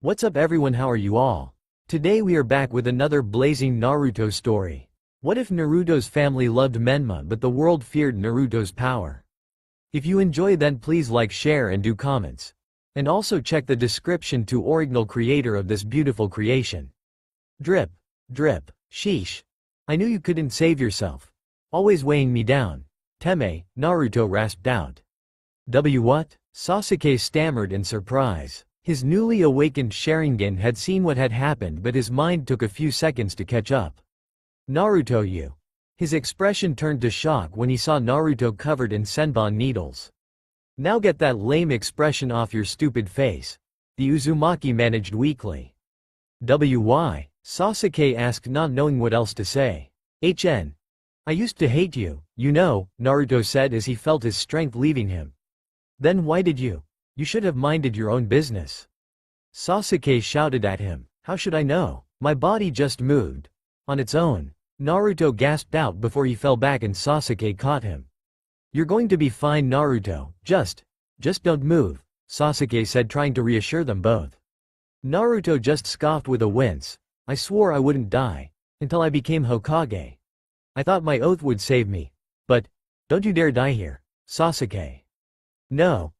What's up everyone, how are you all? Today we are back with another blazing Naruto story. What if Naruto's family loved Menma but the world feared Naruto's power? If you enjoy then please like, share and do comments. And also check the description to original creator of this beautiful creation. Drip. Drip. Sheesh. I knew you couldn't save yourself. Always weighing me down. Teme, Naruto rasped out. What? Sasuke stammered in surprise. His newly awakened Sharingan had seen what had happened but his mind took a few seconds to catch up. Naruto you. His expression turned to shock when he saw Naruto covered in senbon needles. Now get that lame expression off your stupid face. The Uzumaki managed weakly. Why? Sasuke asked, not knowing what else to say. I used to hate you, you know, Naruto said as he felt his strength leaving him. Then why did you? You should have minded your own business. Sasuke shouted at him. How should I know? My body just moved. On its own. Naruto gasped out before he fell back and Sasuke caught him. You're going to be fine, Naruto, just don't move, Sasuke said, trying to reassure them both. Naruto just scoffed with a wince. I swore I wouldn't die. Until I became Hokage. I thought my oath would save me. But, don't you dare die here, Sasuke. No.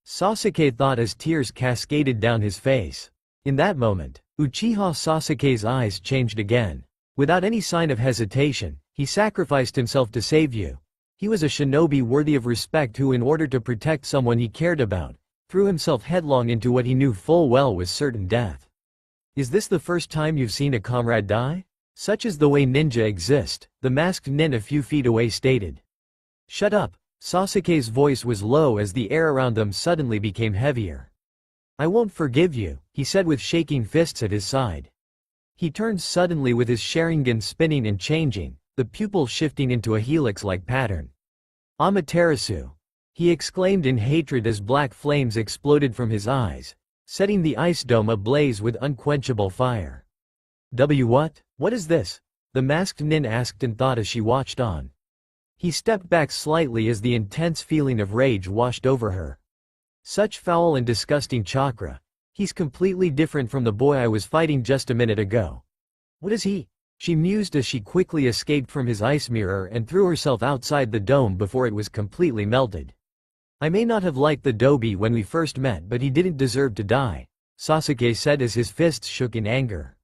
Sasuke thought as tears cascaded down his face. In that moment, Uchiha Sasuke's eyes changed again. Without any sign of hesitation, he sacrificed himself to save you. He was a shinobi worthy of respect who, in order to protect someone he cared about, threw himself headlong into what he knew full well was certain death. Is this the first time you've seen a comrade die? Such is the way ninja exist, the masked nin a few feet away stated. Shut up. Sasuke's voice was low as the air around them suddenly became heavier. I won't forgive you, he said with shaking fists at his side. He turned suddenly with his Sharingan spinning and changing, the pupil shifting into a helix-like pattern. Amaterasu! He exclaimed in hatred as black flames exploded from his eyes, setting the ice dome ablaze with unquenchable fire. What? What is this? The masked nin asked in thought as she watched on. He stepped back slightly as the intense feeling of rage washed over her. Such foul and disgusting chakra. He's completely different from the boy I was fighting just a minute ago. What is he? She mused as she quickly escaped from his ice mirror and threw herself outside the dome before it was completely melted. I may not have liked the Dobi when we first met, but he didn't deserve to die, Sasuke said as his fists shook in anger.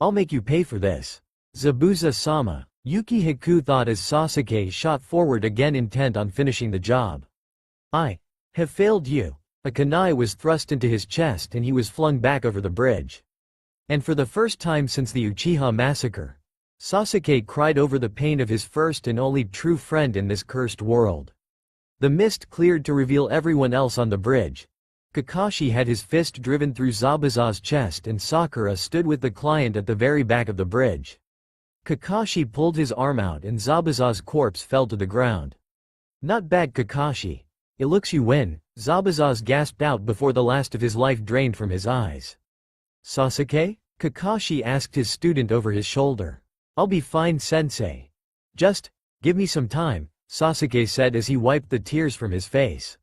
I'll make you pay for this. Zabuza-sama. Yukihiko thought as Sasuke shot forward again, intent on finishing the job. I have failed you. A kunai was thrust into his chest and he was flung back over the bridge. And for the first time since the Uchiha massacre, Sasuke cried over the pain of his first and only true friend in this cursed world. The mist cleared to reveal everyone else on the bridge. Kakashi had his fist driven through Zabuza's chest and Sakura stood with the client at the very back of the bridge. Kakashi pulled his arm out and Zabuza's corpse fell to the ground. Not bad, Kakashi. It looks you win, Zabuza gasped out before the last of his life drained from his eyes. Sasuke? Kakashi asked his student over his shoulder. I'll be fine, sensei. Just give me some time, Sasuke said as he wiped the tears from his face.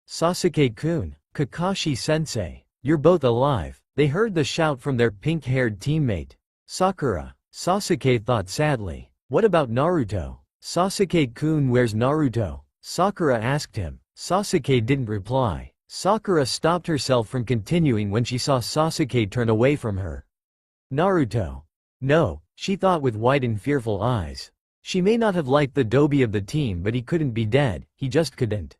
Sasuke-kun, Kakashi-sensei, you're both alive. They heard the shout from their pink-haired teammate, Sakura. Sasuke thought sadly. What about Naruto? Sasuke-kun, where's Naruto? Sakura asked him. Sasuke didn't reply. Sakura stopped herself from continuing when she saw Sasuke turn away from her. Naruto. No, she thought with wide and fearful eyes. She may not have liked the Dobi of the team, but he couldn't be dead, he just couldn't.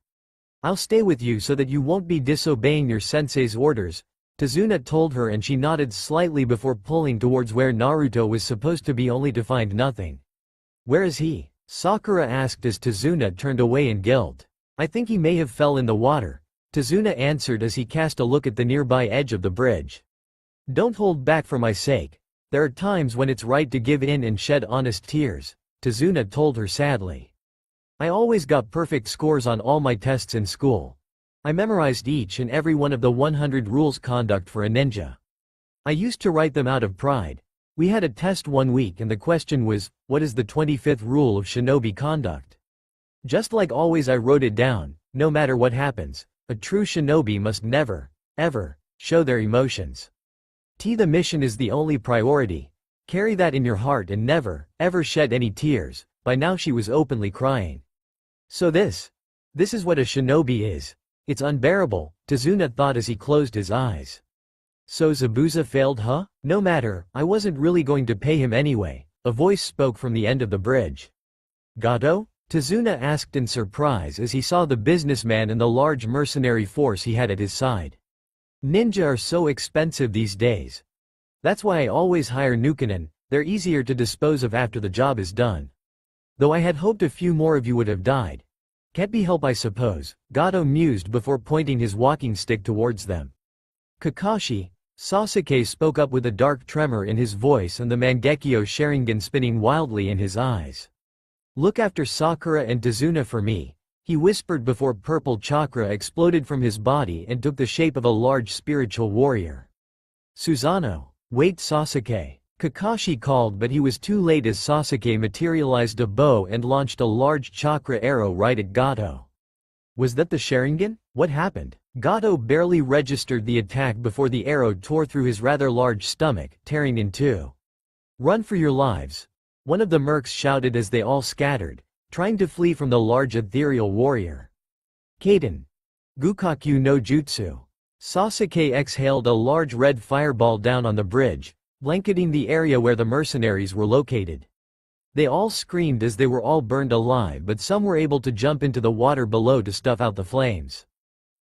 I'll stay with you so that you won't be disobeying your sensei's orders, Tazuna told her, and she nodded slightly before pulling towards where Naruto was supposed to be, only to find nothing. Where is he? Sakura asked as Tazuna turned away in guilt. I think he may have fell in the water, Tazuna answered as he cast a look at the nearby edge of the bridge. Don't hold back for my sake. There are times when it's right to give in and shed honest tears, Tazuna told her sadly. I always got perfect scores on all my tests in school. I memorized each and every one of the 100 rules conduct for a ninja. I used to write them out of pride. We had a test one week and the question was, what is the 25th rule of shinobi conduct? Just like always I wrote it down. No matter what happens, a true shinobi must never, ever, show their emotions. The mission is the only priority. Carry that in your heart and never, ever shed any tears. By now she was openly crying. So this is what a shinobi is. It's unbearable, Tazuna thought as he closed his eyes. So Zabuza failed, huh? No matter, I wasn't really going to pay him anyway, a voice spoke from the end of the bridge. Gato? Tazuna asked in surprise as he saw the businessman and the large mercenary force he had at his side. Ninja are so expensive these days. That's why I always hire Nukanen, they're easier to dispose of after the job is done. Though I had hoped a few more of you would have died. Can't be helped, I suppose, Gato mused before pointing his walking stick towards them. Kakashi, Sasuke spoke up with a dark tremor in his voice and the Mangekyo Sharingan spinning wildly in his eyes. Look after Sakura and Tazuna for me, he whispered before purple chakra exploded from his body and took the shape of a large spiritual warrior. Susanoo, wait Sasuke, Kakashi called, but he was too late as Sasuke materialized a bow and launched a large chakra arrow right at Gato. Was that the Sharingan? What happened? Gato barely registered the attack before the arrow tore through his rather large stomach, tearing in two. Run for your lives, one of the mercs shouted as they all scattered, trying to flee from the large ethereal warrior. Kaden. Gukaku no Jutsu. Sasuke exhaled a large red fireball down on the bridge, blanketing the area where the mercenaries were located. They all screamed as they were all burned alive, but some were able to jump into the water below to stuff out the flames.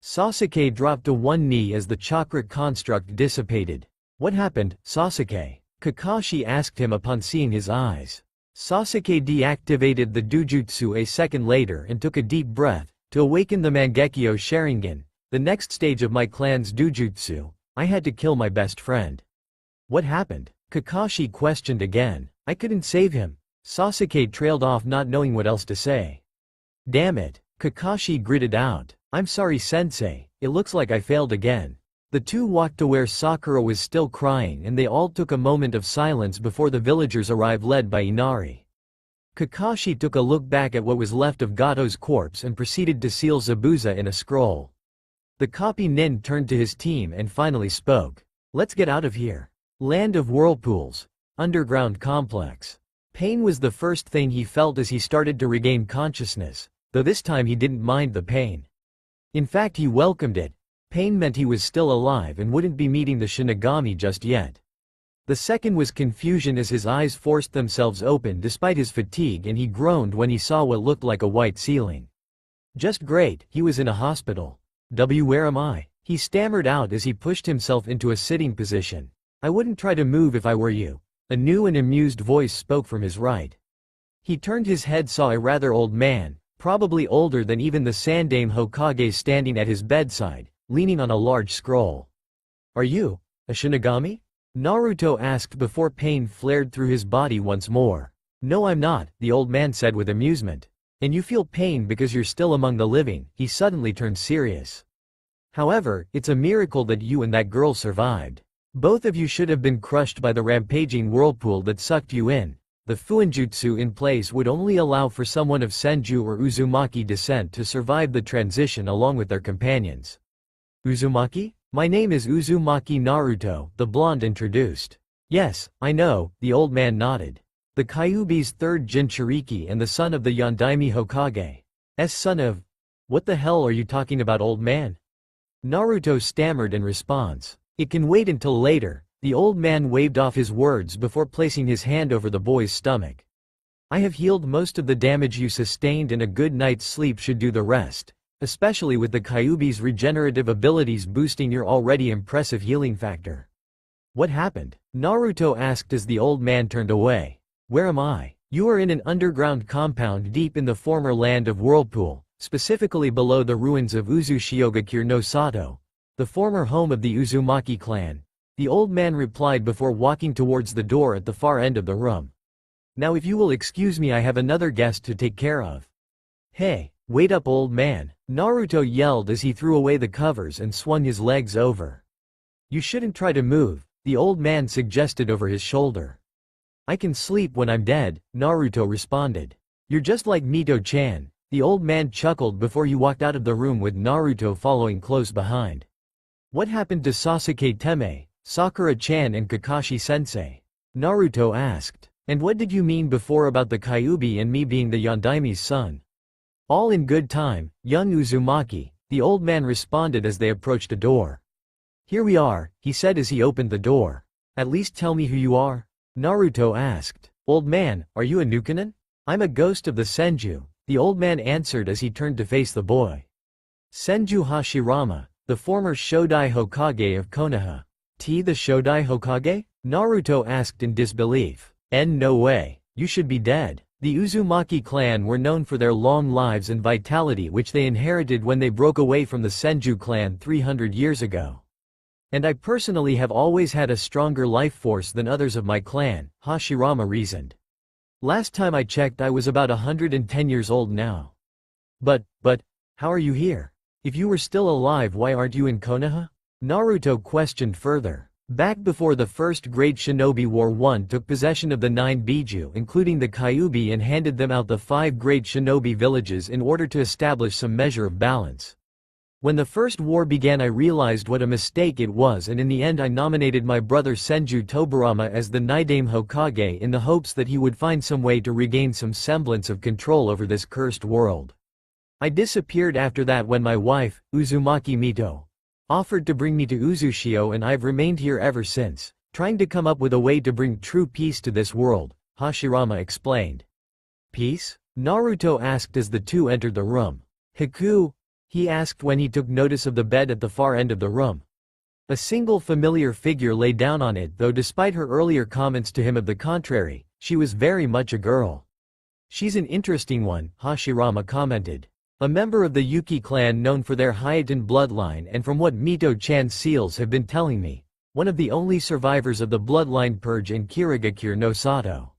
Sasuke dropped to one knee as the chakra construct dissipated. What happened, Sasuke? Kakashi asked him upon seeing his eyes. Sasuke deactivated the Dujutsu a second later and took a deep breath, to awaken the Mangekyo Sharingan, the next stage of my clan's Dujutsu. I had to kill my best friend. What happened? Kakashi questioned again. I couldn't save him. Sasuke trailed off, not knowing what else to say. Damn it, Kakashi gritted out. I'm sorry sensei, it looks like I failed again. The two walked to where Sakura was still crying and they all took a moment of silence before the villagers arrived led by Inari. Kakashi took a look back at what was left of Gato's corpse and proceeded to seal Zabuza in a scroll. The copy nin turned to his team and finally spoke. Let's get out of here. Land of Whirlpools. Underground complex. Pain was the first thing he felt as he started to regain consciousness, though this time he didn't mind the pain. In fact, he welcomed it. Pain meant he was still alive and wouldn't be meeting the Shinigami just yet. The second was confusion as his eyes forced themselves open despite his fatigue and he groaned when he saw what looked like a white ceiling. Just great, he was in a hospital. Where am I? He stammered out as he pushed himself into a sitting position. I wouldn't try to move if I were you. A new and amused voice spoke from his right. He turned his head, saw a rather old man, probably older than even the Sandaime Hokage, standing at his bedside, leaning on a large scroll. Are you a Shinigami? Naruto asked before pain flared through his body once more. No, I'm not, the old man said with amusement. And you feel pain because you're still among the living. He suddenly turned serious. However, it's a miracle that you and that girl survived. Both of you should have been crushed by the rampaging whirlpool that sucked you in. The Fuinjutsu in place would only allow for someone of Senju or Uzumaki descent to survive the transition along with their companions. Uzumaki? My name is Uzumaki Naruto, the blonde introduced. Yes, I know, the old man nodded. The Kyuubi's third Jinchuriki and the son of the Yondaime Hokage's son of… What the hell are you talking about, old man? Naruto stammered in response. It can wait until later, the old man waved off his words before placing his hand over the boy's stomach. I have healed most of the damage you sustained and a good night's sleep should do the rest, especially with the Kyuubi's regenerative abilities boosting your already impressive healing factor. What happened? Naruto asked as the old man turned away. Where am I? You are in an underground compound deep in the former land of Whirlpool, specifically below the ruins of Uzushiogakure no Sato, the former home of the Uzumaki clan, the old man replied before walking towards the door at the far end of the room. Now if you will excuse me, I have another guest to take care of. Hey, wait up, old man, Naruto yelled as he threw away the covers and swung his legs over. You shouldn't try to move, the old man suggested over his shoulder. I can sleep when I'm dead, Naruto responded. You're just like Mito-chan, the old man chuckled before he walked out of the room with Naruto following close behind. What happened to Sasuke Teme, Sakura-chan and Kakashi-sensei? Naruto asked. And what did you mean before about the Kyuubi and me being the Yondaime's son? All in good time, young Uzumaki, the old man responded as they approached a door. Here we are, he said as he opened the door. At least tell me who you are? Naruto asked. Old man, are you a Nukenin? I'm a ghost of the Senju, the old man answered as he turned to face the boy. Senju Hashirama, the former Shodai Hokage of Konoha. The Shodai Hokage? Naruto asked in disbelief. No way. You should be dead. The Uzumaki clan were known for their long lives and vitality which they inherited when they broke away from the Senju clan 300 years ago. And I personally have always had a stronger life force than others of my clan, Hashirama reasoned. Last time I checked I was about 110 years old now. But, how are you here? If you were still alive, why aren't you in Konoha? Naruto questioned further. Back before the First Great Shinobi War, one took possession of the 9 Biju including the Kyuubi and handed them out the 5 great shinobi villages in order to establish some measure of balance. When the first war began I realized what a mistake it was, and in the end I nominated my brother Senju Tobirama as the Nidaime Hokage in the hopes that he would find some way to regain some semblance of control over this cursed world. I disappeared after that when my wife, Uzumaki Mito, offered to bring me to Uzushio, and I've remained here ever since, trying to come up with a way to bring true peace to this world, Hashirama explained. Peace? Naruto asked as the two entered the room. Haku? He asked when he took notice of the bed at the far end of the room. A single familiar figure lay down on it, though despite her earlier comments to him of the contrary, she was very much a girl. She's an interesting one, Hashirama commented. A member of the Yuki clan known for their Hayaten bloodline, and from what Mito-chan's seals have been telling me, one of the only survivors of the bloodline purge in Kirigakure no Sato.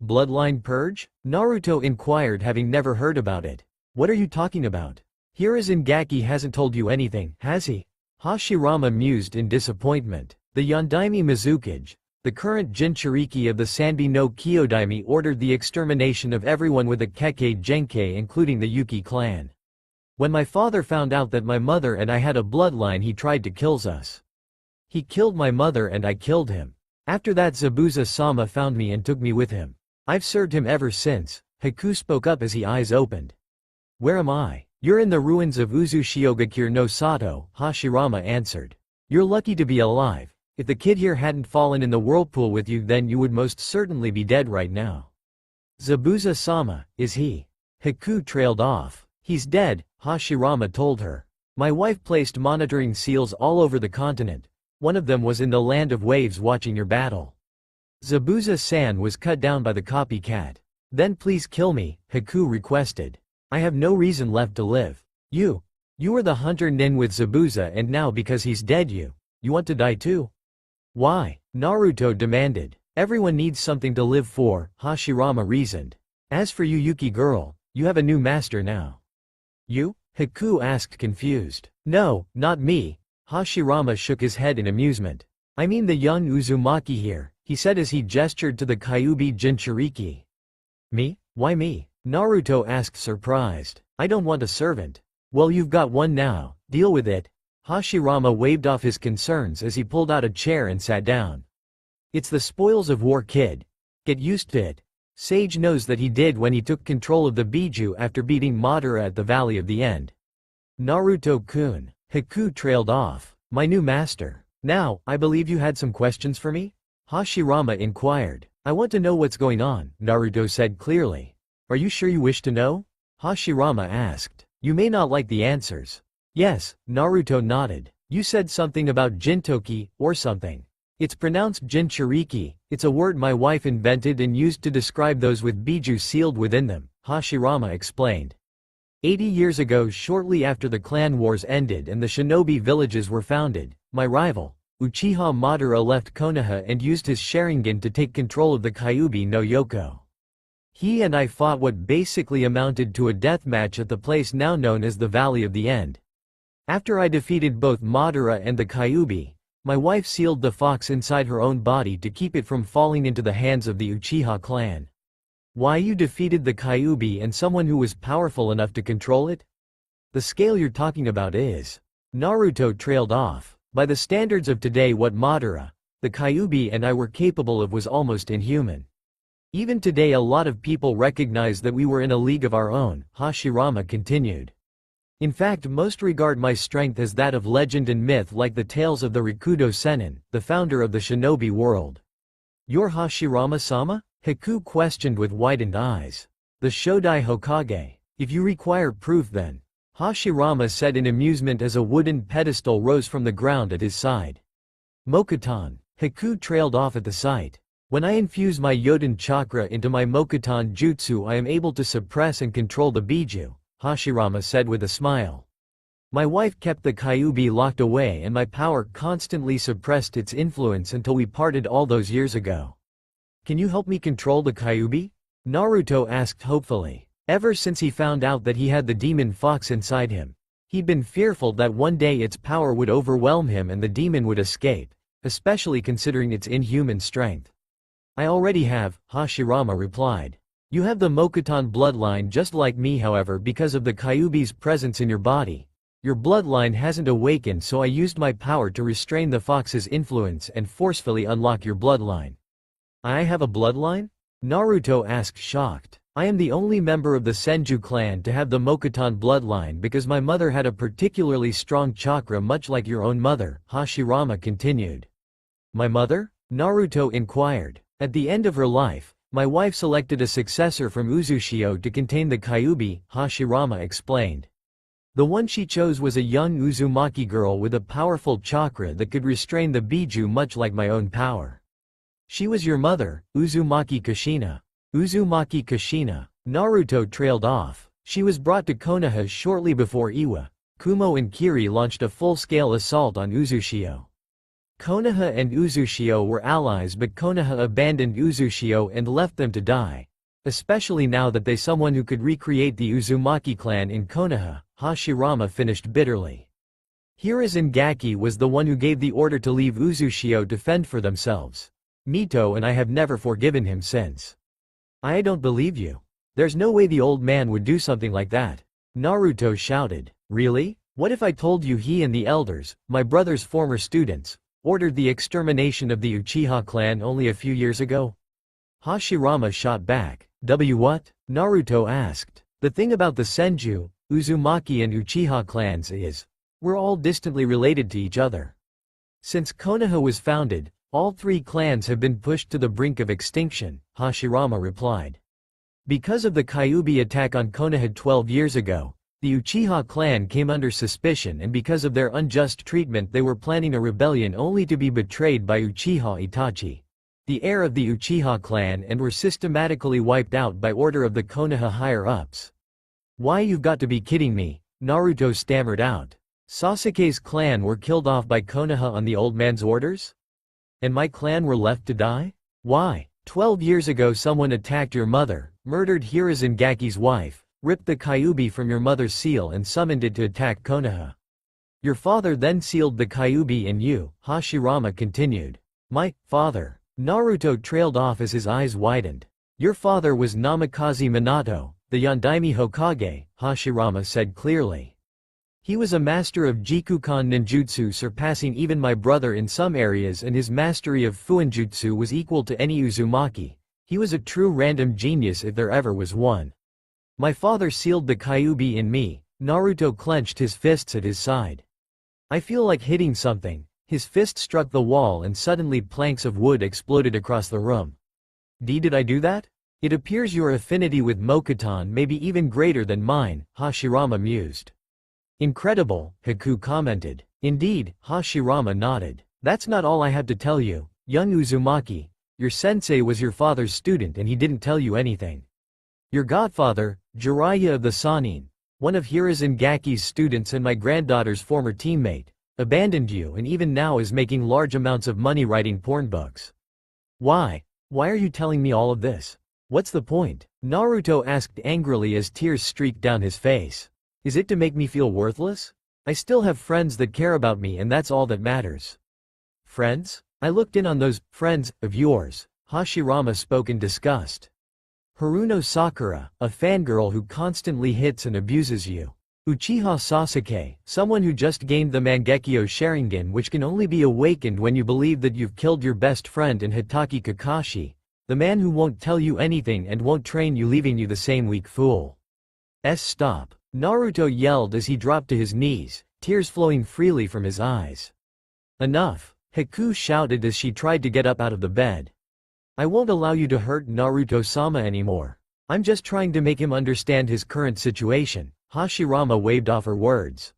Bloodline purge? Naruto inquired, having never heard about it. What are you talking about? Hiruzen hasn't told you anything, has he? Hashirama mused in disappointment. The Yondaime Mizukage, the current Jinchuriki of the Sanbi no Kyodaime, ordered the extermination of everyone with a Kekkei Genkei including the Yuki clan. When my father found out that my mother and I had a bloodline, he tried to kill us. He killed my mother and I killed him. After that Zabuza-sama found me and took me with him. I've served him ever since. Haku spoke up as his eyes opened. Where am I? You're in the ruins of Uzushiogakure no Sato, Hashirama answered. You're lucky to be alive. If the kid here hadn't fallen in the whirlpool with you, then you would most certainly be dead right now. Zabuza-sama, is he? Haku trailed off. He's dead, Hashirama told her. My wife placed monitoring seals all over the continent. One of them was in the land of waves watching your battle. Zabuza-san was cut down by the copycat. Then please kill me, Haku requested. I have no reason left to live. You were the hunter nin with Zabuza, and now because he's dead you want to die too? Why? Naruto demanded. Everyone needs something to live for, Hashirama reasoned. As for you Yuki girl, you have a new master now. You? Haku asked confused. No, not me. Hashirama shook his head in amusement. I mean the young Uzumaki here, he said as he gestured to the Kyuubi Jinchuriki. Me? Why me? Naruto asked surprised. I don't want a servant. Well, you've got one now, deal with it. Hashirama waved off his concerns as he pulled out a chair and sat down. It's the spoils of war, kid. Get used to it. Sage knows that he did when he took control of the Biju after beating Madara at the Valley of the End. Naruto-kun. Haku trailed off. My new master. Now, I believe you had some questions for me? Hashirama inquired. I want to know what's going on, Naruto said clearly. Are you sure you wish to know? Hashirama asked. You may not like the answers. Yes, Naruto nodded. You said something about Jintoki, or something. It's pronounced Jinchuriki. It's a word my wife invented and used to describe those with Biju sealed within them, Hashirama explained. 80 years ago, shortly after the clan wars ended and the shinobi villages were founded, my rival, Uchiha Madara, left Konoha and used his Sharingan to take control of the Kyuubi no Yoko. He and I fought what basically amounted to a death match at the place now known as the Valley of the End. After I defeated both Madara and the Kyuubi, my wife sealed the fox inside her own body to keep it from falling into the hands of the Uchiha clan. Why you defeated the Kyuubi and someone who was powerful enough to control it? The scale you're talking about is... Naruto trailed off. By the standards of today, what Madara, the Kyuubi and I were capable of was almost inhuman. Even today a lot of people recognize that we were in a league of our own, Hashirama continued. In fact, most regard my strength as that of legend and myth, like the tales of the Rikudo Sennin, the founder of the shinobi world. You're Hashirama-sama? Haku questioned with widened eyes. The Shodai Hokage. If you require proof then. Hashirama said in amusement as a wooden pedestal rose from the ground at his side. Mokuton. Haku trailed off at the sight. When I infuse my Yoden chakra into my Mokuton jutsu, I am able to suppress and control the Biju, Hashirama said with a smile. My wife kept the Kyuubi locked away and my power constantly suppressed its influence until we parted all those years ago. Can you help me control the Kyuubi? Naruto asked hopefully. Ever since he found out that he had the demon fox inside him, he'd been fearful that one day its power would overwhelm him and the demon would escape, especially considering its inhuman strength. I already have, Hashirama replied. You have the Mokuton bloodline just like me, however, because of the Kyuubi's presence in your body. Your bloodline hasn't awakened, so I used my power to restrain the fox's influence and forcefully unlock your bloodline. I have a bloodline? Naruto asked shocked. I am the only member of the Senju clan to have the Mokuton bloodline because my mother had a particularly strong chakra much like your own mother, Hashirama continued. My mother? Naruto inquired. At the end of her life, my wife selected a successor from Uzushio to contain the Kyuubi, Hashirama explained. The one she chose was a young Uzumaki girl with a powerful chakra that could restrain the Biju much like my own power. She was your mother, Uzumaki Kushina. Uzumaki Kushina. Naruto trailed off. She was brought to Konoha shortly before Iwa, Kumo and Kiri launched a full-scale assault on Uzushio. Konoha and Uzushio were allies, but Konoha abandoned Uzushio and left them to die. Especially now that they someone who could recreate the Uzumaki clan in Konoha, Hashirama finished bitterly. Hiruzen was the one who gave the order to leave Uzushio to fend for themselves. Mito and I have never forgiven him since. I don't believe you. There's no way the old man would do something like that. Naruto shouted. Really? What if I told you he and the elders, my brother's former students, ordered the extermination of the Uchiha clan only a few years ago? Hashirama shot back. What? Naruto asked. The thing about the Senju, Uzumaki and Uchiha clans is, we're all distantly related to each other. Since Konoha was founded, all three clans have been pushed to the brink of extinction, Hashirama replied. Because of the Kyuubi attack on Konoha 12 years ago, the Uchiha clan came under suspicion, and because of their unjust treatment they were planning a rebellion only to be betrayed by Uchiha Itachi, the heir of the Uchiha clan, and were systematically wiped out by order of the Konoha higher-ups. Why, you've got to be kidding me, Naruto stammered out. Sasuke's clan were killed off by Konoha on the old man's orders? And my clan were left to die? Why? 12 years ago someone attacked your mother, murdered Hiruzen wife, ripped the Kyuubi from your mother's seal and summoned it to attack Konoha. Your father then sealed the Kyuubi in you, Hashirama continued. My father. Naruto trailed off as his eyes widened. Your father was Namikaze Minato, the Yondaime Hokage, Hashirama said clearly. He was a master of Jikukan ninjutsu, surpassing even my brother in some areas, and his mastery of Fuinjutsu was equal to any Uzumaki. He was a true random genius if there ever was one. My father sealed the Kyuubi in me. Naruto clenched his fists at his side. I feel like hitting something. His fist struck the wall and suddenly planks of wood exploded across the room. Did I do that? It appears your affinity with Mokuton may be even greater than mine, Hashirama mused. Incredible, Haku commented. Indeed, Hashirama nodded. That's not all I have to tell you, young Uzumaki. Your sensei was your father's student and he didn't tell you anything. Your godfather, Jiraiya of the Sannin, one of Hiruzen students and my granddaughter's former teammate, abandoned you and even now is making large amounts of money writing porn books. Why? Why are you telling me all of this? What's the point? Naruto asked angrily as tears streaked down his face. Is it to make me feel worthless? I still have friends that care about me and that's all that matters. Friends? I looked in on those friends of yours, Hashirama spoke in disgust. Haruno Sakura, a fangirl who constantly hits and abuses you. Uchiha Sasuke, someone who just gained the Mangekyo Sharingan, which can only be awakened when you believe that you've killed your best friend, and Hitaki Kakashi, the man who won't tell you anything and won't train you, leaving you the same weak fool. Stop. Naruto yelled as he dropped to his knees, tears flowing freely from his eyes. Enough, Haku shouted as she tried to get up out of the bed. I won't allow you to hurt Naruto-sama anymore. I'm just trying to make him understand his current situation. Hashirama waved off her words.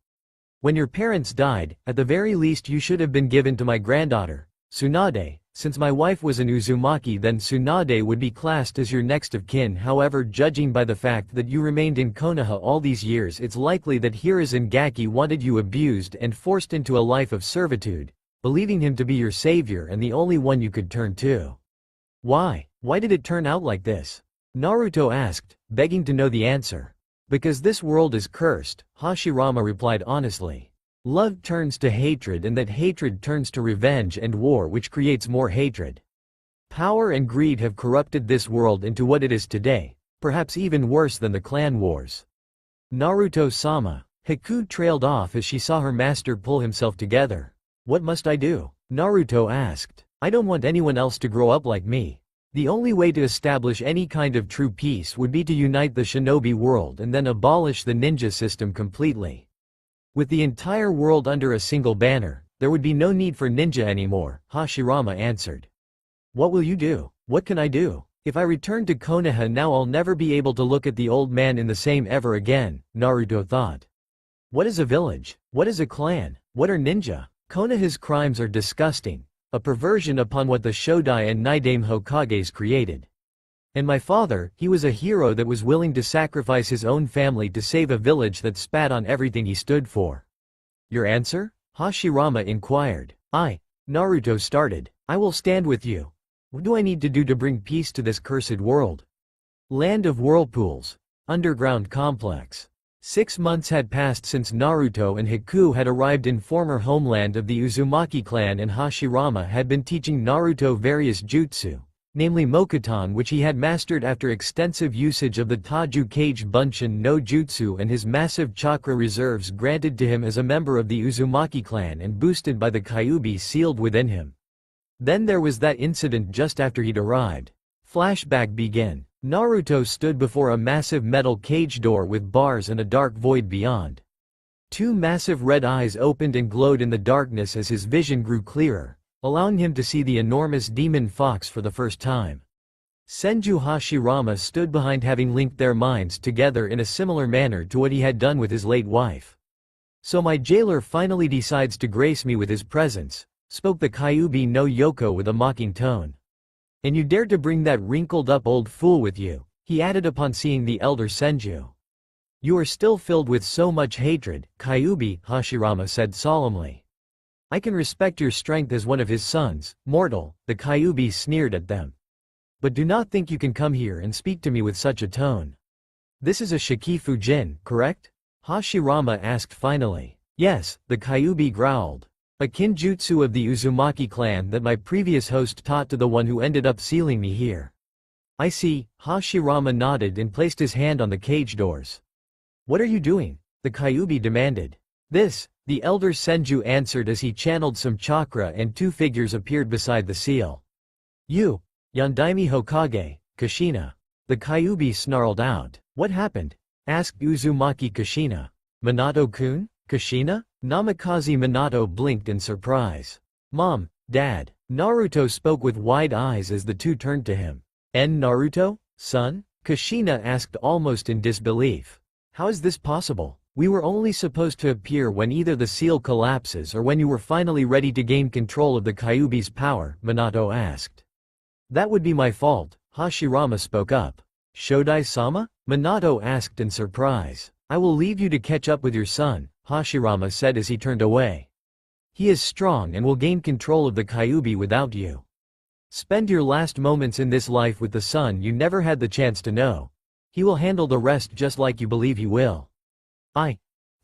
When your parents died, at the very least you should have been given to my granddaughter, Tsunade. Since my wife was an Uzumaki, then Tsunade would be classed as your next of kin. However, judging by the fact that you remained in Konoha all these years, it's likely that Hiruzen Gaki wanted you abused and forced into a life of servitude, believing him to be your savior and the only one you could turn to. Why? Why did it turn out like this? Naruto asked, begging to know the answer. Because this world is cursed, Hashirama replied honestly. Love turns to hatred, and that hatred turns to revenge and war, which creates more hatred. Power and greed have corrupted this world into what it is today, perhaps even worse than the clan wars. Naruto-sama. Haku trailed off as she saw her master pull himself together. What must I do? Naruto asked. I don't want anyone else to grow up like me. The only way to establish any kind of true peace would be to unite the shinobi world and then abolish the ninja system completely. With the entire world under a single banner, there would be no need for ninja anymore, Hashirama answered. What will you do? What can I do? If I return to Konoha now, I'll never be able to look at the old man in the same ever again, Naruto thought. What is a village? What is a clan? What are ninja? Konoha's crimes are disgusting. A perversion upon what the Shodai and Nidaime Hokages created. And my father, he was a hero that was willing to sacrifice his own family to save a village that spat on everything he stood for. Your answer? Hashirama inquired. Naruto started. I will stand with you. What do I need to do to bring peace to this cursed world? Land of Whirlpools. Underground Complex. 6 months had passed since Naruto and Haku had arrived in former homeland of the Uzumaki clan, and Hashirama had been teaching Naruto various jutsu, namely Mokuton, which he had mastered after extensive usage of the Taju Kage Bunshin no Jutsu and his massive chakra reserves granted to him as a member of the Uzumaki clan and boosted by the Kyuubi sealed within him. Then there was that incident just after he'd arrived. Flashback began. Naruto stood before a massive metal cage door with bars and a dark void beyond. 2 massive red eyes opened and glowed in the darkness as his vision grew clearer, allowing him to see the enormous demon fox for the first time. Senju Hashirama stood behind, having linked their minds together in a similar manner to what he had done with his late wife. So my jailer finally decides to grace me with his presence, spoke the Kyuubi no Yoko with a mocking tone. And you dare to bring that wrinkled-up old fool with you, he added upon seeing the elder Senju. You are still filled with so much hatred, Kyuubi, Hashirama said solemnly. I can respect your strength as one of his sons, mortal, the Kyuubi sneered at them. But do not think you can come here and speak to me with such a tone. This is a Shikifujin, correct? Hashirama asked finally. Yes, the Kyuubi growled. A kinjutsu of the Uzumaki clan that my previous host taught to the one who ended up sealing me here. I see, Hashirama nodded and placed his hand on the cage doors. What are you doing? The Kyuubi demanded. This, the elder Senju answered as he channeled some chakra and 2 figures appeared beside the seal. You, Yondaime Hokage, Kushina. The Kyuubi snarled out. What happened? Asked Uzumaki Kushina. Minato-kun? Kushina? Namikaze Minato blinked in surprise. Mom, Dad. Naruto spoke with wide eyes as the 2 turned to him. Naruto? Son? Kushina asked almost in disbelief. How is this possible? We were only supposed to appear when either the seal collapses or when you were finally ready to gain control of the Kyuubi's power, Minato asked. That would be my fault, Hashirama spoke up. Shodai-sama? Minato asked in surprise. I will leave you to catch up with your son, Hashirama said as he turned away. He is strong and will gain control of the Kyuubi without you. Spend your last moments in this life with the son you never had the chance to know. He will handle the rest just like you believe he will.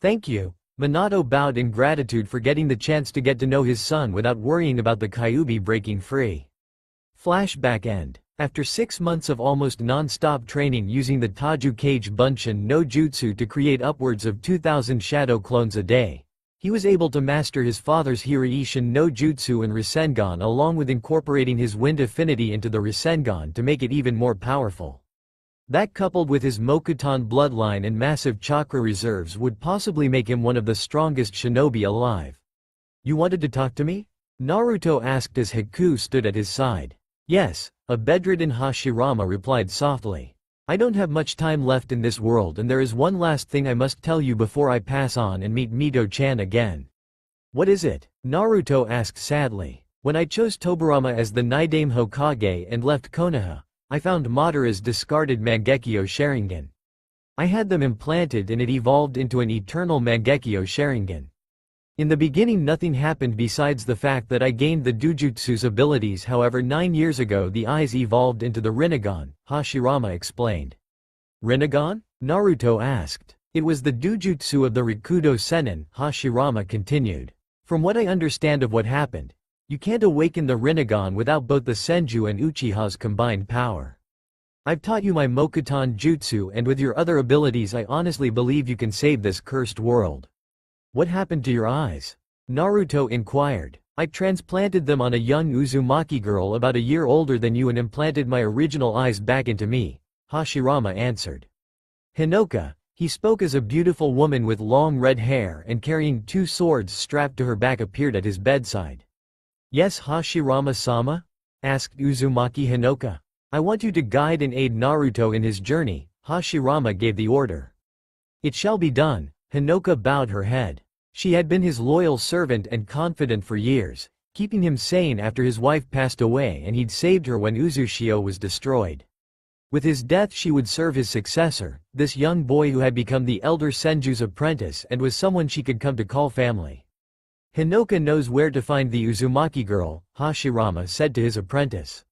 Thank you. Minato bowed in gratitude for getting the chance to get to know his son without worrying about the Kyuubi breaking free. Flashback end. After 6 months of almost non-stop training using the Taju Kage Bunshin no Jutsu to create upwards of 2,000 shadow clones a day, he was able to master his father's Hiraishin no Jutsu and Rasengan along with incorporating his wind affinity into the Rasengan to make it even more powerful. That coupled with his Mokuton bloodline and massive chakra reserves would possibly make him one of the strongest shinobi alive. "You wanted to talk to me?" Naruto asked as Haku stood at his side. "Yes," a bedridden Hashirama replied softly. "I don't have much time left in this world and there is one last thing I must tell you before I pass on and meet Mito-chan again." "What is it?" Naruto asked sadly. "When I chose Tobirama as the Nidaime Hokage and left Konoha, I found Madara's discarded Mangekyo Sharingan. I had them implanted and it evolved into an eternal Mangekyo Sharingan. In the beginning nothing happened besides the fact that I gained the Dujutsu's abilities, however 9 years ago the eyes evolved into the Rinnegan," Hashirama explained. "Rinnegan?" Naruto asked. "It was the Dujutsu of the Rikudo Sennin," Hashirama continued. "From what I understand of what happened, you can't awaken the Rinnegan without both the Senju and Uchiha's combined power. I've taught you my Mokuton Jutsu and with your other abilities I honestly believe you can save this cursed world." "What happened to your eyes?" Naruto inquired. "I transplanted them on a young Uzumaki girl about a year older than you and implanted my original eyes back into me," Hashirama answered. Hinoka, he spoke as a beautiful woman with long red hair and carrying 2 swords strapped to her back appeared at his bedside. "Yes, Hashirama-sama?" asked Uzumaki Hinoka. "I want you to guide and aid Naruto in his journey," Hashirama gave the order. "It shall be done." Hinoka bowed her head. She had been his loyal servant and confidant for years, keeping him sane after his wife passed away and he'd saved her when Uzushio was destroyed. With his death she would serve his successor, this young boy who had become the elder Senju's apprentice and was someone she could come to call family. "Hinoka knows where to find the Uzumaki girl," Hashirama said to his apprentice.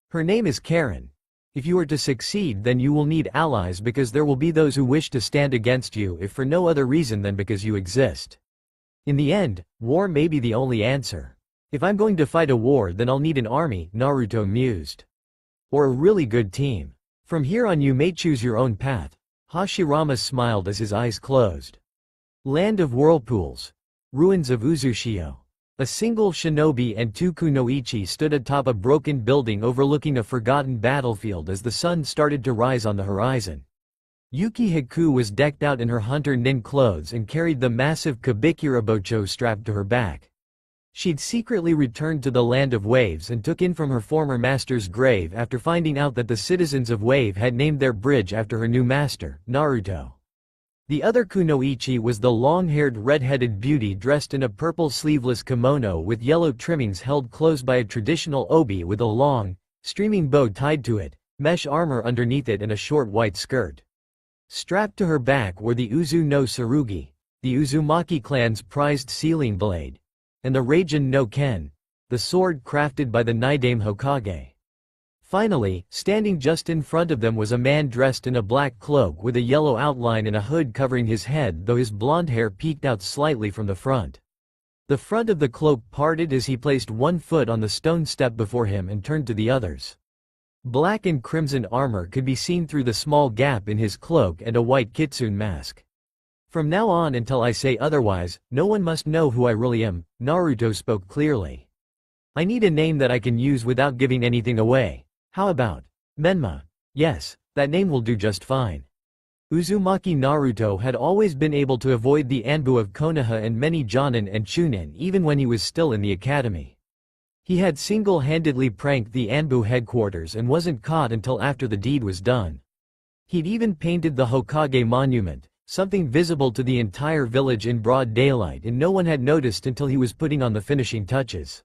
"Her name is Karen. If you are to succeed then you will need allies because there will be those who wish to stand against you if for no other reason than because you exist. In the end, war may be the only answer. If I'm going to fight a war then I'll need an army," Naruto mused. "Or a really good team. From here on you may choose your own path." Hashirama smiled as his eyes closed. Land of Whirlpools. Ruins of Uzushio. A single shinobi and 2 kunoichi stood atop a broken building overlooking a forgotten battlefield as the sun started to rise on the horizon. Yuki Haku was decked out in her hunter nin clothes and carried the massive Kabikirabocho strapped to her back. She'd secretly returned to the land of Waves and took in from her former master's grave after finding out that the citizens of Wave had named their bridge after her new master, Naruto. The other kunoichi was the long-haired red-headed beauty dressed in a purple sleeveless kimono with yellow trimmings held close by a traditional obi with a long, streaming bow tied to it, mesh armor underneath it and a short white skirt. Strapped to her back were the Uzu no Tsurugi, the Uzumaki clan's prized sealing blade, and the Raijin no Ken, the sword crafted by the Nidaime Hokage. Finally, standing just in front of them was a man dressed in a black cloak with a yellow outline and a hood covering his head though his blonde hair peeked out slightly from the front. The front of the cloak parted as he placed one foot on the stone step before him and turned to the others. Black and crimson armor could be seen through the small gap in his cloak and a white kitsune mask. "From now on until I say otherwise, no one must know who I really am," Naruto spoke clearly. "I need a name that I can use without giving anything away. How about Menma?" "Yes, that name will do just fine." Uzumaki Naruto had always been able to avoid the Anbu of Konoha and many Jonin and Chunin even when he was still in the academy. He had single-handedly pranked the Anbu headquarters and wasn't caught until after the deed was done. He'd even painted the Hokage monument, something visible to the entire village in broad daylight, and no one had noticed until he was putting on the finishing touches.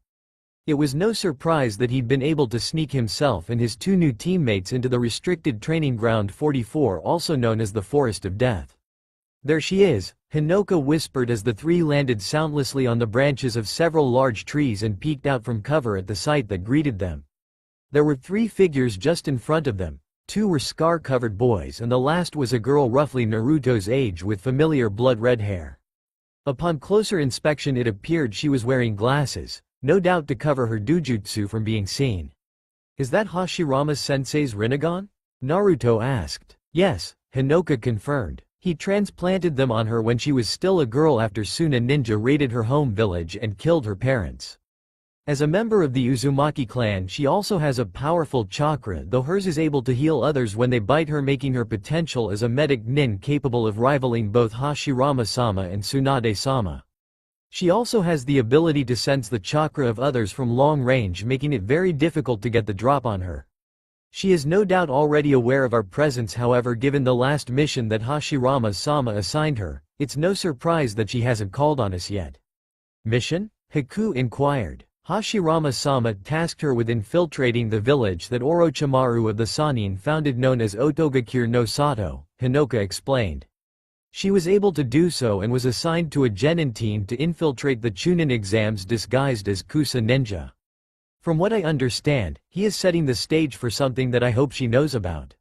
It was no surprise that he'd been able to sneak himself and his 2 new teammates into the restricted training ground 44, also known as the Forest of Death. "There she is," Hinoka whispered as the 3 landed soundlessly on the branches of several large trees and peeked out from cover at the sight that greeted them. There were 3 figures just in front of them. 2 were scar-covered boys and the last was a girl roughly Naruto's age with familiar blood-red hair. Upon closer inspection it appeared she was wearing glasses, no doubt to cover her dujutsu from being seen. Is that Hashirama-sensei's Rinnegan? Naruto asked. Yes, Hinoka confirmed. He transplanted them on her when she was still a girl after Suna ninja raided her home village and killed her parents. As a member of the Uzumaki clan, she also has a powerful chakra, though hers is able to heal others when they bite her, making her potential as a medic nin capable of rivaling both Hashirama-sama and Tsunade-sama. She also has the ability to sense the chakra of others from long range, making it very difficult to get the drop on her. She is no doubt already aware of our presence, however, given the last mission that Hashirama-sama assigned her, it's no surprise that she hasn't called on us yet. Mission? Haku inquired. Hashirama-sama tasked her with infiltrating the village that Orochimaru of the Sannin founded, known as Otogakure no Sato, Hinoka explained. She was able to do so and was assigned to a genin team to infiltrate the Chunin exams disguised as Kusa ninja. From what I understand, he is setting the stage for something that I hope she knows about.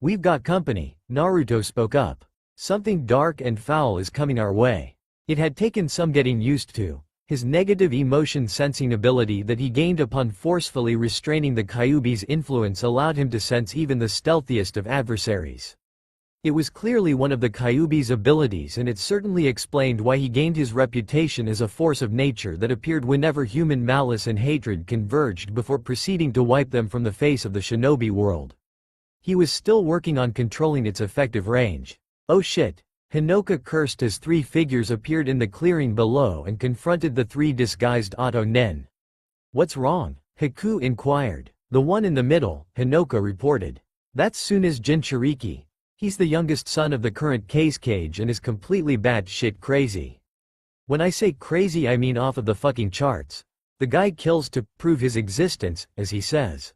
We've got company, Naruto spoke up. Something dark and foul is coming our way. It had taken some getting used to. His negative emotion sensing ability that he gained upon forcefully restraining the Kyuubi's influence allowed him to sense even the stealthiest of adversaries. It was clearly one of the Kyuubi's abilities, and it certainly explained why he gained his reputation as a force of nature that appeared whenever human malice and hatred converged before proceeding to wipe them from the face of the shinobi world. He was still working on controlling its effective range. Oh shit! Hinoka cursed as three figures appeared in the clearing below and confronted the three disguised Oto Nen. What's wrong? Haku inquired. The one in the middle, Hinoka reported. That's Tsuna's Jinchuriki. He's the youngest son of the current Kage and is completely batshit crazy. When I say crazy, I mean off of the fucking charts. The guy kills to prove his existence, as he says.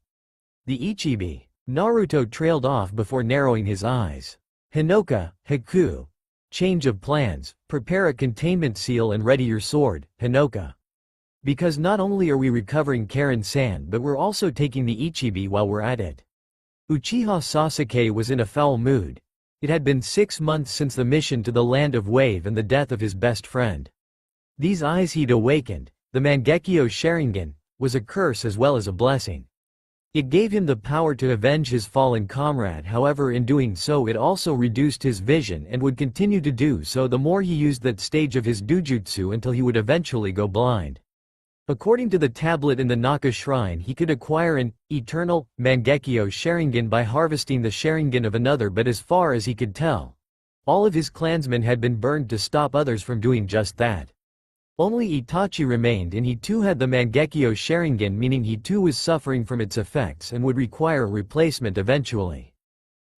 The Ichibi. Naruto trailed off before narrowing his eyes. Hinoka, Haku. Change of plans, prepare a containment seal and ready your sword, Hinoka. Because not only are we recovering Karen-san, but we're also taking the Ichibi while we're at it. Uchiha Sasuke was in a foul mood. It had been 6 months since the mission to the Land of Wave and the death of his best friend. These eyes he'd awakened, the Mangekyo Sharingan, was a curse as well as a blessing. It gave him the power to avenge his fallen comrade, however in doing so it also reduced his vision and would continue to do so the more he used that stage of his dujutsu until he would eventually go blind. According to the tablet in the Naka shrine, he could acquire an eternal Mangekyo Sharingan by harvesting the Sharingan of another, but as far as he could tell, all of his clansmen had been burned to stop others from doing just that. Only Itachi remained, and he too had the Mangekyo Sharingan, meaning he too was suffering from its effects and would require a replacement eventually.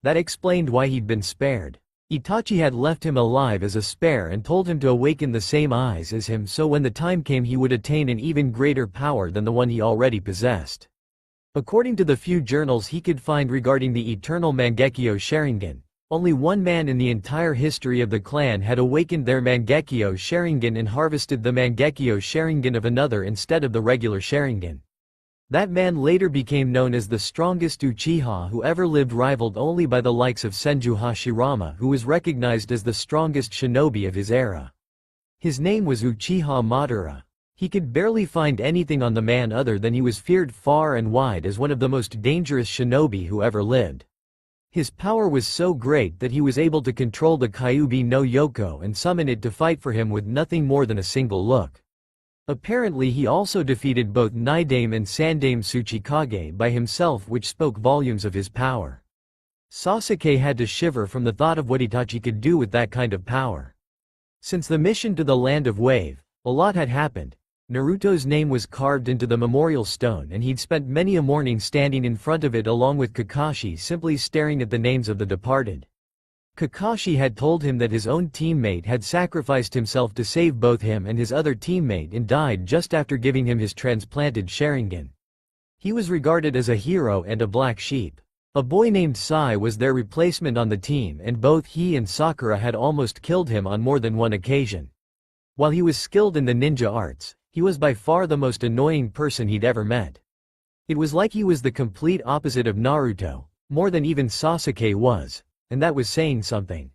That explained why he'd been spared. Itachi had left him alive as a spare and told him to awaken the same eyes as him, so when the time came he would attain an even greater power than the one he already possessed. According to the few journals he could find regarding the eternal Mangekyo Sharingan, only one man in the entire history of the clan had awakened their Mangekyo Sharingan and harvested the Mangekyo Sharingan of another instead of the regular Sharingan. That man later became known as the strongest Uchiha who ever lived, rivaled only by the likes of Senju Hashirama, who was recognized as the strongest shinobi of his era. His name was Uchiha Madara. He could barely find anything on the man other than he was feared far and wide as one of the most dangerous shinobi who ever lived. His power was so great that he was able to control the Kyuubi no Yoko and summon it to fight for him with nothing more than a single look. Apparently he also defeated both Naidame and Sandame Tsuchikage by himself, which spoke volumes of his power. Sasuke had to shiver from the thought of what Itachi could do with that kind of power. Since the mission to the Land of Wave, a lot had happened. Naruto's name was carved into the memorial stone and he'd spent many a morning standing in front of it along with Kakashi, simply staring at the names of the departed. Kakashi had told him that his own teammate had sacrificed himself to save both him and his other teammate and died just after giving him his transplanted Sharingan. He was regarded as a hero and a black sheep. A boy named Sai was their replacement on the team, and both he and Sakura had almost killed him on more than one occasion. While he was skilled in the ninja arts, he was by far the most annoying person he'd ever met. It was like he was the complete opposite of Naruto, more than even Sasuke was. And that was saying something.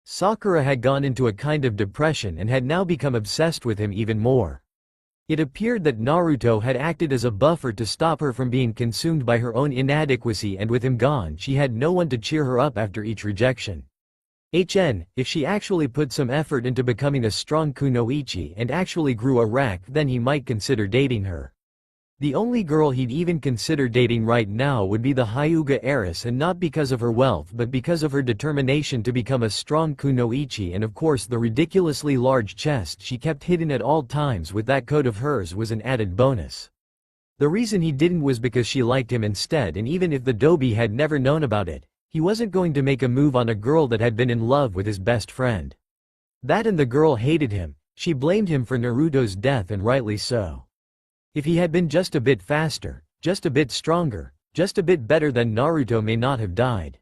Sakura had gone into a kind of depression and had now become obsessed with him even more. It appeared that Naruto had acted as a buffer to stop her from being consumed by her own inadequacy, and with him gone she had no one to cheer her up after each rejection. If she actually put some effort into becoming a strong kunoichi and actually grew a rack, then he might consider dating her. The only girl he'd even consider dating right now would be the Hyuga heiress, and not because of her wealth but because of her determination to become a strong kunoichi, and of course the ridiculously large chest she kept hidden at all times with that coat of hers was an added bonus. The reason he didn't was because she liked him instead, and even if the Dobi had never known about it, he wasn't going to make a move on a girl that had been in love with his best friend. That, and the girl hated him. She blamed him for Naruto's death, and rightly so. If he had been just a bit faster, just a bit stronger, just a bit better, then Naruto may not have died.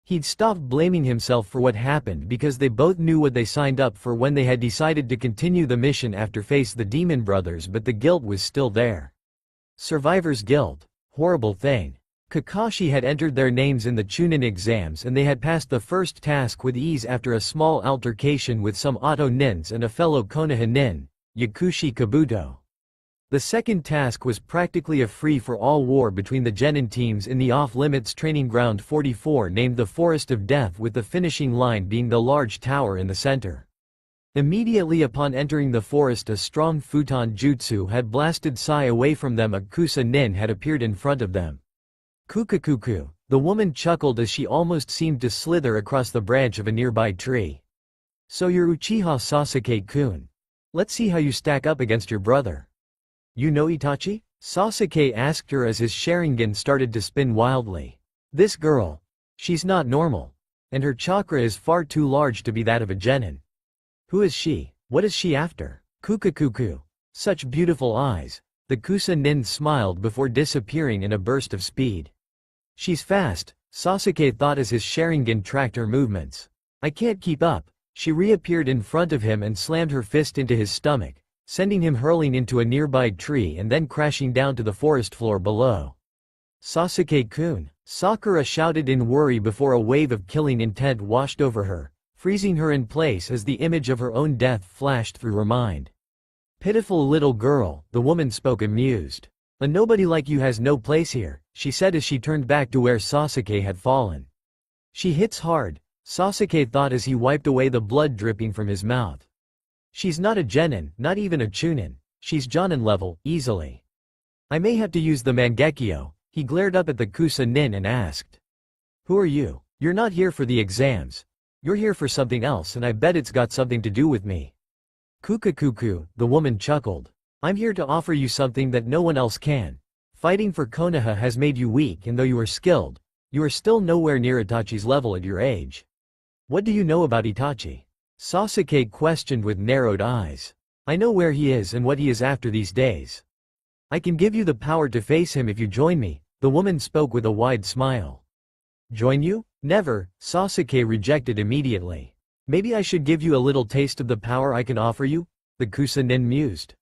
He'd stopped blaming himself for what happened because they both knew what they signed up for when they had decided to continue the mission after face the demon brothers, but the guilt was still there. Survivor's guilt. Horrible thing. Kakashi had entered their names in the Chunin exams, and they had passed the first task with ease after a small altercation with some Auto Nins and a fellow Konoha Nin, Yakushi Kabuto. The second task was practically a free-for-all war between the genin teams in the off-limits training ground 44 named the Forest of Death, with the finishing line being the large tower in the center. Immediately upon entering the forest, a strong futon jutsu had blasted Sai away from them. A Kusa Nin had appeared in front of them. Kukakuku, the woman chuckled as she almost seemed to slither across the branch of a nearby tree. So you're Uchiha Sasuke-kun. Let's see how you stack up against your brother. You know Itachi? Sasuke asked her as his Sharingan started to spin wildly. This girl. She's not normal. And her chakra is far too large to be that of a genin. Who is she? What is she after? Kukakuku. Such beautiful eyes. The Kusa Nin smiled before disappearing in a burst of speed. She's fast, Sasuke thought as his Sharingan tracked her movements. I can't keep up. She reappeared in front of him and slammed her fist into his stomach, sending him hurling into a nearby tree and then crashing down to the forest floor below. Sasuke-kun, Sakura shouted in worry before a wave of killing intent washed over her, freezing her in place as the image of her own death flashed through her mind. Pitiful little girl, the woman spoke amused. A nobody like you has no place here, she said as she turned back to where Sasuke had fallen. She hits hard, Sasuke thought as he wiped away the blood dripping from his mouth. She's not a genin, not even a chunin. She's jonin level, easily. I may have to use the Mangekyo. He glared up at the Kusa Nin and asked. Who are you? You're not here for the exams. You're here for something else, and I bet it's got something to do with me. Kukakuku, the woman chuckled. I'm here to offer you something that no one else can. Fighting for Konoha has made you weak, and though you are skilled, you are still nowhere near Itachi's level at your age. What do you know about Itachi? Sasuke questioned with narrowed eyes. I know where he is and what he is after these days. I can give you the power to face him if you join me, the woman spoke with a wide smile. Join you? Never, Sasuke rejected immediately. Maybe I should give you a little taste of the power I can offer you? The Kusa Nin mused.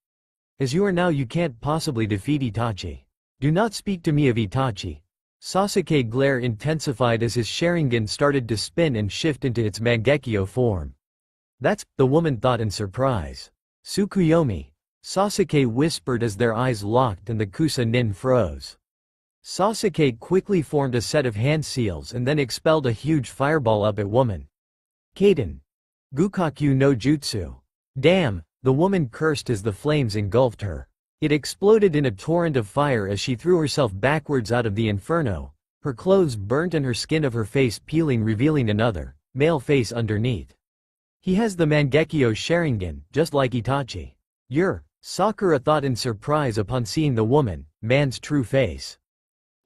As you are now, you can't possibly defeat Itachi. Do not speak to me of Itachi. Sasuke's glare intensified as his Sharingan started to spin and shift into its Mangekyo form. That's, the woman thought in surprise. Tsukuyomi, Sasuke whispered as their eyes locked and the Kusa Nin froze. Sasuke quickly formed a set of hand seals and then expelled a huge fireball up at woman. Kaden. Gukaku no Jutsu. Damn, the woman cursed as the flames engulfed her. It exploded in a torrent of fire as she threw herself backwards out of the inferno, her clothes burnt and her skin of her face peeling, revealing another, male face underneath. He has the Mangekyo Sharingan, just like Itachi. Sakura thought in surprise upon seeing the man's true face.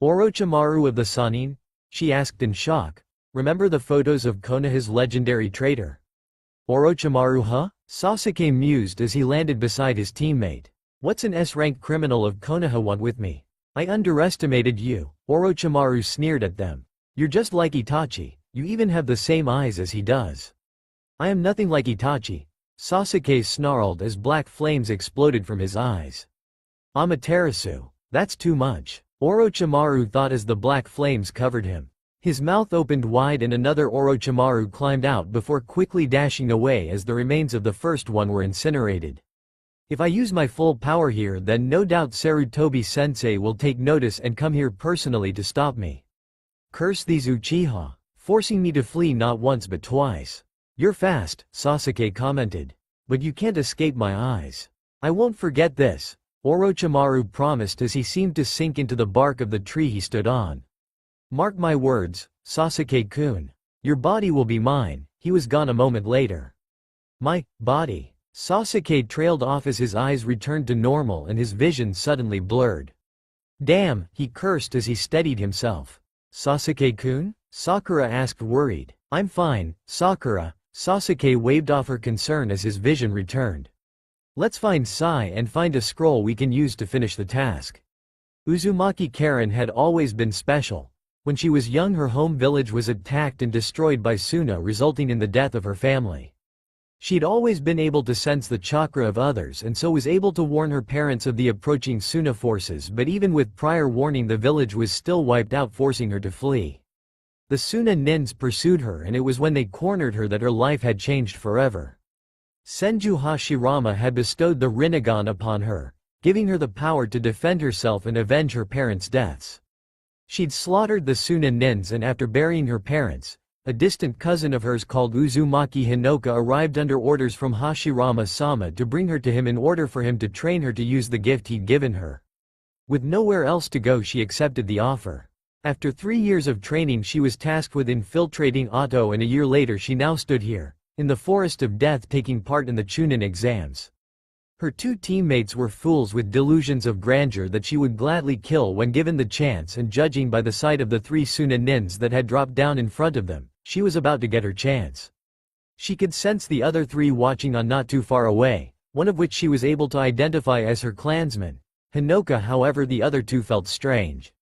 Orochimaru of the Sannin? She asked in shock. Remember the photos of Konoha's legendary traitor? Orochimaru, huh? Sasuke mused as he landed beside his teammate. What's an S-rank criminal of Konoha want with me? I underestimated you, Orochimaru sneered at them. You're just like Itachi, you even have the same eyes as he does. I am nothing like Itachi, Sasuke snarled as black flames exploded from his eyes. Amaterasu, that's too much, Orochimaru thought as the black flames covered him. His mouth opened wide and another Orochimaru climbed out before quickly dashing away as the remains of the first one were incinerated. If I use my full power here, then no doubt Sarutobi-sensei will take notice and come here personally to stop me. Curse these Uchiha, forcing me to flee not once but twice. You're fast, Sasuke commented. But you can't escape my eyes. I won't forget this, Orochimaru promised as he seemed to sink into the bark of the tree he stood on. Mark my words, Sasuke-kun. Your body will be mine. He was gone a moment later. My body. Sasuke trailed off as his eyes returned to normal and his vision suddenly blurred. Damn, he cursed as he steadied himself. Sasuke-kun? Sakura asked worried. I'm fine, Sakura. Sasuke waved off her concern as his vision returned. Let's find Sai and find a scroll we can use to finish the task. Uzumaki Karen had always been special. When she was young, her home village was attacked and destroyed by Suna, resulting in the death of her family. She'd always been able to sense the chakra of others and so was able to warn her parents of the approaching Suna forces, but even with prior warning the village was still wiped out, forcing her to flee. The Suna nins pursued her, and it was when they cornered her that her life had changed forever. Senju Hashirama had bestowed the Rinnegan upon her, giving her the power to defend herself and avenge her parents' deaths. She'd slaughtered the Suna nins, and after burying her parents, a distant cousin of hers called Uzumaki Hinoka arrived under orders from Hashirama-sama to bring her to him in order for him to train her to use the gift he'd given her. With nowhere else to go, she accepted the offer. After 3 years of training, she was tasked with infiltrating Oto, and a year later she now stood here, in the forest of death, taking part in the Chunin exams. Her 2 teammates were fools with delusions of grandeur that she would gladly kill when given the chance, and judging by the sight of the 3 Suna nins that had dropped down in front of them, she was about to get her chance. She could sense the other 3 watching on not too far away, one of which she was able to identify as her clansman. Hinoka, however, the other 2 felt strange.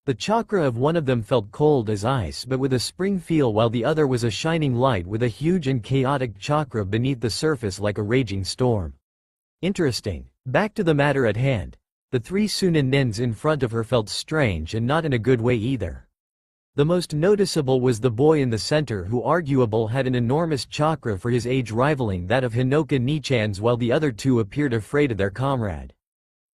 The chakra of one of them felt cold as ice but with a spring feel, while the other was a shining light with a huge and chaotic chakra beneath the surface like a raging storm. Interesting. Back to the matter at hand. The 3 Suna nins in front of her felt strange, and not in a good way either. The most noticeable was the boy in the center, who arguably had an enormous chakra for his age rivaling that of Hinoka Nichan's, while the other 2 appeared afraid of their comrade.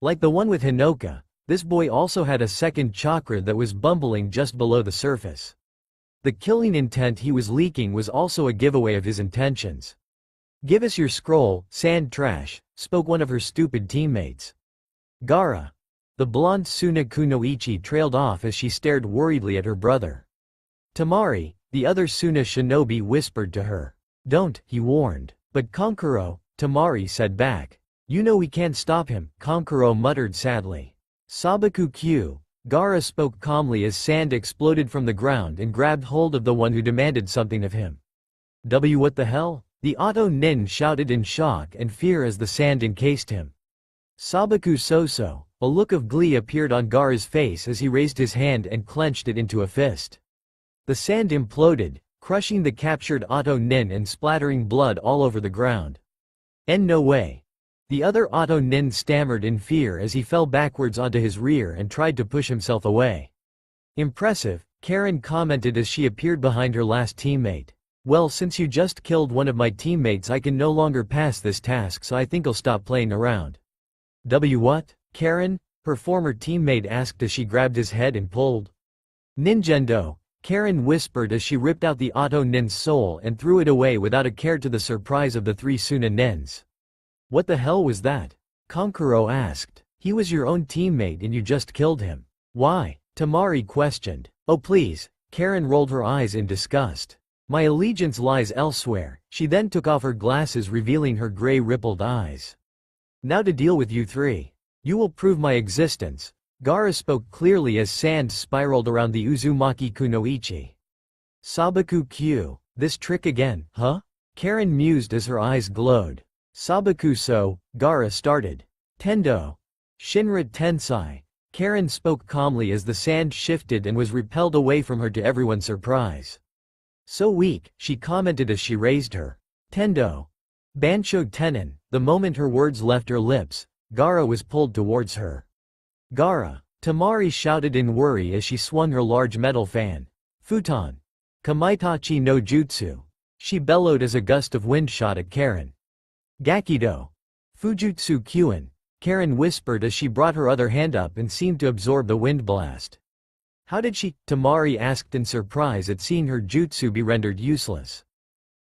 Like the one with Hinoka, this boy also had a second chakra that was bubbling just below the surface. The killing intent he was leaking was also a giveaway of his intentions. Give us your scroll, sand trash, spoke one of her stupid teammates. Gaara. The blonde Suna Kunoichi trailed off as she stared worriedly at her brother. Tamari, the other Suna shinobi, whispered to her. Don't, he warned. But Kankuro, Tamari said back. You know we can't stop him, Kankuro muttered sadly. Sabaku Q. Gaara spoke calmly as sand exploded from the ground and grabbed hold of the one who demanded something of him. What the hell? The Oto nin shouted in shock and fear as the sand encased him. Sabaku Soso. A look of glee appeared on Gaara's face as he raised his hand and clenched it into a fist. The sand imploded, crushing the captured Oto nin and splattering blood all over the ground. No way. The other Oto nin stammered in fear as he fell backwards onto his rear and tried to push himself away. Impressive, Karen commented as she appeared behind her last teammate. Well, since you just killed one of my teammates, I can no longer pass this task, so I think I'll stop playing around. What? Karen? Her former teammate asked as she grabbed his head and pulled. Ninjendo, Karen whispered as she ripped out the Oto nin's soul and threw it away without a care, to the surprise of the 3 Suna nins. What the hell was that? Kankuro asked. He was your own teammate and you just killed him. Why? Tamari questioned. Oh please, Karen rolled her eyes in disgust. My allegiance lies elsewhere. She then took off her glasses, revealing her gray rippled eyes. Now to deal with you 3. You will prove my existence. Gaara spoke clearly as sand spiraled around the Uzumaki Kunoichi. Sabaku Q. This trick again, huh? Karen mused as her eyes glowed. Sabaku so, Gaara started. Tendo. Shinra Tensai. Karen spoke calmly as the sand shifted and was repelled away from her to everyone's surprise. So weak, she commented as she raised her. Tendo. Bansho Tenon. The moment her words left her lips, Gaara was pulled towards her. Gaara. Tamari shouted in worry as she swung her large metal fan. Futon. Kamaitachi no Jutsu. She bellowed as a gust of wind shot at Karen. Gakido. Fujutsu Kyuin, Karen whispered as she brought her other hand up and seemed to absorb the wind blast. How did she? Tamari asked in surprise at seeing her jutsu be rendered useless.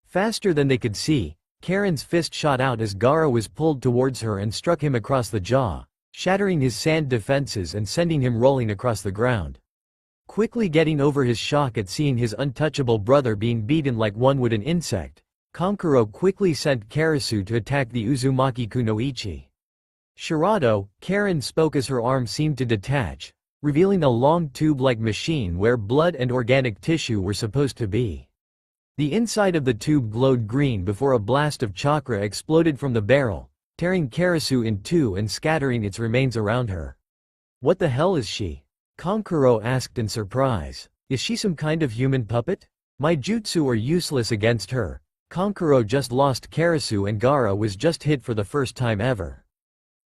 Faster than they could see, Karen's fist shot out as Gaara was pulled towards her and struck him across the jaw, shattering his sand defenses and sending him rolling across the ground. Quickly getting over his shock at seeing his untouchable brother being beaten like one would an insect, Kankuro quickly sent Karasu to attack the Uzumaki Kunoichi. Shirado, Karen spoke as her arm seemed to detach, revealing a long tube-like machine where blood and organic tissue were supposed to be. The inside of the tube glowed green before a blast of chakra exploded from the barrel, tearing Karasu in two and scattering its remains around her. What the hell is she? Kankuro asked in surprise. Is she some kind of human puppet? My jutsu are useless against her. Kankuro just lost Karasu and Gaara was just hit for the first time ever.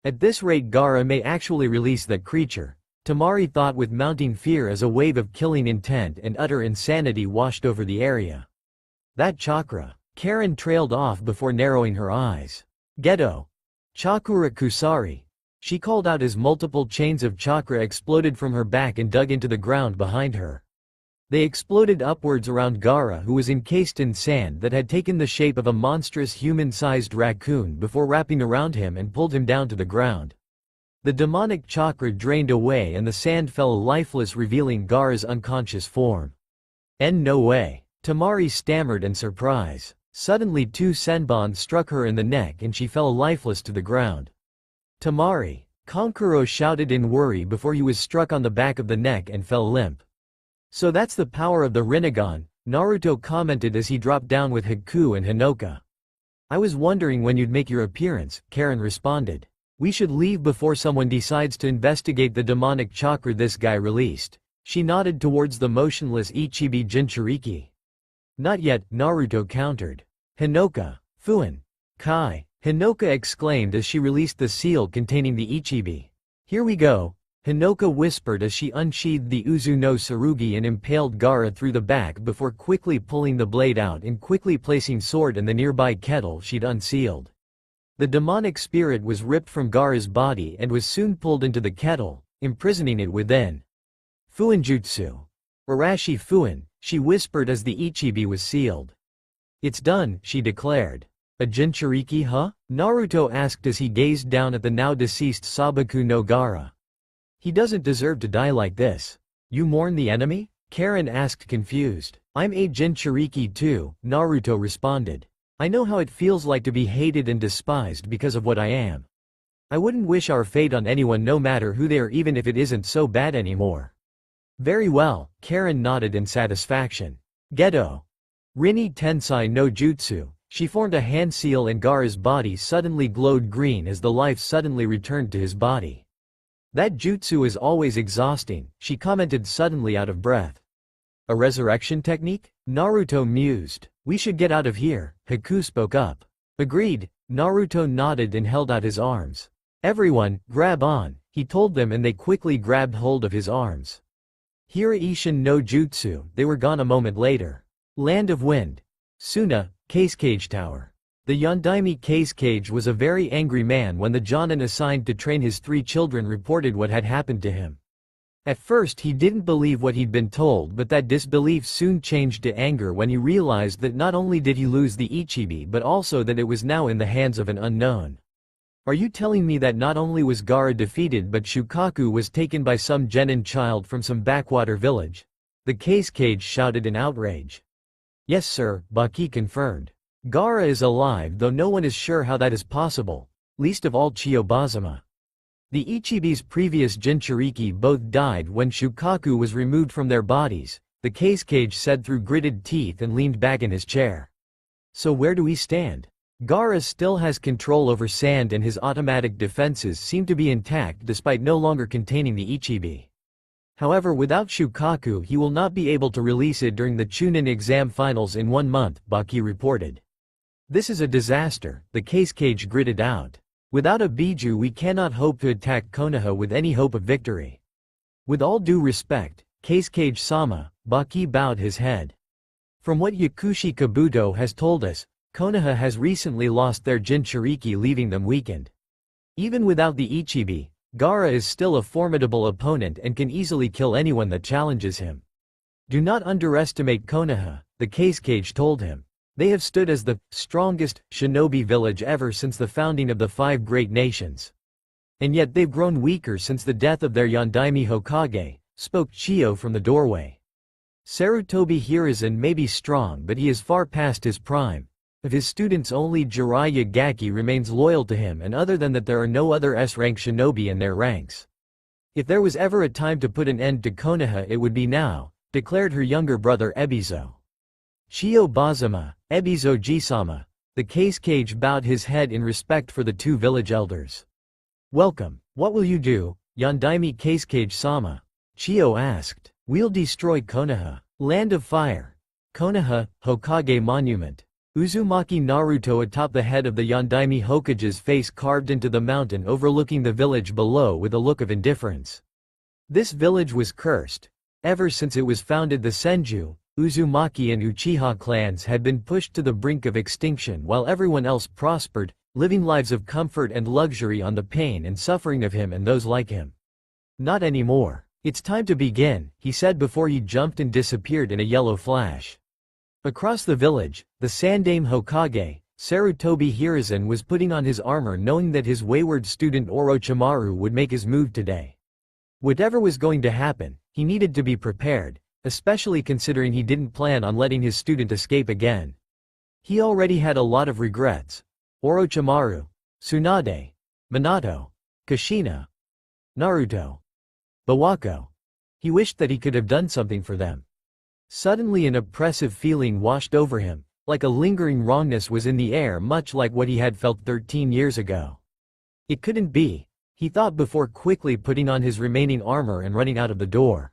At this rate Gaara may actually release that creature, Tamari thought with mounting fear as a wave of killing intent and utter insanity washed over the area. That chakra. Karen trailed off before narrowing her eyes. Geto. Chakura Kusari. She called out as multiple chains of chakra exploded from her back and dug into the ground behind her. They exploded upwards around Gaara, who was encased in sand that had taken the shape of a monstrous human-sized raccoon before wrapping around him and pulled him down to the ground. The demonic chakra drained away and the sand fell lifeless, revealing Gaara's unconscious form. No way. Tamari stammered in surprise. Suddenly two senbons struck her in the neck and she fell lifeless to the ground. Tamari! Kankuro shouted in worry before he was struck on the back of the neck and fell limp. So that's the power of the Rinnegan, Naruto commented as he dropped down with Haku and Hinoka. I was wondering when you'd make your appearance, Karen responded. We should leave before someone decides to investigate the demonic chakra this guy released. She nodded towards the motionless Ichibi Jinchuriki. Not yet, Naruto countered. Hinoka, Fuin. Kai, Hinoka exclaimed as she released the seal containing the Ichibi. Here we go, Hinoka whispered as she unsheathed the Uzu no Tsurugi and impaled Gaara through the back before quickly pulling the blade out and quickly placing sword in the nearby kettle she'd unsealed. The demonic spirit was ripped from Gaara's body and was soon pulled into the kettle, imprisoning it within. Fuinjutsu. Arashi Fuin, she whispered as the Ichibi was sealed. It's done, she declared. A Jinchuriki, huh? Naruto asked as he gazed down at the now deceased Sabaku no Gaara. He doesn't deserve to die like this. You mourn the enemy? Karen asked confused. I'm a Jinchuriki too, Naruto responded. I know how it feels like to be hated and despised because of what I am. I wouldn't wish our fate on anyone no matter who they are, even if it isn't so bad anymore. Very well, Karen nodded in satisfaction. Geto. Rinne Tensai no Jutsu. She formed a hand seal and Gaara's body suddenly glowed green as the life suddenly returned to his body. That jutsu is always exhausting, she commented suddenly out of breath. A resurrection technique? Naruto mused. We should get out of here, Haku spoke up. Agreed, Naruto nodded and held out his arms. Everyone, grab on, he told them, and they quickly grabbed hold of his arms. Hiraishin no Jutsu, they were gone a moment later. Land of Wind. Suna, Case Cage Tower. The Yondaime Case Cage was a very angry man when the Jonin assigned to train his 3 children reported what had happened to him. At first he didn't believe what he'd been told, but that disbelief soon changed to anger when he realized that not only did he lose the Ichibi but also that it was now in the hands of an unknown. Are you telling me that not only was Gaara defeated but Shukaku was taken by some genin child from some backwater village? The Case Cage shouted in outrage. Yes sir, Baki confirmed. Gaara is alive, though no one is sure how that is possible, least of all Chiobazama. The Ichibi's previous Jinchuriki both died when Shukaku was removed from their bodies, the Case Cage said through gritted teeth and leaned back in his chair. So where do we stand? Gaara still has control over sand and his automatic defenses seem to be intact despite no longer containing the Ichibi. However, without Shukaku he will not be able to release it during the Chunin exam finals in 1 month, Baki reported. This is a disaster, the Case Cage gritted out. Without a Biju we cannot hope to attack Konoha with any hope of victory. With all due respect, Case Cage-sama, Baki bowed his head. From what Yakushi Kabuto has told us, Konoha has recently lost their Jinchuriki, leaving them weakened. Even without the Ichibi, Gaara is still a formidable opponent and can easily kill anyone that challenges him. Do not underestimate Konoha, the Case told him. They have stood as the strongest shinobi village ever since the founding of the 5 great nations. And yet they've grown weaker since the death of their Yondaime Hokage, spoke Chiyo from the doorway. Sarutobi Hiruzen may be strong, but he is far past his prime. Of his students only Jiraiya Gaki remains loyal to him, and other than that there are no other S-rank shinobi in their ranks. If there was ever a time to put an end to Konoha, it would be now, declared her younger brother Ebizo. Chiyo Bazama, Ebizo Jisama. The Case bowed his head in respect for the 2 village elders. Welcome. What will you do, Yondaime Case-sama? Chiyo asked. We'll destroy Konoha, land of fire. Konoha, Hokage monument. Uzumaki Naruto atop the head of the Yondaime Hokage's face carved into the mountain overlooking the village below with a look of indifference. This village was cursed. Ever since it was founded, the Senju, Uzumaki and Uchiha clans had been pushed to the brink of extinction while everyone else prospered, living lives of comfort and luxury on the pain and suffering of him and those like him. Not anymore. It's time to begin, he said before he jumped and disappeared in a yellow flash. Across the village, the Sandaime Hokage, Sarutobi Hiruzen, was putting on his armor knowing that his wayward student Orochimaru would make his move today. Whatever was going to happen, he needed to be prepared, especially considering he didn't plan on letting his student escape again. He already had a lot of regrets. Orochimaru, Tsunade, Minato, Kushina, Naruto, Bawako. He wished that he could have done something for them. Suddenly an oppressive feeling washed over him, like a lingering wrongness was in the air, much like what he had felt 13 years ago. It couldn't be, he thought before quickly putting on his remaining armor and running out of the door.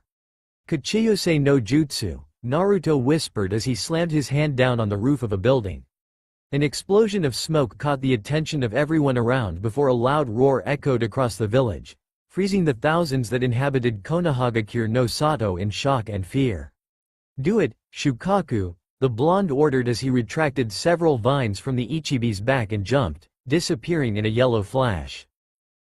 Kuchiyose no Jutsu, Naruto whispered as he slammed his hand down on the roof of a building. An explosion of smoke caught the attention of everyone around before a loud roar echoed across the village, freezing the thousands that inhabited Konohagakure no Sato in shock and fear. Do it, Shukaku, the blonde ordered as he retracted several vines from the Ichibi's back and jumped, disappearing in a yellow flash.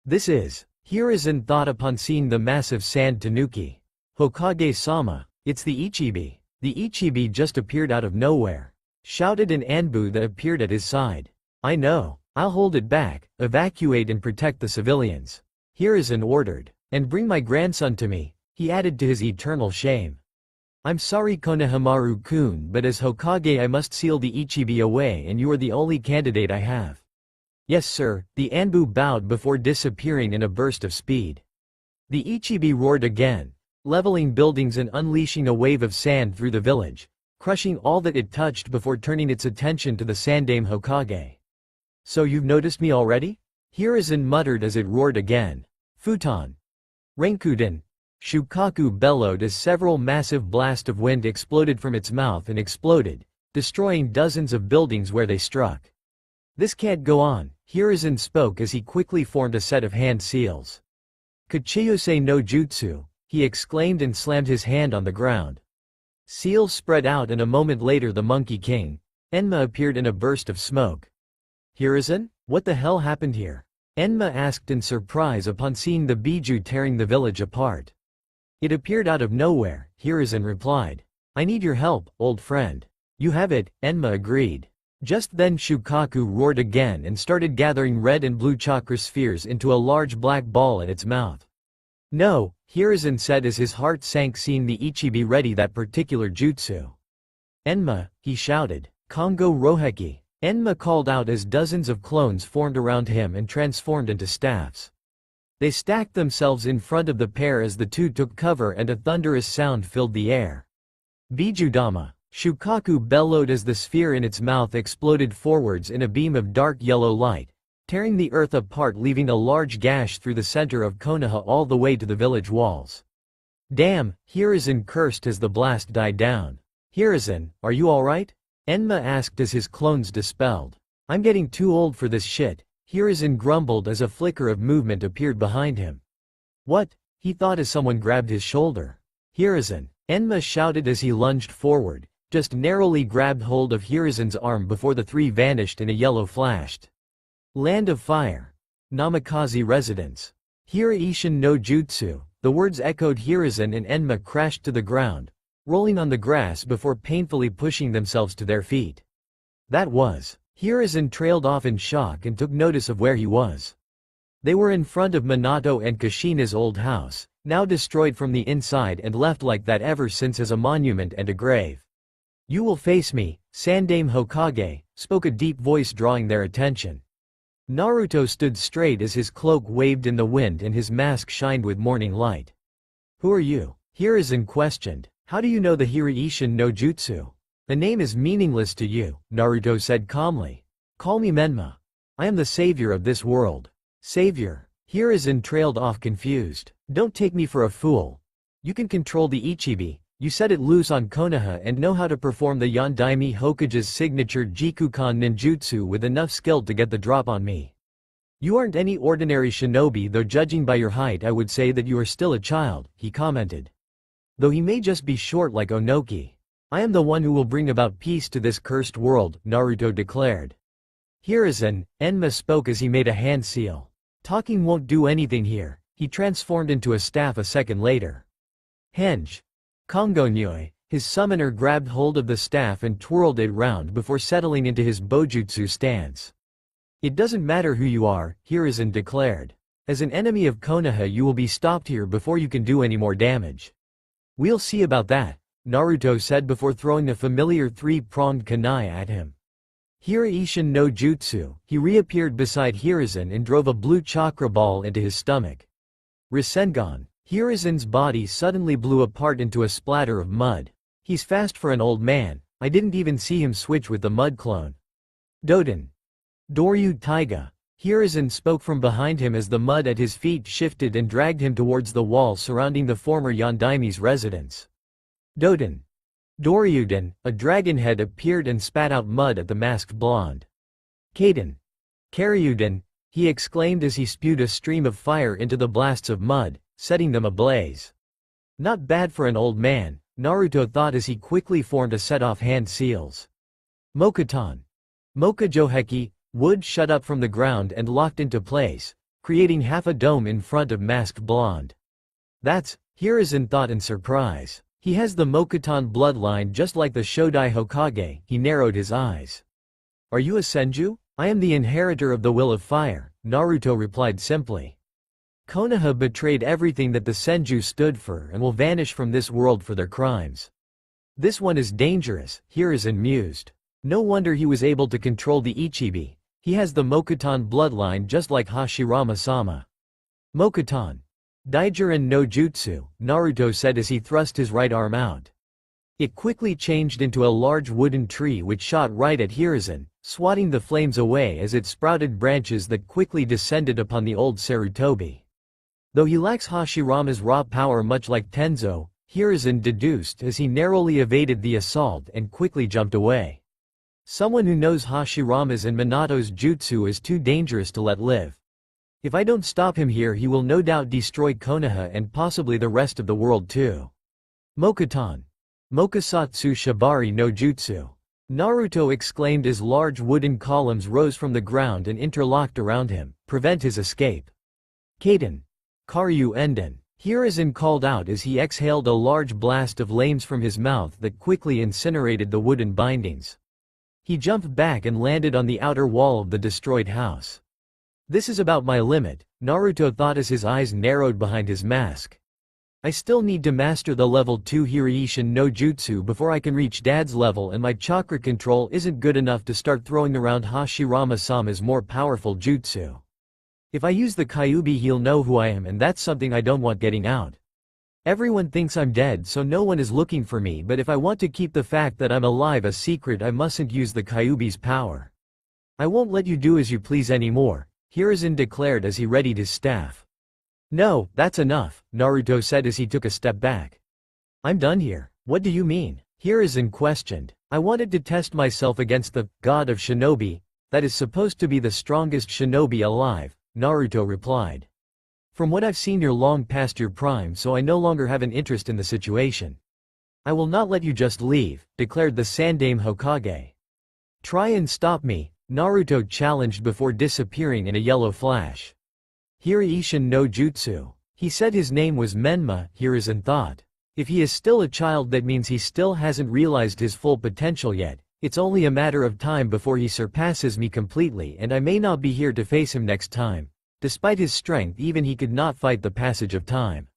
This is, Hiruzen thought upon seeing the massive sand tanuki. Hokage-sama, it's the Ichibi. The Ichibi just appeared out of nowhere, shouted an Anbu that appeared at his side. I know, I'll hold it back, evacuate and protect the civilians. Hiruzen ordered, and bring my grandson to me, he added to his eternal shame. I'm sorry Konohamaru-kun, but as Hokage I must seal the Ichibi away and you are the only candidate I have. Yes sir, the Anbu bowed before disappearing in a burst of speed. The Ichibi roared again, leveling buildings and unleashing a wave of sand through the village, crushing all that it touched before turning its attention to the Sandaime Hokage. So you've noticed me already? Hiruzen muttered as it roared again. Futon. Renkuden. Shukaku bellowed as several massive blasts of wind exploded from its mouth and exploded, destroying dozens of buildings where they struck. This can't go on, Hiruzen spoke as he quickly formed a set of hand seals. Kuchiyose no Jutsu, he exclaimed and slammed his hand on the ground. Seals spread out and a moment later the Monkey King, Enma, appeared in a burst of smoke. Hiruzen, what the hell happened here? Enma asked in surprise upon seeing the Biju tearing the village apart. It appeared out of nowhere, Hiruzen replied. I need your help, old friend. You have it, Enma agreed. Just then Shukaku roared again and started gathering red and blue chakra spheres into a large black ball in its mouth. No, Hiruzen said as his heart sank seeing the Ichibi ready that particular jutsu. Enma, he shouted. Kongo Roheki. Enma called out as dozens of clones formed around him and transformed into staffs. They stacked themselves in front of the pair as the two took cover and a thunderous sound filled the air. Bijudama. Shukaku bellowed as the sphere in its mouth exploded forwards in a beam of dark yellow light, tearing the earth apart leaving a large gash through the center of Konoha all the way to the village walls. Damn, Hiruzen cursed as the blast died down. Hiruzen, are you alright? Enma asked as his clones dispelled. I'm getting too old for this shit, Hiruzen grumbled as a flicker of movement appeared behind him. What? He thought as someone grabbed his shoulder. Hiruzen, Enma shouted as he lunged forward, just narrowly grabbed hold of Hiruzen's arm before the three vanished in a yellow flashed. Land of Fire. Namikaze Residence. Hiraishin no Jutsu. The words echoed. Hiruzen and Enma crashed to the ground, rolling on the grass before painfully pushing themselves to their feet. That was. Hiruzen trailed off in shock and took notice of where he was. They were in front of Minato and Kushina's old house, now destroyed from the inside and left like that ever since as a monument and a grave. You will face me, Sandame Hokage, spoke a deep voice drawing their attention. Naruto stood straight as his cloak waved in the wind and his mask shined with morning light. Who are you? Hiruzen questioned. How do you know the Hiraishin no Jutsu? The name is meaningless to you, Naruto said calmly. Call me Menma. I am the savior of this world. Savior? Hiruzen trailed off confused. Don't take me for a fool. You can control the Ichibi, you set it loose on Konoha and know how to perform the Yondaime Hokage's signature Jikukan ninjutsu with enough skill to get the drop on me. You aren't any ordinary shinobi, though judging by your height I would say that you are still a child, he commented. Though he may just be short like Onoki. I am the one who will bring about peace to this cursed world, Naruto declared. Hiruzen, Enma spoke as he made a hand seal. Talking won't do anything here. He transformed into a staff a second later. Henge. Kongonyoi, his summoner grabbed hold of the staff and twirled it round before settling into his bojutsu stance. It doesn't matter who you are, Hiruzen declared. As an enemy of Konoha you will be stopped here before you can do any more damage. We'll see about that, Naruto said before throwing a familiar three-pronged kunai at him. Hiraishin no Jutsu, he reappeared beside Hiruzen and drove a blue chakra ball into his stomach. Rasengan. Hiruzen's body suddenly blew apart into a splatter of mud. He's fast for an old man, I didn't even see him switch with the mud clone. Doden. Doryu Taiga. Hiruzen spoke from behind him as the mud at his feet shifted and dragged him towards the wall surrounding the former Yondaime's residence. Doden. Doryuden, a dragon head appeared and spat out mud at the masked blonde. Kaden. Karyuden, he exclaimed as he spewed a stream of fire into the blasts of mud, setting them ablaze. Not bad for an old man, Naruto thought as he quickly formed a set off hand seals. Mokuton. Mokujoheki, wood shut up from the ground and locked into place, creating half a dome in front of masked blonde. That's, Hiruzen thought in surprise. He has the Mokuton bloodline just like the Shodai Hokage, he narrowed his eyes. Are you a Senju? I am the inheritor of the will of fire, Naruto replied simply. Konoha betrayed everything that the Senju stood for and will vanish from this world for their crimes. This one is dangerous, Hiruzen mused. No wonder he was able to control the Ichibi. He has the Mokuton bloodline just like Hashirama-sama. Mokuton. Daijiren no Jutsu, Naruto said as he thrust his right arm out. It quickly changed into a large wooden tree which shot right at Hiruzen, swatting the flames away as it sprouted branches that quickly descended upon the old Sarutobi. Though he lacks Hashirama's raw power much like Tenzo, Hiruzen deduced as he narrowly evaded the assault and quickly jumped away. Someone who knows Hashirama's and Minato's jutsu is too dangerous to let live. If I don't stop him here he will no doubt destroy Konoha and possibly the rest of the world too. Mokuton. Mokusatsu Shibari no Jutsu. Naruto exclaimed as large wooden columns rose from the ground and interlocked around him, prevent his escape. Kaden. Karyu Enden. Hiruzen called out as he exhaled a large blast of flames from his mouth that quickly incinerated the wooden bindings. He jumped back and landed on the outer wall of the destroyed house. This is about my limit, Naruto thought as his eyes narrowed behind his mask. I still need to master the level 2 Hiraishin no Jutsu before I can reach Dad's level, and my chakra control isn't good enough to start throwing around Hashirama-sama's more powerful jutsu. If I use the Kyuubi he'll know who I am, and that's something I don't want getting out. Everyone thinks I'm dead so no one is looking for me, but if I want to keep the fact that I'm alive a secret I mustn't use the Kyuubi's power. I won't let you do as you please anymore, Hiruzen declared as he readied his staff. No, that's enough, Naruto said as he took a step back. I'm done here. What do you mean? Hiruzen questioned. I wanted to test myself against the god of shinobi, that is supposed to be the strongest shinobi alive, Naruto replied. From what I've seen you're long past your prime, so I no longer have an interest in the situation. I will not let you just leave, declared the Sandame Hokage. Try and stop me, Naruto challenged before disappearing in a yellow flash. Hiraishin no Jutsu. He said his name was Menma, Hiruzen thought. If he is still a child, that means he still hasn't realized his full potential yet. It's only a matter of time before he surpasses me completely, and I may not be here to face him next time. Despite his strength, even he could not fight the passage of time.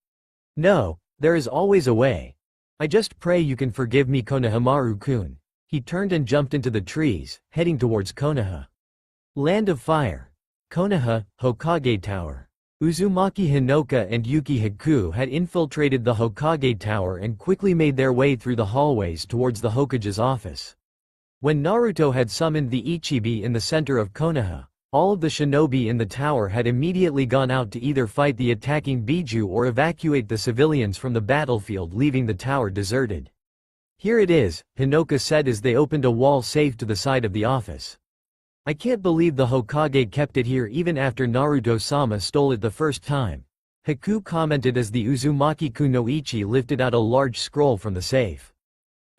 No, there is always a way. I just pray you can forgive me, Konohamaru-kun. He turned and jumped into the trees, heading towards Konoha. Land of Fire. Konoha, Hokage Tower. Uzumaki Hinoka and Yuki Haku had infiltrated the Hokage Tower and quickly made their way through the hallways towards the Hokage's office. When Naruto had summoned the Ichibi in the center of Konoha, all of the shinobi in the tower had immediately gone out to either fight the attacking Biju or evacuate the civilians from the battlefield, leaving the tower deserted. Here it is, Hinoka said as they opened a wall safe to the side of the office. I can't believe the Hokage kept it here even after Naruto-sama stole it the first time. Haku commented as the Uzumaki Kunoichi lifted out a large scroll from the safe.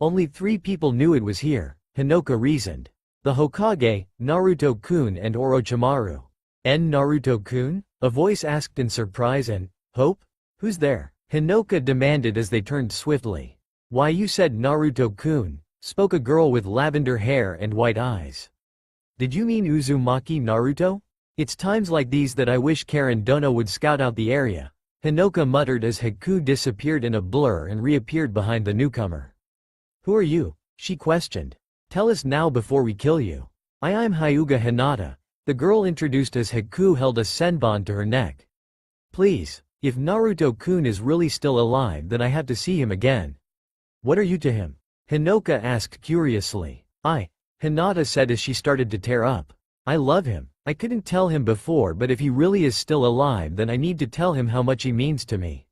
Only 3 people knew it was here, Hinoka reasoned. The Hokage, Naruto-kun and Orochimaru. Naruto-kun? A voice asked in surprise and hope? Who's there? Hinoka demanded as they turned swiftly. Why, you said Naruto-kun, spoke a girl with lavender hair and white eyes. Did you mean Uzumaki Naruto? It's times like these that I wish Karen Dono would scout out the area, Hinoka muttered as Haku disappeared in a blur and reappeared behind the newcomer. Who are you? She questioned. Tell us now before we kill you. I'm Hyuga Hinata, the girl introduced as Haku held a senbon to her neck. Please, if Naruto-kun is really still alive, then I have to see him again. What are you to him? Hinoka asked curiously. Hinata said as she started to tear up. I love him. I couldn't tell him before, but if he really is still alive, then I need to tell him how much he means to me.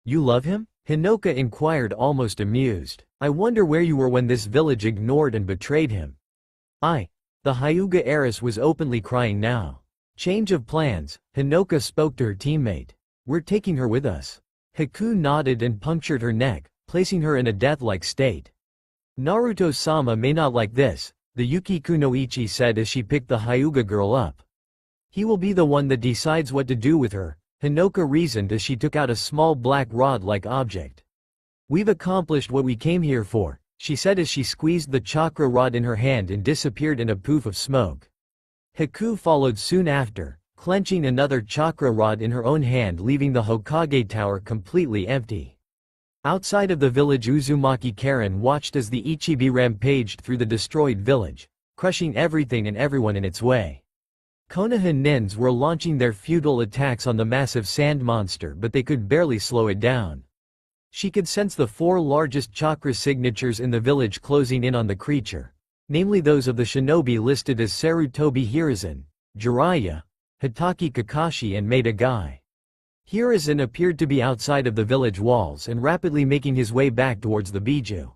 You love him? Hinoka inquired, almost amused. I wonder where you were when this village ignored and betrayed him. The Hyuga heiress was openly crying now. Change of plans, Hinoka spoke to her teammate. We're taking her with us. Haku nodded and punctured her neck, placing her in a death-like state. Naruto-sama may not like this, the Yuki Kunoichi said as she picked the Hyuga girl up. He will be the one that decides what to do with her, Hinoka reasoned as she took out a small black rod-like object. We've accomplished what we came here for, she said as she squeezed the chakra rod in her hand and disappeared in a poof of smoke. Haku followed soon after, clenching another chakra rod in her own hand, leaving the Hokage Tower completely empty. Outside of the village, Uzumaki Karen watched as the Ichibi rampaged through the destroyed village, crushing everything and everyone in its way. Konoha nins were launching their futile attacks on the massive sand monster, but they could barely slow it down. She could sense the 4 largest chakra signatures in the village closing in on the creature, namely those of the shinobi listed as Sarutobi Hiruzen, Jiraiya, Hitaki Kakashi and Maeda Gai. Hiruzen appeared to be outside of the village walls and rapidly making his way back towards the Biju.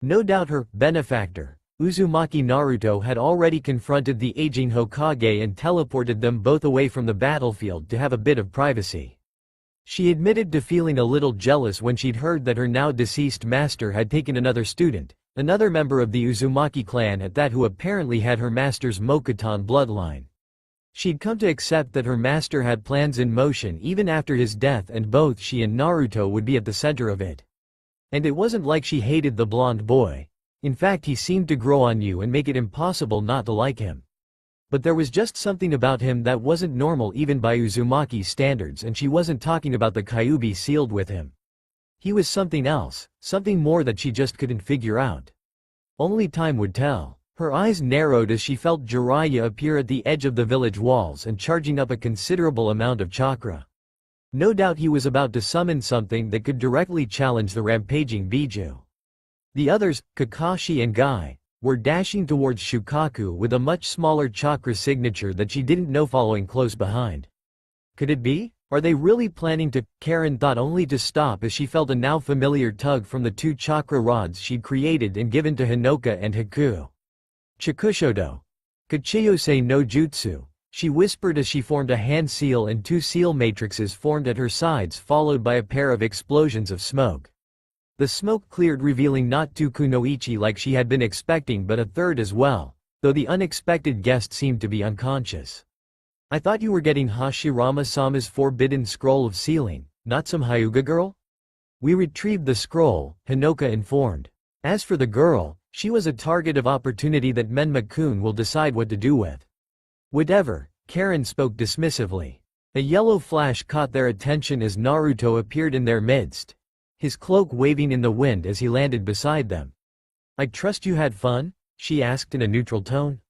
No doubt her benefactor, Uzumaki Naruto, had already confronted the aging Hokage and teleported them both away from the battlefield to have a bit of privacy. She admitted to feeling a little jealous when she'd heard that her now deceased master had taken another student, another member of the Uzumaki clan at that, who apparently had her master's Mokuton bloodline. She'd come to accept that her master had plans in motion even after his death, and both she and Naruto would be at the center of it. And it wasn't like she hated the blonde boy. In fact, he seemed to grow on you and make it impossible not to like him. But there was just something about him that wasn't normal even by Uzumaki's standards, and she wasn't talking about the Kyuubi sealed with him. He was something else, something more that she just couldn't figure out. Only time would tell. Her eyes narrowed as she felt Jiraiya appear at the edge of the village walls and charging up a considerable amount of chakra. No doubt he was about to summon something that could directly challenge the rampaging Biju. The others, Kakashi and Gai, were dashing towards Shukaku with a much smaller chakra signature that she didn't know following close behind. Could it be? Are they really planning to? Karen thought, only to stop as she felt a now familiar tug from the 2 chakra rods she'd created and given to Hinoka and Haku. Chikushodo. Kachiyose no Jutsu, she whispered as she formed a hand seal, and 2 seal matrices formed at her sides, followed by a pair of explosions of smoke. The smoke cleared, revealing not two kunoichi like she had been expecting but a third as well, though the unexpected guest seemed to be unconscious. I thought you were getting Hashirama-sama's forbidden scroll of sealing, not some Hyuga girl? We retrieved the scroll, Hinoka informed. As for the girl, she was a target of opportunity that Menma-kun will decide what to do with. Whatever, Karen spoke dismissively. A yellow flash caught their attention as Naruto appeared in their midst, his cloak waving in the wind as he landed beside them. I trust you had fun? She asked in a neutral tone.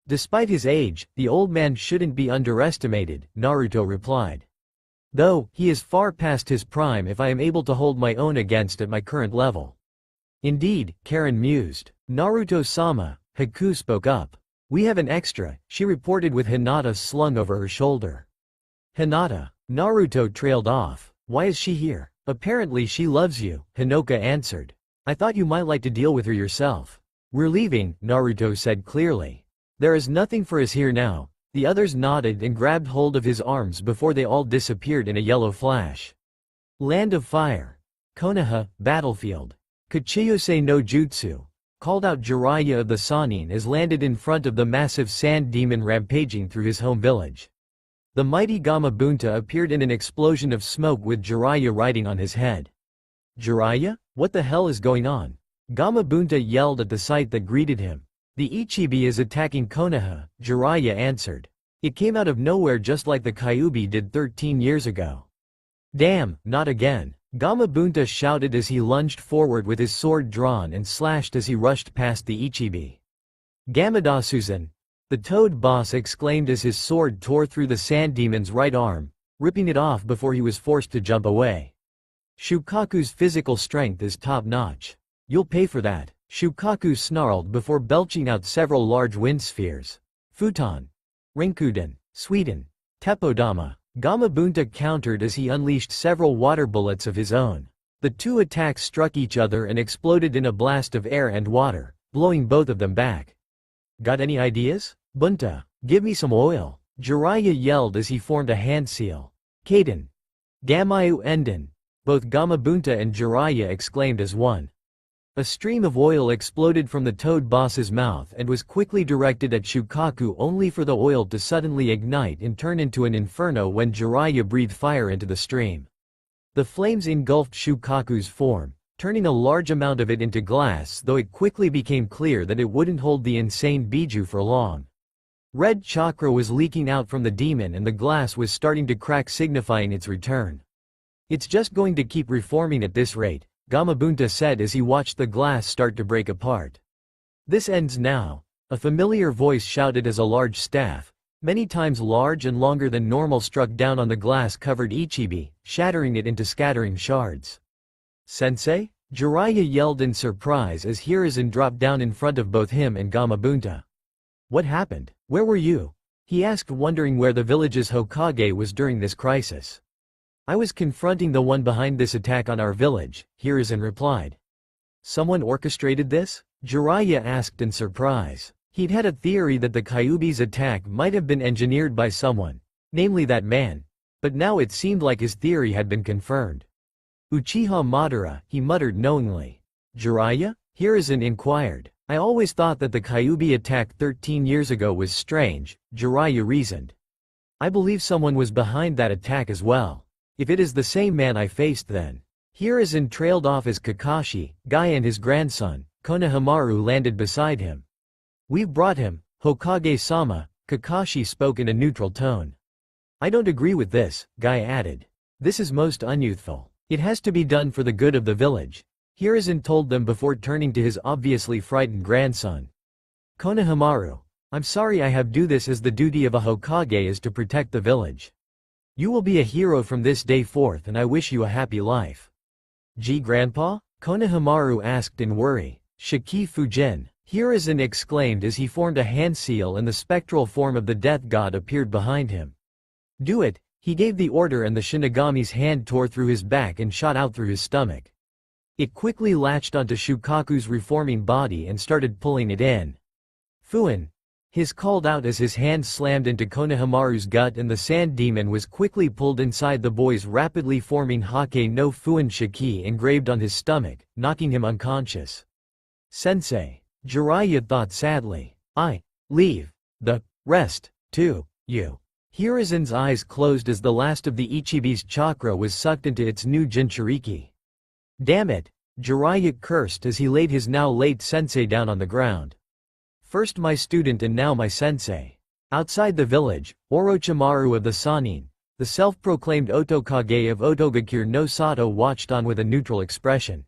Despite his age, the old man shouldn't be underestimated, Naruto replied. Though, he is far past his prime if I am able to hold my own against at my current level. Indeed, Karen mused. Naruto-sama, Haku spoke up. We have an extra, she reported with Hinata slung over her shoulder. Hinata. Naruto trailed off. Why is she here? Apparently she loves you, Hinoka answered. I thought you might like to deal with her yourself. We're leaving, Naruto said clearly. There is nothing for us here now. The others nodded and grabbed hold of his arms before they all disappeared in a yellow flash. Land of Fire. Konoha, battlefield. Kachiyose no Jutsu, called out Jiraiya of the Sannin, as landed in front of the massive sand demon rampaging through his home village. The mighty Gamabunta appeared in an explosion of smoke with Jiraiya riding on his head. Jiraiya? What the hell is going on? Gamabunta yelled at the sight that greeted him. The Ichibi is attacking Konoha, Jiraiya answered. It came out of nowhere just like the Kyuubi did 13 years ago. Damn, not again. Gamabunta shouted as he lunged forward with his sword drawn and slashed as he rushed past the Ichibi. Gamadasuzen! The Toad boss exclaimed as his sword tore through the sand demon's right arm, ripping it off before he was forced to jump away. Shukaku's physical strength is top-notch. You'll pay for that, Shukaku snarled before belching out several large wind spheres. Futon. Rinkuden. Sweden. Tepodama. Gamabunta countered as he unleashed several water bullets of his own. The two attacks struck each other and exploded in a blast of air and water, blowing both of them back. Got any ideas? Bunta, give me some oil, Jiraiya yelled as he formed a hand seal. Kaden. Gamayu Enden. Both Gamabunta and Jiraiya exclaimed as one. A stream of oil exploded from the Toad boss's mouth and was quickly directed at Shukaku, only for the oil to suddenly ignite and turn into an inferno when Jiraiya breathed fire into the stream. The flames engulfed Shukaku's form, turning a large amount of it into glass, though it quickly became clear that it wouldn't hold the insane Biju for long. Red chakra was leaking out from the demon and the glass was starting to crack, signifying its return. It's just going to keep reforming at this rate, Gamabunta said as he watched the glass start to break apart. This ends now, a familiar voice shouted as a large staff, many times large and longer than normal, struck down on the glass-covered Ichibi, shattering it into scattering shards. Sensei? Jiraiya yelled in surprise as Hiruzen dropped down in front of both him and Gamabunta. What happened? Where were you? He asked, wondering where the village's Hokage was during this crisis. I was confronting the one behind this attack on our village, Hiruzen replied. Someone orchestrated this? Jiraiya asked in surprise. He'd had a theory that the Kyuubi's attack might have been engineered by someone, namely that man, but now it seemed like his theory had been confirmed. Uchiha Madara, he muttered knowingly. Jiraiya? Hiruzen inquired. I always thought that the Kyuubi attack 13 years ago was strange, Jiraiya reasoned. I believe someone was behind that attack as well. If it is the same man I faced, then. Hiruzen trailed off as Kakashi, Guy and his grandson, Konohamaru, landed beside him. We've brought him, Hokage-sama, Kakashi spoke in a neutral tone. I don't agree with this, Guy added. This is most unyouthful. It has to be done for the good of the village, Hiruzen told them before turning to his obviously frightened grandson. Konohamaru, I'm sorry, I have do this as the duty of a Hokage is to protect the village. You will be a hero from this day forth and I wish you a happy life. Gee, Grandpa? Konohamaru asked in worry. Shiki Fujin, Hiruzen exclaimed as he formed a hand seal and the spectral form of the death god appeared behind him. Do it, he gave the order and the Shinigami's hand tore through his back and shot out through his stomach. It quickly latched onto Shukaku's reforming body and started pulling it in. Fuin. His called out as his hand slammed into Konohamaru's gut and the sand demon was quickly pulled inside the boy's rapidly forming Hake no Fuin Shiki engraved on his stomach, knocking him unconscious. Sensei, Jiraiya thought sadly. I leave the rest to you. Hiruzen's eyes closed as the last of the Ichibi's chakra was sucked into its new Jinchuriki. Damn it, Jiraiya cursed as he laid his now late sensei down on the ground. First my student and now my sensei. Outside the village, Orochimaru of the Sannin, the self-proclaimed Otokage of Otogakure no Sato watched on with a neutral expression.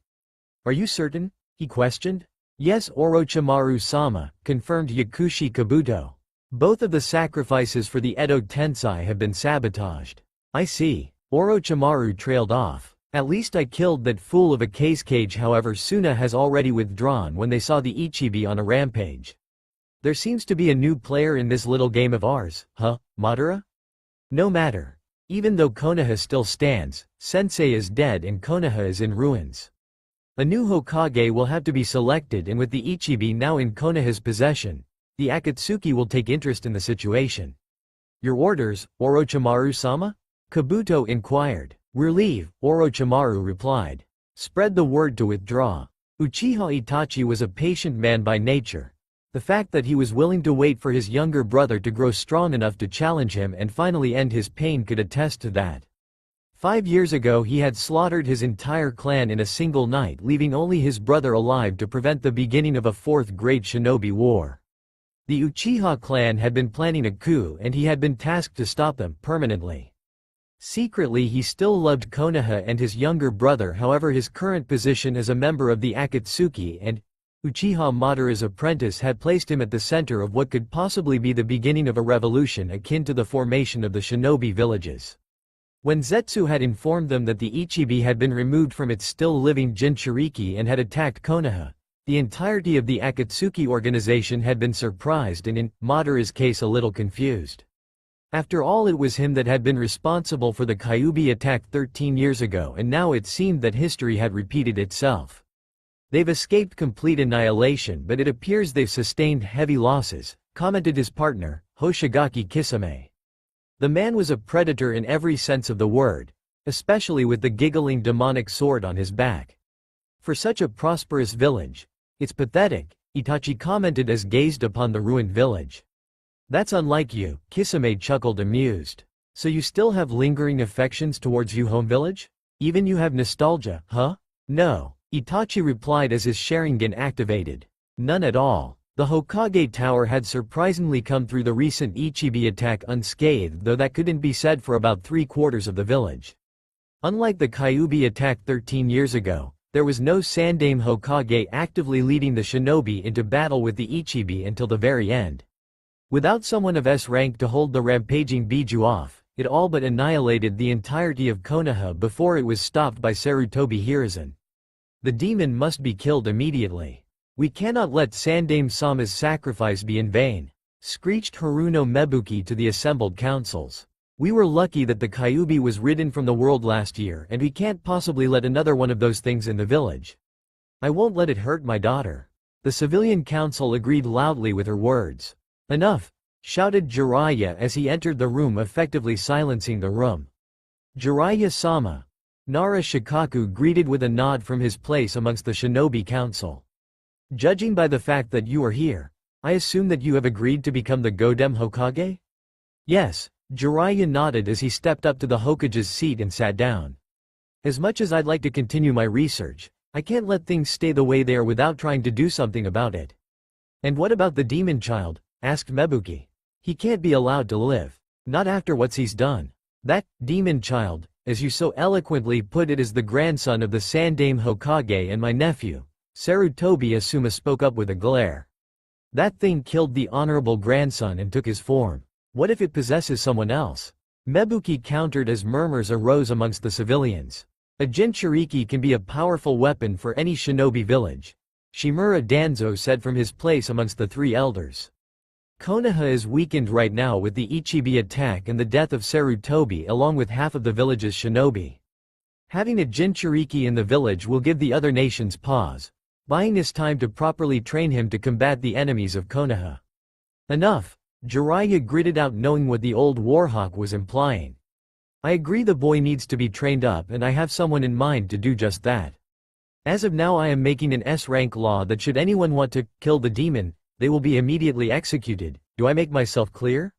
Are you certain? He questioned. Yes, Orochimaru-sama, confirmed Yakushi Kabuto. Both of the sacrifices for the Edo Tensei have been sabotaged. I see. Orochimaru trailed off. At least I killed that fool of a cage. However, Suna has already withdrawn when they saw the Ichibi on a rampage. There seems to be a new player in this little game of ours, huh, Madara? No matter. Even though Konoha still stands, Sensei is dead and Konoha is in ruins. A new Hokage will have to be selected, and with the Ichibi now in Konoha's possession, the Akatsuki will take interest in the situation. Your orders, Orochimaru-sama? Kabuto inquired. Relieve, Orochimaru replied. Spread the word to withdraw. Uchiha Itachi was a patient man by nature. The fact that he was willing to wait for his younger brother to grow strong enough to challenge him and finally end his pain could attest to that. 5 years ago he had slaughtered his entire clan in a single night, leaving only his brother alive to prevent the beginning of a fourth-grade shinobi war. The Uchiha clan had been planning a coup and he had been tasked to stop them permanently. Secretly he still loved Konoha and his younger brother, however his current position as a member of the Akatsuki and Uchiha Madara's apprentice had placed him at the center of what could possibly be the beginning of a revolution akin to the formation of the shinobi villages. When Zetsu had informed them that the Ichibi had been removed from its still-living Jinchuriki and had attacked Konoha, the entirety of the Akatsuki organization had been surprised and in Madara's case a little confused. After all, it was him that had been responsible for the Kyuubi attack 13 years ago, and now it seemed that history had repeated itself. They've escaped complete annihilation, but it appears they've sustained heavy losses, commented his partner, Hoshigaki Kisame. The man was a predator in every sense of the word, especially with the giggling demonic sword on his back. For such a prosperous village, it's pathetic, Itachi commented as gazed upon the ruined village. That's unlike you, Kisame chuckled amused. So you still have lingering affections towards your home village? Even you have nostalgia, huh? No, Itachi replied as his Sharingan activated. None at all. The Hokage Tower had surprisingly come through the recent Ichibi attack unscathed, though that couldn't be said for about 3/4 of the village. Unlike the Kyuubi attack 13 years ago, there was no Sandaime Hokage actively leading the shinobi into battle with the Ichibi until the very end. Without someone of S rank to hold the rampaging Biju off, it all but annihilated the entirety of Konoha before it was stopped by Sarutobi Hiruzen. The demon must be killed immediately. We cannot let Sandaime-sama's sacrifice be in vain, screeched Haruno Mebuki to the assembled councils. We were lucky that the Kyuubi was ridden from the world last year, and we can't possibly let another one of those things in the village. I won't let it hurt my daughter. The civilian council agreed loudly with her words. Enough, shouted Jiraiya as he entered the room, effectively silencing the room. Jiraiya-sama. Nara Shikaku greeted with a nod from his place amongst the shinobi council. Judging by the fact that you are here, I assume that you have agreed to become the Godem Hokage? Yes, Jiraiya nodded as he stepped up to the Hokage's seat and sat down. As much as I'd like to continue my research, I can't let things stay the way they are without trying to do something about it. And what about the demon child? Asked Mebuki. He can't be allowed to live. Not after what he's done. That demon child, as you so eloquently put it, is the grandson of the Sandaime Hokage and my nephew. Sarutobi Asuma spoke up with a glare. That thing killed the honorable grandson and took his form. What if it possesses someone else? Mebuki countered as murmurs arose amongst the civilians. A Jinchuriki can be a powerful weapon for any shinobi village. Shimura Danzo said from his place amongst the three elders. Konoha is weakened right now with the Ichibi attack and the death of Sarutobi, along with half of the village's shinobi. Having a Jinchuriki in the village will give the other nations pause, buying us time to properly train him to combat the enemies of Konoha. Enough, Jiraiya gritted out, knowing what the old warhawk was implying. I agree, the boy needs to be trained up, and I have someone in mind to do just that. As of now I am making an S-rank law that should anyone want to kill the demon, they will be immediately executed. Do I make myself clear?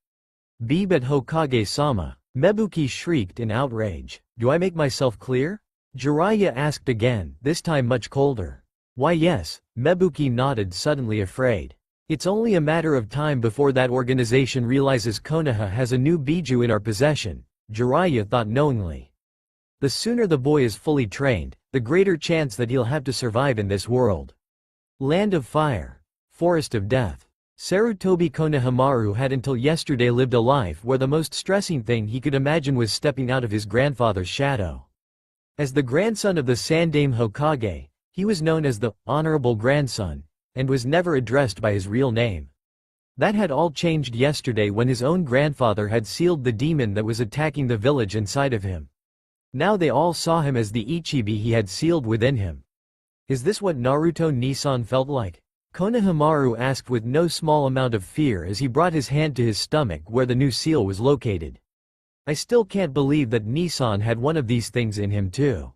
But Hokage-sama, Mebuki shrieked in outrage. Do I make myself clear? Jiraiya asked again, this time much colder. Why yes, Mebuki nodded, suddenly afraid. It's only a matter of time before that organization realizes Konoha has a new Biju in our possession, Jiraiya thought knowingly. The sooner the boy is fully trained, the greater chance that he'll have to survive in this world. Land of Fire. Forest of Death. Sarutobi Konohamaru had until yesterday lived a life where the most stressing thing he could imagine was stepping out of his grandfather's shadow. As the grandson of the Sandaime Hokage, he was known as the honorable grandson, and was never addressed by his real name. That had all changed yesterday when his own grandfather had sealed the demon that was attacking the village inside of him. Now they all saw him as the Ichibi he had sealed within him. Is this what Naruto Nissan felt like? Konohamaru asked with no small amount of fear as he brought his hand to his stomach where the new seal was located. I still can't believe that Nissan had one of these things in him too.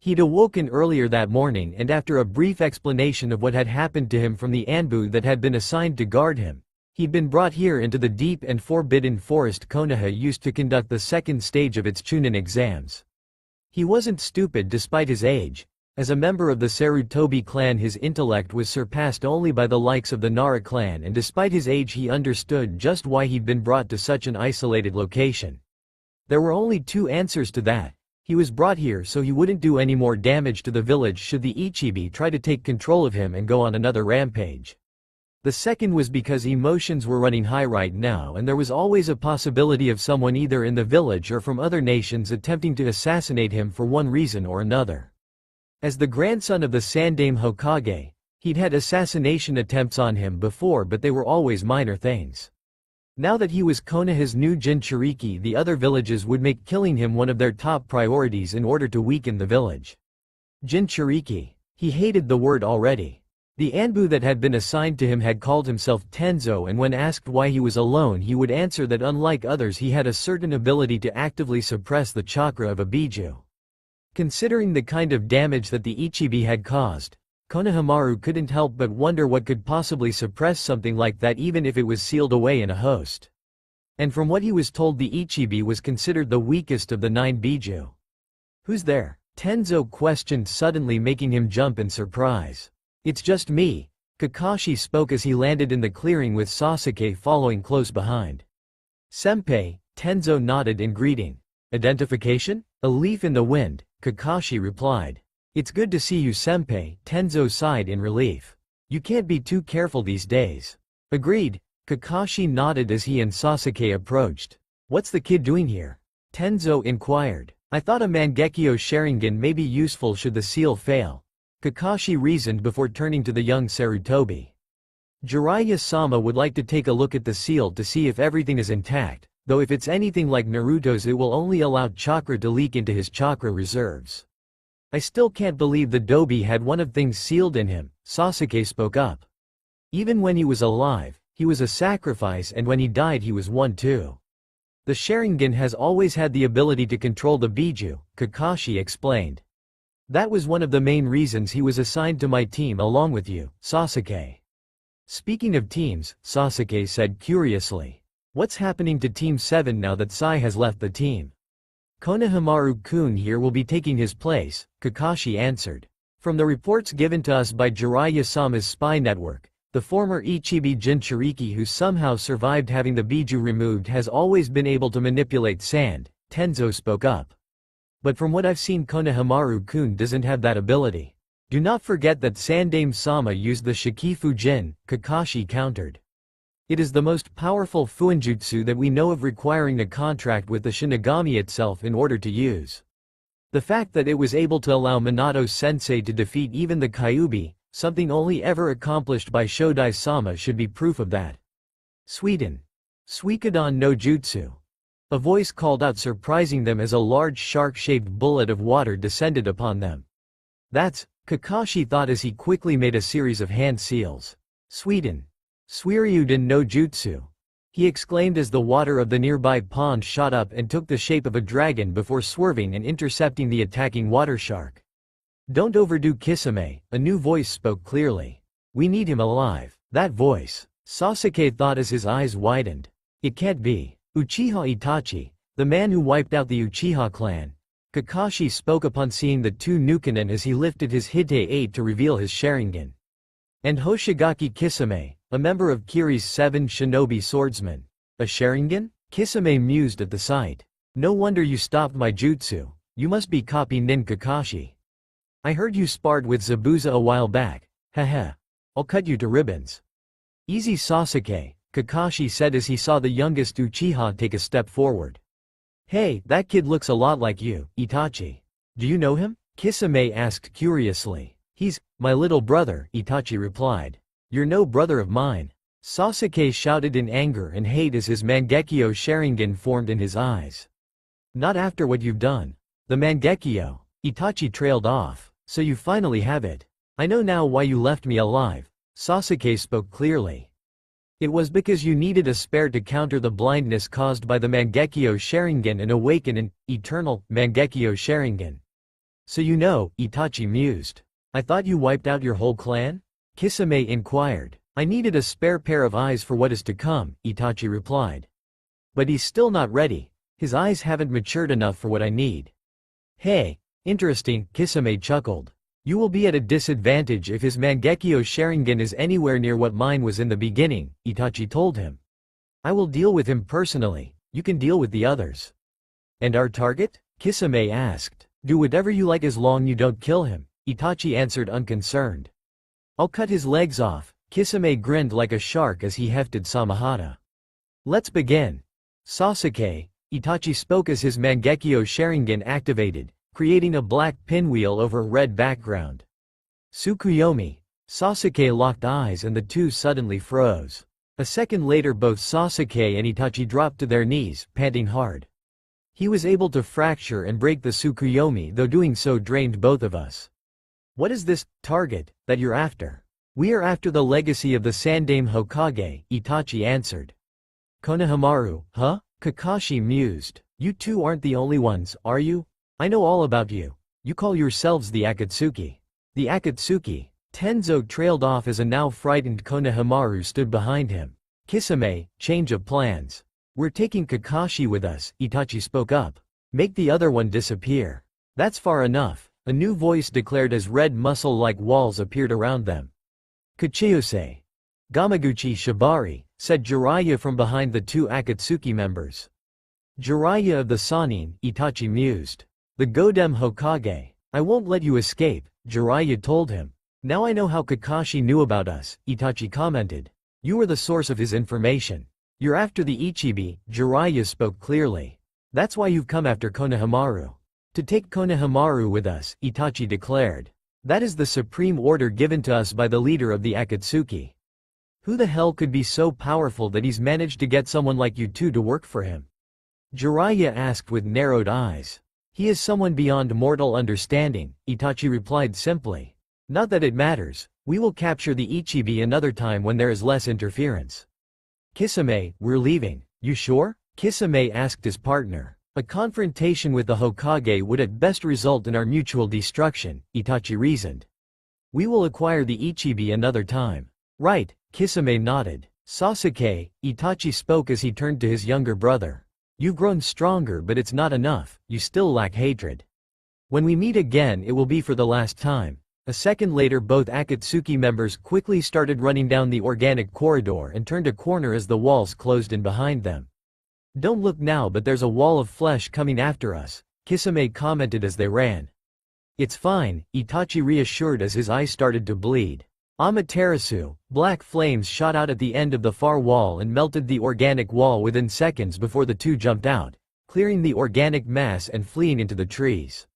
He'd awoken earlier that morning, and after a brief explanation of what had happened to him from the Anbu that had been assigned to guard him, he'd been brought here into the deep and forbidden forest Konoha used to conduct the second stage of its Chunin exams. He wasn't stupid despite his age. As a member of the Sarutobi clan his intellect was surpassed only by the likes of the Nara clan, and despite his age he understood just why he'd been brought to such an isolated location. There were only two answers to that. He was brought here so he wouldn't do any more damage to the village should the Ichibi try to take control of him and go on another rampage. The second was because emotions were running high right now, and there was always a possibility of someone either in the village or from other nations attempting to assassinate him for one reason or another. As the grandson of the Sandaime Hokage, he'd had assassination attempts on him before, but they were always minor things. Now that he was Konoha's new Jinchuriki, the other villages would make killing him one of their top priorities in order to weaken the village. Jinchuriki. He hated the word already. The Anbu that had been assigned to him had called himself Tenzo, and when asked why he was alone he would answer that unlike others he had a certain ability to actively suppress the chakra of a Biju. Considering the kind of damage that the Ichibi had caused, Konohamaru couldn't help but wonder what could possibly suppress something like that even if it was sealed away in a host. And from what he was told, the Ichibi was considered the weakest of the 9 Biju. Who's there? Tenzo questioned, suddenly making him jump in surprise. It's just me, Kakashi spoke as he landed in the clearing with Sasuke following close behind. Senpai, Tenzo nodded in greeting. Identification? A leaf in the wind, Kakashi replied. It's good to see you, Senpai, Tenzo sighed in relief. You can't be too careful these days. Agreed, Kakashi nodded as he and Sasuke approached. What's the kid doing here? Tenzo inquired. I thought a Mangekyo Sharingan may be useful should the seal fail, Kakashi reasoned before turning to the young Sarutobi. Jiraiya-sama would like to take a look at the seal to see if everything is intact, though if it's anything like Naruto's it will only allow chakra to leak into his chakra reserves. I still can't believe the Dobi had one of things sealed in him, Sasuke spoke up. Even when he was alive, he was a sacrifice, and when he died he was one too. The Sharingan has always had the ability to control the Biju, Kakashi explained. That was one of the main reasons he was assigned to my team along with you, Sasuke. Speaking of teams, Sasuke said curiously. What's happening to Team 7 now that Sai has left the team? Konohamaru-kun here will be taking his place, Kakashi answered. From the reports given to us by Jiraiya-sama's spy network, the former Ichibi Jinchuriki who somehow survived having the Biju removed has always been able to manipulate sand, Tenzo spoke up. But from what I've seen, Konohamaru-kun doesn't have that ability. Do not forget that Sandaime-sama used the Shikifu Jin, Kakashi countered. It is the most powerful fuinjutsu that we know of, requiring a contract with the Shinigami itself in order to use. The fact that it was able to allow Minato-sensei to defeat even the Kyuubi, something only ever accomplished by Shodai-sama, should be proof of that. Suikoden. Suikoden no Jutsu. A voice called out, surprising them as a large shark-shaped bullet of water descended upon them. That's, Kakashi thought as he quickly made a series of hand seals. Suikoden. Suiryuden no Jutsu. He exclaimed as the water of the nearby pond shot up and took the shape of a dragon before swerving and intercepting the attacking water shark. Don't overdo Kisame, a new voice spoke clearly. We need him alive. That voice. Sasuke thought as his eyes widened. It can't be. Uchiha Itachi, the man who wiped out the Uchiha clan. Kakashi spoke upon seeing the two Nukenin as he lifted his Hite 8 to reveal his Sharingan. And Hoshigaki Kisame, a member of Kiri's 7 shinobi swordsmen. A Sharingan? Kisame mused at the sight. No wonder you stopped my jutsu. You must be copy Nin Kakashi. I heard you sparred with Zabuza a while back. Haha. I'll cut you to ribbons. Easy Sasuke, Kakashi said as he saw the youngest Uchiha take a step forward. Hey, that kid looks a lot like you, Itachi. Do you know him? Kisame asked curiously. He's my little brother, Itachi replied. You're no brother of mine. Sasuke shouted in anger and hate as his Mangekyo Sharingan formed in his eyes. Not after what you've done. The Mangekyo. Itachi trailed off. So you finally have it. I know now why you left me alive. Sasuke spoke clearly. It was because you needed a spare to counter the blindness caused by the Mangekyo Sharingan and awaken an eternal Mangekyo Sharingan. So you know, Itachi mused. I thought you wiped out your whole clan? Kisame inquired. I needed a spare pair of eyes for what is to come, Itachi replied. But he's still not ready. His eyes haven't matured enough for what I need. Hey, interesting, Kisame chuckled. You will be at a disadvantage if his Mangekyo Sharingan is anywhere near what mine was in the beginning, Itachi told him. I will deal with him personally, you can deal with the others. And our target? Kisame asked. Do whatever you like as long you don't kill him, Itachi answered unconcerned. I'll cut his legs off, Kisame grinned like a shark as he hefted Samahata. Let's begin. Sasuke, Itachi spoke as his Mangekyo Sharingan activated, creating a black pinwheel over a red background. Tsukuyomi. Sasuke locked eyes and the two suddenly froze. A second later both Sasuke and Itachi dropped to their knees, panting hard. He was able to fracture and break the Tsukuyomi, though doing so drained both of us. What is this target that you're after? We are after the legacy of the Sandaime Hokage, Itachi answered. Konohamaru, huh? Kakashi mused. You two aren't the only ones, are you? I know all about you. You call yourselves the Akatsuki. The Akatsuki. Tenzo trailed off as a now frightened Konohamaru stood behind him. Kisame, change of plans. We're taking Kakashi with us, Itachi spoke up. Make the other one disappear. That's far enough, a new voice declared as red muscle-like walls appeared around them. Kachiyose. Gamaguchi Shibari, said Jiraiya from behind the two Akatsuki members. Jiraiya of the Sannin, Itachi mused. The Godem Hokage. I won't let you escape, Jiraiya told him. Now I know how Kakashi knew about us, Itachi commented. You were the source of his information. You're after the Ichibi, Jiraiya spoke clearly. That's why you've come after Konohamaru. To take Konohamaru with us, Itachi declared. That is the supreme order given to us by the leader of the Akatsuki. Who the hell could be so powerful that he's managed to get someone like you two to work for him? Jiraiya asked with narrowed eyes. He is someone beyond mortal understanding, Itachi replied simply. Not that it matters, we will capture the Ichibi another time when there is less interference. Kisame, we're leaving, you sure? Kisame asked his partner. A confrontation with the Hokage would at best result in our mutual destruction, Itachi reasoned. We will acquire the Ichibi another time. Right, Kisame nodded. Sasuke, Itachi spoke as he turned to his younger brother. You've grown stronger but it's not enough, you still lack hatred. When we meet again it will be for the last time. A second later both Akatsuki members quickly started running down the organic corridor and turned a corner as the walls closed in behind them. Don't look now but there's a wall of flesh coming after us, Kisame commented as they ran. It's fine, Itachi reassured as his eyes started to bleed. Amaterasu, black flames shot out at the end of the far wall and melted the organic wall within seconds before the two jumped out, clearing the organic mass and fleeing into the trees.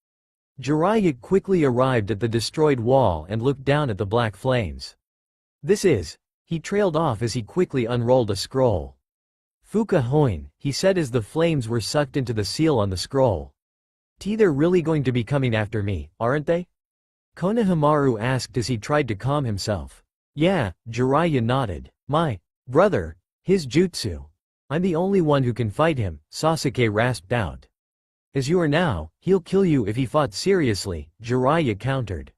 Jiraiya quickly arrived at the destroyed wall and looked down at the black flames. This is. He trailed off as he quickly unrolled a scroll. Fuka Hoin, he said as the flames were sucked into the seal on the scroll. They're really going to be coming after me, aren't they? Konohamaru asked as he tried to calm himself. Yeah, Jiraiya nodded. My, Brother, his jutsu. I'm the only one who can fight him, Sasuke rasped out. As you are now, he'll kill you if he fought seriously, Jiraiya countered.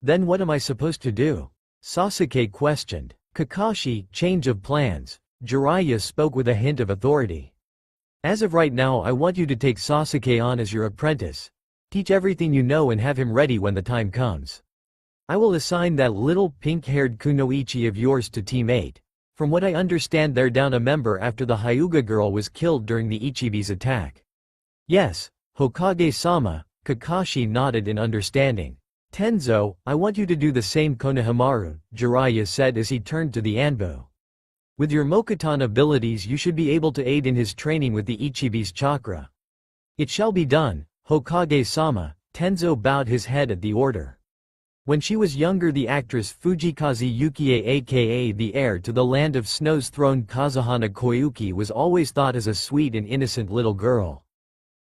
Then what am I supposed to do? Sasuke questioned. Kakashi, change of plans. Jiraiya spoke with a hint of authority. As of right now I want you to take Sasuke on as your apprentice. Teach everything you know and have him ready when the time comes. I will assign that little pink-haired kunoichi of yours to Team 8. From what I understand they're down a member after the Hyuga girl was killed during the Ichibi's attack. Yes, Hokage-sama, Kakashi nodded in understanding. Tenzo, I want you to do the same Konohamaru, Jiraiya said as he turned to the Anbu. With your Mokuton abilities you should be able to aid in his training with the Ichibi's chakra. It shall be done, Hokage-sama, Tenzo bowed his head at the order. When she was younger the actress Fujikaze Yukie aka the heir to the land of snow's throne Kazuhana Koyuki was always thought as a sweet and innocent little girl.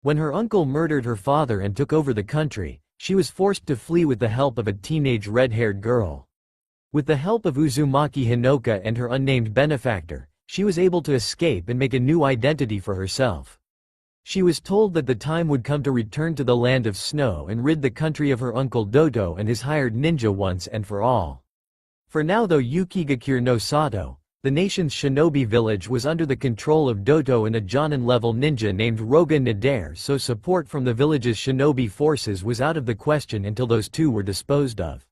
When her uncle murdered her father and took over the country, she was forced to flee with the help of a teenage red-haired girl. With the help of Uzumaki Hinoka and her unnamed benefactor, she was able to escape and make a new identity for herself. She was told that the time would come to return to the land of snow and rid the country of her uncle Doto and his hired ninja once and for all. For now though Yukigakure no Sato, the nation's shinobi village was under the control of Doto and a Jonin-level ninja named Roga Nadare, so support from the village's shinobi forces was out of the question until those two were disposed of.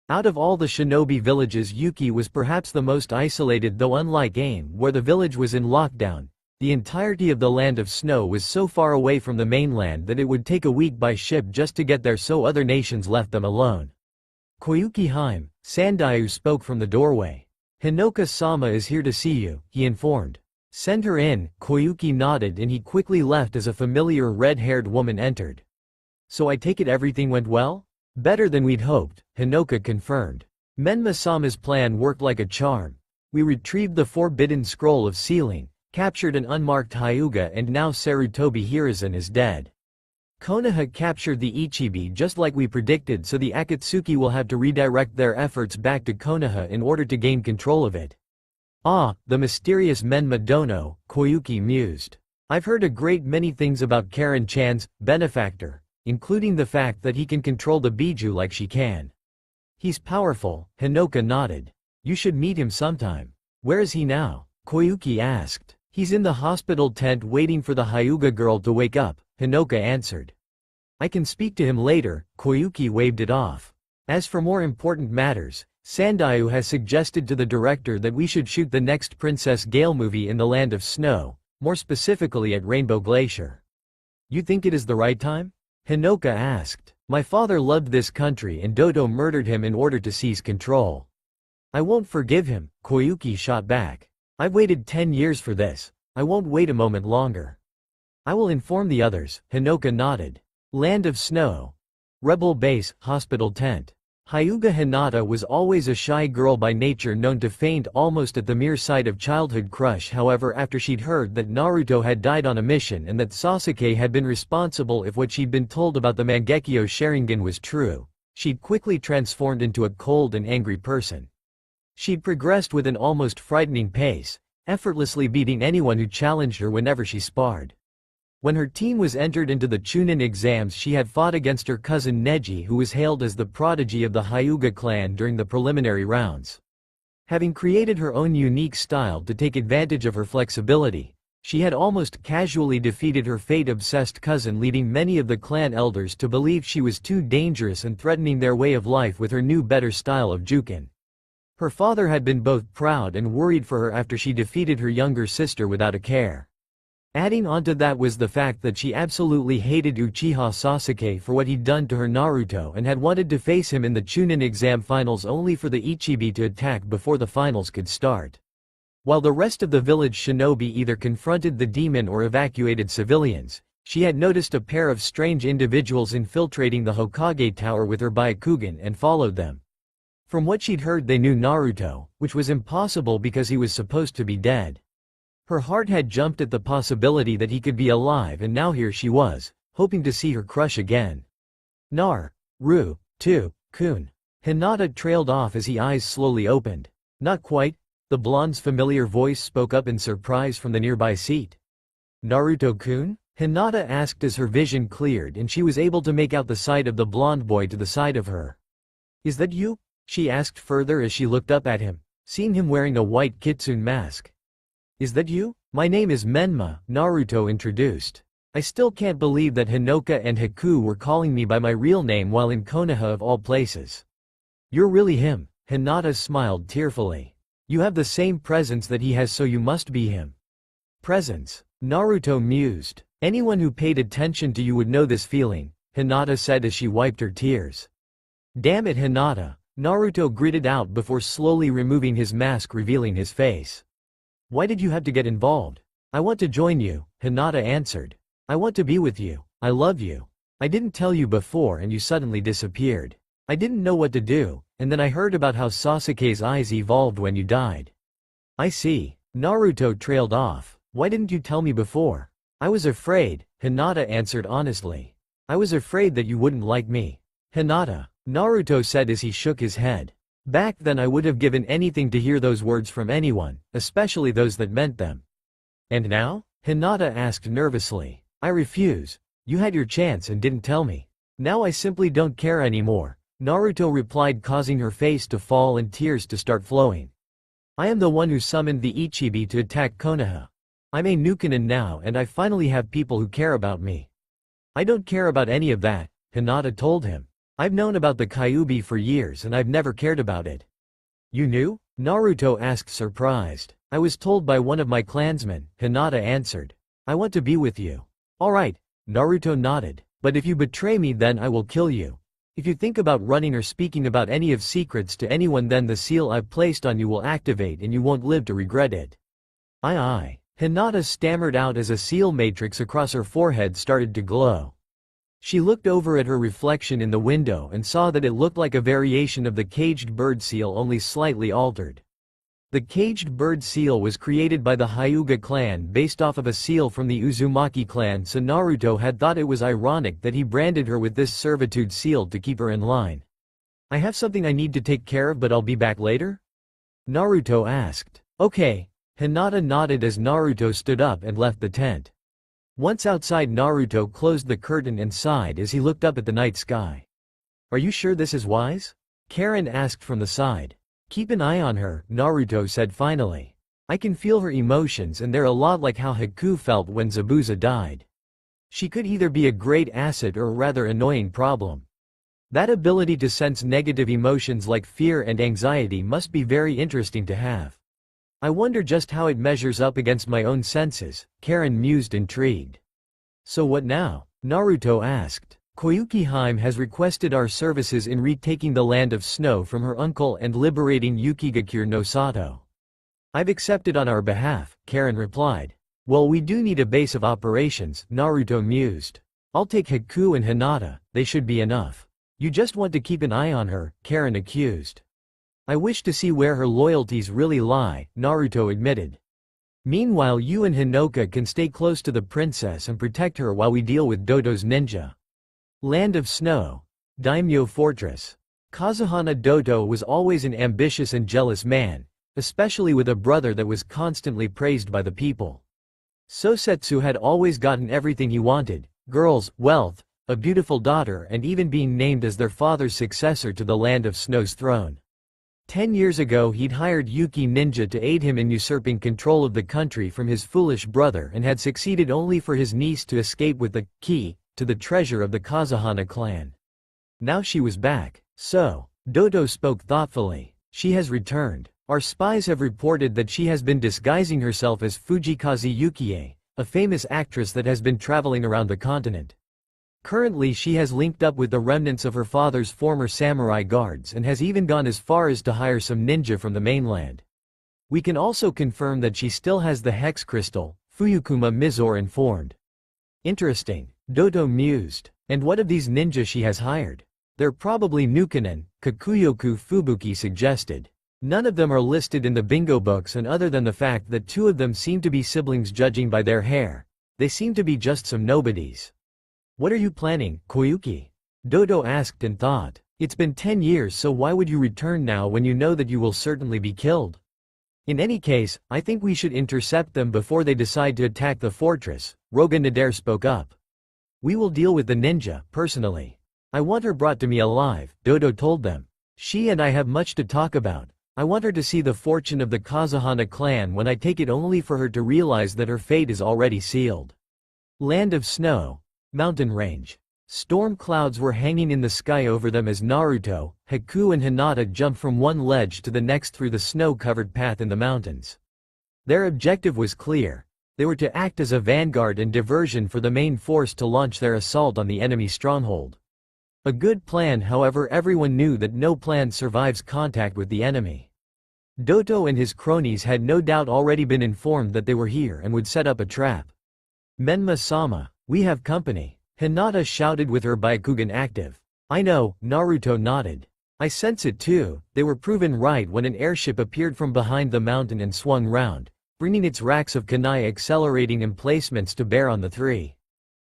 Out of all the shinobi villages Yuki was perhaps the most isolated though unlike AIM where the village was in lockdown. The entirety of the land of snow was so far away from the mainland that it would take a week by ship just to get there, so other nations left them alone. Koyuki Haim, Sandayu spoke from the doorway. Hinoka-sama is here to see you, he informed. Send her in, Koyuki nodded and he quickly left as a familiar red-haired woman entered. So I take it everything went well? Better than we'd hoped, Hinoka confirmed. Menma-sama's plan worked like a charm. We retrieved the forbidden scroll of sealing, captured an unmarked Hyuga, and now Sarutobi Hiruzen is dead. Konoha captured the Ichibi just like we predicted, so the Akatsuki will have to redirect their efforts back to Konoha in order to gain control of it. Ah, the mysterious Menma Dono, Koyuki mused. I've heard a great many things about Karen-chan's benefactor, including the fact that he can control the Biju like she can. He's powerful, Hinoka nodded. You should meet him sometime. Where is he now? Koyuki asked. He's in the hospital tent waiting for the Hyuga girl to wake up, Hinoka answered. I can speak to him later, Koyuki waved it off. As for more important matters, Sandayu has suggested to the director that we should shoot the next Princess Gale movie in the Land of Snow, more specifically at Rainbow Glacier. You think it is the right time? Hinoka asked. My father loved this country and Doto murdered him in order to seize control. I won't forgive him, Koyuki shot back. I've waited 10 years for this. I won't wait a moment longer. I will inform the others, Hinoka nodded. Land of Snow. Rebel Base, Hospital Tent. Hyuga Hinata was always a shy girl by nature, known to faint almost at the mere sight of childhood crush. However, after she'd heard that Naruto had died on a mission and that Sasuke had been responsible if what she'd been told about the Mangekyo Sharingan was true, she'd quickly transformed into a cold and angry person. She'd progressed with an almost frightening pace, effortlessly beating anyone who challenged her whenever she sparred. When her team was entered into the Chunin exams, she had fought against her cousin Neji, who was hailed as the prodigy of the Hyuga clan during the preliminary rounds. Having created her own unique style to take advantage of her flexibility, she had almost casually defeated her fate-obsessed cousin, leading many of the clan elders to believe she was too dangerous and threatening their way of life with her new better style of Juken. Her father had been both proud and worried for her after she defeated her younger sister without a care. Adding onto that was the fact that she absolutely hated Uchiha Sasuke for what he'd done to her Naruto and had wanted to face him in the Chunin exam finals only for the Ichibi to attack before the finals could start. While the rest of the village shinobi either confronted the demon or evacuated civilians, she had noticed a pair of strange individuals infiltrating the Hokage tower with her Byakugan and followed them. From what she'd heard, they knew Naruto, which was impossible because he was supposed to be dead. Her heart had jumped at the possibility that he could be alive, and now here she was, hoping to see her crush again. Kun. Hinata trailed off as his eyes slowly opened. Not quite. The blonde's familiar voice spoke up in surprise from the nearby seat. Naruto-kun? Hinata asked as her vision cleared and she was able to make out the sight of the blonde boy to the side of her. Is that you? She asked further as she looked up at him, seeing him wearing a white kitsune mask. Is that you? My name is Menma, Naruto introduced. I still can't believe that Hinoka and Haku were calling me by my real name while in Konoha of all places. You're really him, Hinata smiled tearfully. You have the same presence that he has, so you must be him. Presence? Naruto mused. Anyone who paid attention to you would know this feeling, Hinata said as she wiped her tears. Damn it, Hinata, Naruto gritted out before slowly removing his mask, revealing his face. Why did you have to get involved? I want to join you, Hinata answered. I want to be with you. I love you. I didn't tell you before and you suddenly disappeared. I didn't know what to do, and then I heard about how Sasuke's eyes evolved when you died. I see. Naruto trailed off. Why didn't you tell me before? I was afraid, Hinata answered honestly. I was afraid that you wouldn't like me. Hinata, Naruto said as he shook his head. Back then I would have given anything to hear those words from anyone, especially those that meant them. And now? Hinata asked nervously. I refuse. You had your chance and didn't tell me. Now I simply don't care anymore, Naruto replied, causing her face to fall and tears to start flowing. I am the one who summoned the Ichibi to attack Konoha. I'm a Nukenin now and I finally have people who care about me. I don't care about any of that, Hinata told him. I've known about the Kyuubi for years and I've never cared about it. You knew? Naruto asked surprised. I was told by one of my clansmen, Hinata answered. I want to be with you. Alright, Naruto nodded. But if you betray me then I will kill you. If you think about running or speaking about any of secrets to anyone then the seal I've placed on you will activate and you won't live to regret it. Aye. Hinata stammered out as a seal matrix across her forehead started to glow. She looked over at her reflection in the window and saw that it looked like a variation of the caged bird seal, only slightly altered. The caged bird seal was created by the Hyuga clan based off of a seal from the Uzumaki clan, so Naruto had thought it was ironic that he branded her with this servitude seal to keep her in line. I have something I need to take care of, but I'll be back later? Naruto asked. Okay. Hinata nodded as Naruto stood up and left the tent. Once outside, Naruto closed the curtain and sighed as he looked up at the night sky. Are you sure this is wise? Karen asked from the side. Keep an eye on her, Naruto said finally. I can feel her emotions and they're a lot like how Haku felt when Zabuza died. She could either be a great asset or a rather annoying problem. That ability to sense negative emotions like fear and anxiety must be very interesting to have. I wonder just how it measures up against my own senses, Karen mused, intrigued. So what now? Naruto asked. Koyuki Hime has requested our services in retaking the land of snow from her uncle and liberating Yukigakure no Sato. I've accepted on our behalf, Karen replied. Well, we do need a base of operations, Naruto mused. I'll take Haku and Hinata, they should be enough. You just want to keep an eye on her, Karen accused. I wish to see where her loyalties really lie, Naruto admitted. Meanwhile, you and Hinoka can stay close to the princess and protect her while we deal with Doto's ninja. Land of Snow. Daimyo Fortress. Kazuhana Doto was always an ambitious and jealous man, especially with a brother that was constantly praised by the people. Sosetsu had always gotten everything he wanted: girls, wealth, a beautiful daughter, and even being named as their father's successor to the Land of Snow's throne. 10 years ago he'd hired Yuki Ninja to aid him in usurping control of the country from his foolish brother and had succeeded only for his niece to escape with the key to the treasure of the Kazuhana clan. Now she was back. So, Doto spoke thoughtfully. She has returned. Our spies have reported that she has been disguising herself as Fujikaze Yukie, a famous actress that has been traveling around the continent. Currently she has linked up with the remnants of her father's former samurai guards and has even gone as far as to hire some ninja from the mainland. We can also confirm that she still has the hex crystal, Fuyukuma Mizor informed. Interesting, Doto mused. And what of these ninja she has hired? They're probably Nukenin, Kakuyoku Fubuki suggested. None of them are listed in the bingo books, and other than the fact that 2 of them seem to be siblings judging by their hair, they seem to be just some nobodies. What are you planning, Koyuki? Doto asked and thought. It's been 10 years, so why would you return now when you know that you will certainly be killed? In any case, I think we should intercept them before they decide to attack the fortress, Roga Nader spoke up. We will deal with the ninja, personally. I want her brought to me alive, Dodo told them. She and I have much to talk about. I want her to see the fortune of the Kazahana clan when I take it only for her to realize that her fate is already sealed. Land of snow. Mountain range. Storm clouds were hanging in the sky over them as Naruto, Haku and Hinata jumped from one ledge to the next through the snow-covered path in the mountains. Their objective was clear. They were to act as a vanguard and diversion for the main force to launch their assault on the enemy stronghold. A good plan, however, everyone knew that no plan survives contact with the enemy. Doto and his cronies had no doubt already been informed that they were here and would set up a trap. Menma-sama, we have company, Hinata shouted with her Byakugan active. I know, Naruto nodded. I sense it too. They were proven right when an airship appeared from behind the mountain and swung round, bringing its racks of kunai accelerating emplacements to bear on the three.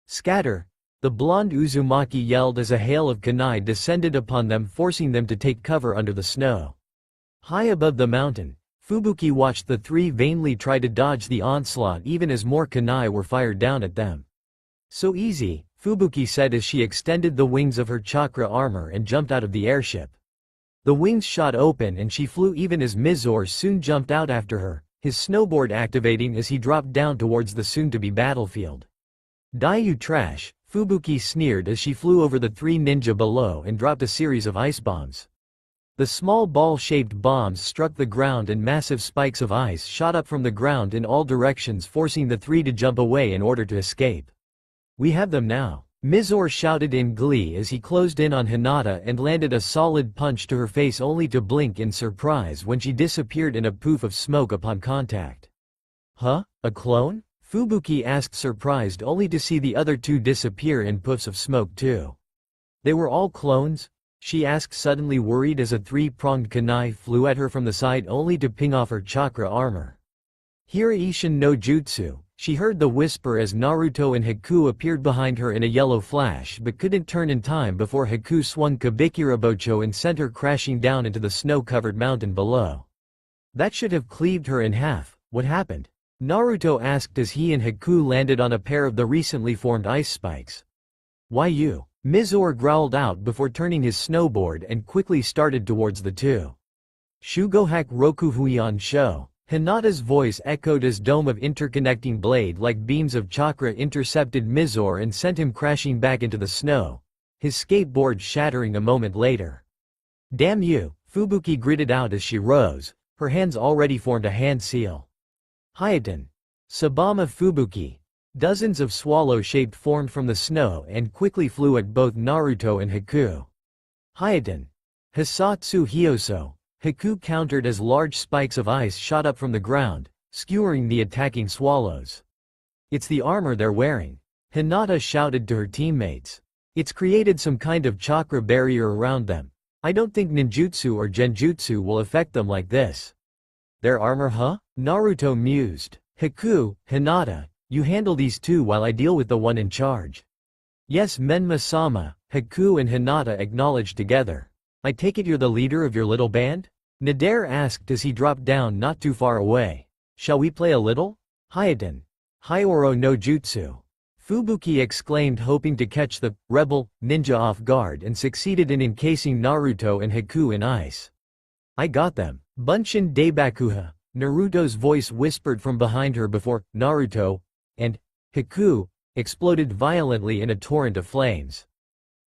Scatter! The blonde Uzumaki yelled as a hail of kunai descended upon them, forcing them to take cover under the snow. High above the mountain, Fubuki watched the three vainly try to dodge the onslaught even as more kunai were fired down at them. So easy, Fubuki said as she extended the wings of her chakra armor and jumped out of the airship. The wings shot open and she flew even as Mizor soon jumped out after her, his snowboard activating as he dropped down towards the soon-to-be battlefield. Die you trash, Fubuki sneered as she flew over the three ninja below and dropped a series of ice bombs. The small ball-shaped bombs struck the ground and massive spikes of ice shot up from the ground in all directions, forcing the three to jump away in order to escape. We have them now, Mizor shouted in glee as he closed in on Hinata and landed a solid punch to her face only to blink in surprise when she disappeared in a poof of smoke upon contact. Huh? A clone? Fubuki asked, surprised only to see the other two disappear in puffs of smoke too. They were all clones? She asked, suddenly worried as a three-pronged kunai flew at her from the side only to ping off her chakra armor. Hiraishin no jutsu, she heard the whisper as Naruto and Haku appeared behind her in a yellow flash but couldn't turn in time before Haku swung Kabikirabocho and sent her crashing down into the snow-covered mountain below. That should have cleaved her in half. What happened? Naruto asked as he and Haku landed on a pair of the recently formed ice spikes. Why you? Mizor growled out before turning his snowboard and quickly started towards the two. Shugohaku Rokuhuion Sho. Hinata's voice echoed as dome of interconnecting blade-like beams of chakra intercepted Mizor and sent him crashing back into the snow, his skateboard shattering a moment later. Damn you, Fubuki gritted out as she rose, her hands already formed a hand seal. Hayaten. Sabama Fubuki. Dozens of swallow-shaped formed from the snow and quickly flew at both Naruto and Haku. Hayaten. Hisatsu Hyoso. Haku countered as large spikes of ice shot up from the ground, skewering the attacking swallows. It's the armor they're wearing, Hinata shouted to her teammates. It's created some kind of chakra barrier around them. I don't think ninjutsu or genjutsu will affect them like this. Their armor, huh? Naruto mused. Haku, Hinata, you handle these two while I deal with the one in charge. Yes, Menma-sama, Haku and Hinata acknowledged together. I take it you're the leader of your little band? Nader asked as he dropped down not too far away. Shall we play a little? Hayaten. Hyoro no jutsu. Fubuki exclaimed, hoping to catch the rebel ninja off guard, and succeeded in encasing Naruto and Haku in ice. I got them. Bunshin Deibakuha, Naruto's voice whispered from behind her before Naruto and Haku exploded violently in a torrent of flames.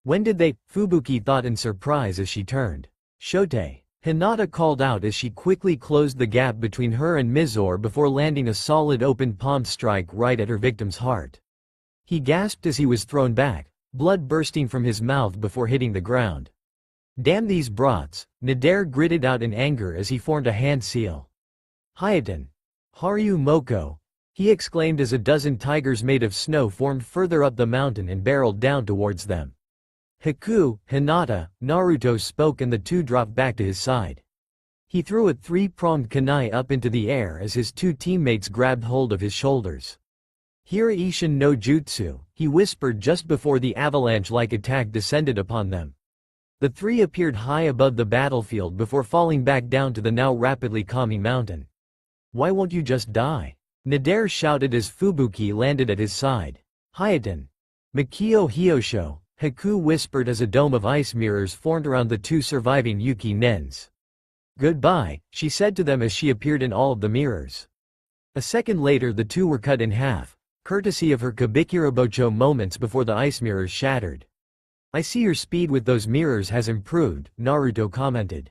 When did they? Fubuki thought in surprise as she turned. Shote. Hinata called out as she quickly closed the gap between her and Mizor before landing a solid open palm strike right at her victim's heart. He gasped as he was thrown back, blood bursting from his mouth before hitting the ground. Damn these brats, Nader gritted out in anger as he formed a hand seal. Hayaten. Haru Moko. He exclaimed as a dozen tigers made of snow formed further up the mountain and barreled down towards them. Haku, Hinata, Naruto spoke and the two dropped back to his side. He threw a three-pronged kunai up into the air as his two teammates grabbed hold of his shoulders. Hiraishin no jutsu, he whispered just before the avalanche-like attack descended upon them. The three appeared high above the battlefield before falling back down to the now rapidly calming mountain. Why won't you just die? Nader shouted as Fubuki landed at his side. Hayaten. Makio Hyosho, Haku whispered as a dome of ice mirrors formed around the two surviving Yuki nins. Goodbye, she said to them as she appeared in all of the mirrors. A second later the two were cut in half, courtesy of her Kabikirabocho moments before the ice mirrors shattered. I see your speed with those mirrors has improved, Naruto commented.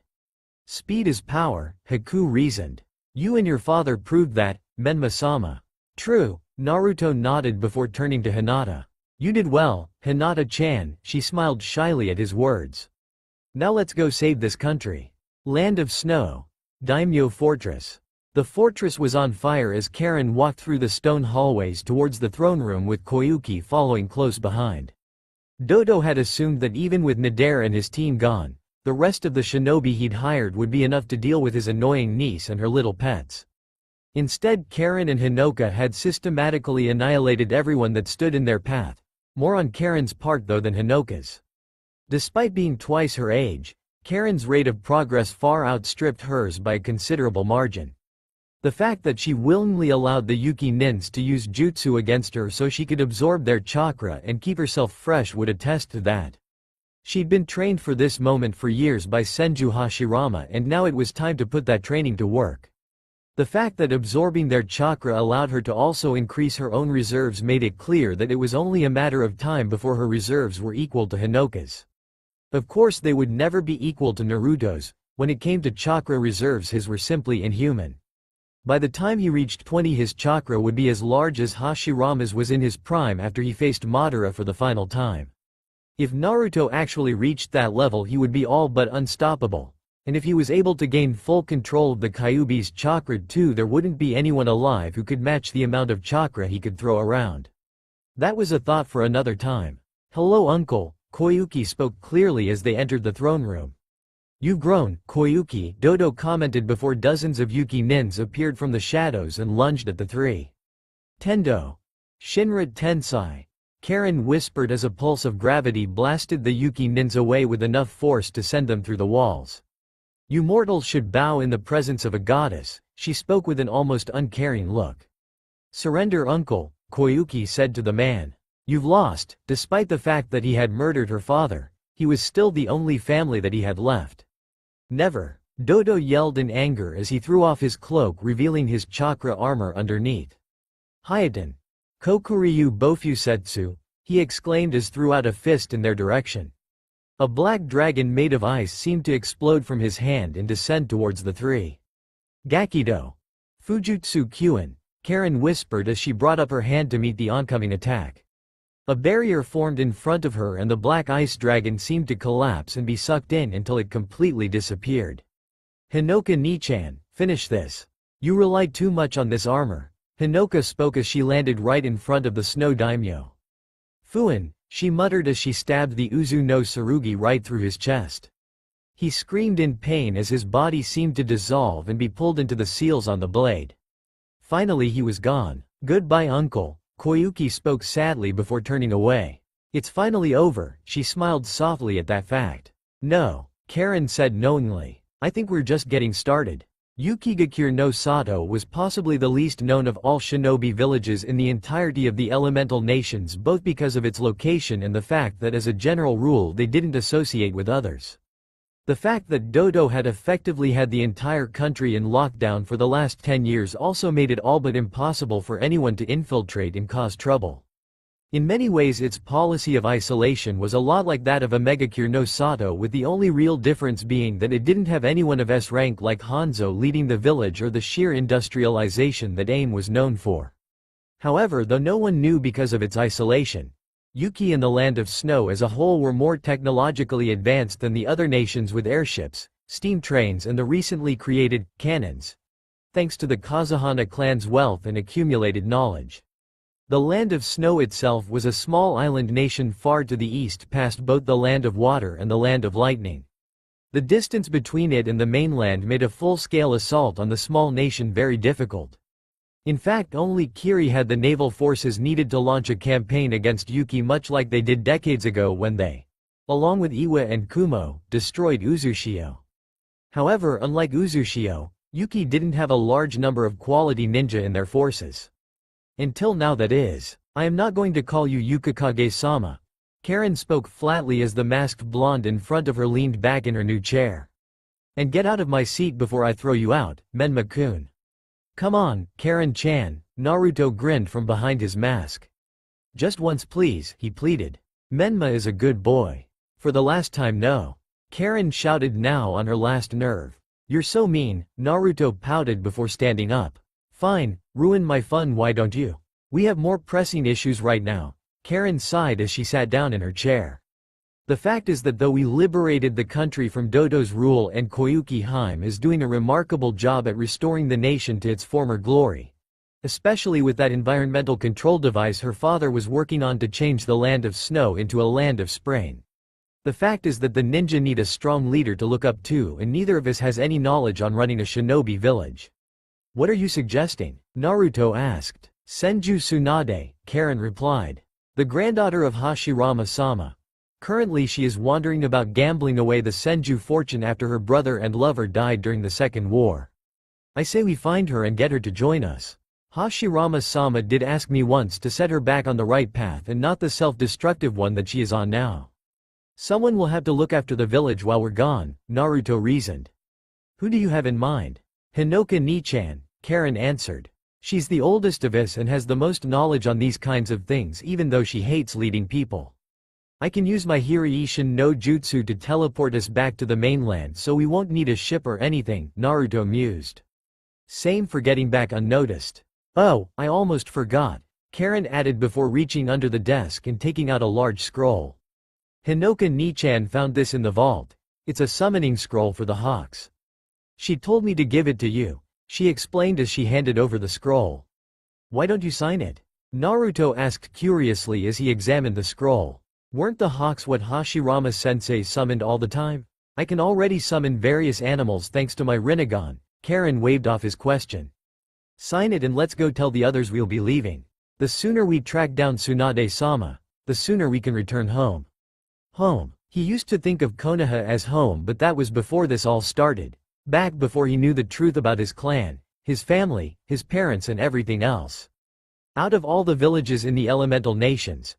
Speed is power, Haku reasoned. You and your father proved that, Menma-sama. True, Naruto nodded before turning to Hinata. You did well, Hinata-chan, she smiled shyly at his words. Now let's go save this country. Land of Snow. Daimyo Fortress. The fortress was on fire as Karen walked through the stone hallways towards the throne room with Koyuki following close behind. Dodo had assumed that even with Nader and his team gone, the rest of the shinobi he'd hired would be enough to deal with his annoying niece and her little pets. Instead, Karen and Hinoka had systematically annihilated everyone that stood in their path, more on Karen's part though than Hinoka's. Despite being twice her age, Karen's rate of progress far outstripped hers by a considerable margin. The fact that she willingly allowed the Yuki nins to use jutsu against her so she could absorb their chakra and keep herself fresh would attest to that. She'd been trained for this moment for years by Senju Hashirama and now it was time to put that training to work. The fact that absorbing their chakra allowed her to also increase her own reserves made it clear that it was only a matter of time before her reserves were equal to Hinoka's. Of course they would never be equal to Naruto's. When it came to chakra reserves his were simply inhuman. By the time he reached 20 his chakra would be as large as Hashirama's was in his prime after he faced Madara for the final time. If Naruto actually reached that level he would be all but unstoppable, and if he was able to gain full control of the Kyuubi's chakra too there wouldn't be anyone alive who could match the amount of chakra he could throw around. That was a thought for another time. Hello uncle, Koyuki spoke clearly as they entered the throne room. You've grown, Koyuki, Dodo commented before dozens of Yuki nins appeared from the shadows and lunged at the three. Tendo. Shinra Tensai. Karen whispered as a pulse of gravity blasted the Yuki nins away with enough force to send them through the walls. You mortals should bow in the presence of a goddess, she spoke with an almost uncaring look. Surrender uncle, Koyuki said to the man. You've lost. Despite the fact that he had murdered her father, he was still the only family that he had left. Never, Dodo yelled in anger as he threw off his cloak revealing his chakra armor underneath. Hayaten. Kokuryu Bofusetsu, he exclaimed as threw out a fist in their direction. A black dragon made of ice seemed to explode from his hand and descend towards the three. Gakido. Fujutsu Kyuin, Karen whispered as she brought up her hand to meet the oncoming attack. A barrier formed in front of her and the black ice dragon seemed to collapse and be sucked in until it completely disappeared. Hinoka Nichan, finish this. You rely too much on this armor. Hinoka spoke as she landed right in front of the snow daimyo. Fuin, she muttered as she stabbed the Uzu no Tsurugi right through his chest. He screamed in pain as his body seemed to dissolve and be pulled into the seals on the blade. Finally he was gone. Goodbye uncle. Koyuki spoke sadly before turning away. It's finally over, she smiled softly at that fact. No, Karen said knowingly. I think we're just getting started. Yukigakure no Sato was possibly the least known of all shinobi villages in the entirety of the elemental nations both because of its location and the fact that as a general rule they didn't associate with others. The fact that Dodo had effectively had the entire country in lockdown for the last 10 years also made it all but impossible for anyone to infiltrate and cause trouble. In many ways its policy of isolation was a lot like that of Megakure no Sato with the only real difference being that it didn't have anyone of S rank like Hanzo leading the village or the sheer industrialization that AIM was known for. However, though no one knew because of its isolation, Yuki and the Land of Snow as a whole were more technologically advanced than the other nations with airships, steam trains and the recently created cannons, thanks to the Kazuhana clan's wealth and accumulated knowledge. The Land of Snow itself was a small island nation far to the east past both the Land of Water and the Land of Lightning. The distance between it and the mainland made a full-scale assault on the small nation very difficult. In fact, only Kiri had the naval forces needed to launch a campaign against Yuki much like they did decades ago when they, along with Iwa and Kumo, destroyed Uzushio. However, unlike Uzushio, Yuki didn't have a large number of quality ninja in their forces. Until now, that is. I am not going to call you Yukikage-sama. Karen spoke flatly as the masked blonde in front of her leaned back in her new chair. And get out of my seat before I throw you out, Menma-kun. Come on, Karen-chan, Naruto grinned from behind his mask. Just once please, he pleaded. Menma is a good boy. For the last time, no. Karen shouted, now on her last nerve. You're so mean, Naruto pouted before standing up. Fine, ruin my fun, why don't you? We have more pressing issues right now. Karen sighed as she sat down in her chair. The fact is that though we liberated the country from Dodo's rule and Koyuki Haim is doing a remarkable job at restoring the nation to its former glory. Especially with that environmental control device her father was working on to change the land of snow into a land of spring. The fact is that the ninja need a strong leader to look up to, and neither of us has any knowledge on running a shinobi village. What are you suggesting? Naruto asked. Senju Tsunade, Karen replied. The granddaughter of Hashirama-sama. Currently she is wandering about gambling away the Senju fortune after her brother and lover died during the Second War. I say we find her and get her to join us. Hashirama-sama did ask me once to set her back on the right path and not the self-destructive one that she is on now. Someone will have to look after the village while we're gone, Naruto reasoned. Who do you have in mind? Hinoka Nichan, Karen answered. She's the oldest of us and has the most knowledge on these kinds of things even though she hates leading people. I can use my Hiraishin no Jutsu to teleport us back to the mainland so we won't need a ship or anything, Naruto mused. Same for getting back unnoticed. Oh, I almost forgot, Karen added before reaching under the desk and taking out a large scroll. Hinoka Nichan found this in the vault. It's a summoning scroll for the Hawks. She told me to give it to you, she explained as she handed over the scroll. Why don't you sign it? Naruto asked curiously as he examined the scroll. Weren't the Hawks what Hashirama-sensei summoned all the time? I can already summon various animals thanks to my Rinnegan, Karen waved off his question. Sign it and let's go tell the others we'll be leaving. The sooner we track down Tsunade-sama, the sooner we can return home. Home. He used to think of Konoha as home, but that was before this all started. Back before he knew the truth about his clan, his family, his parents and everything else. Out of all the villages in the elemental nations,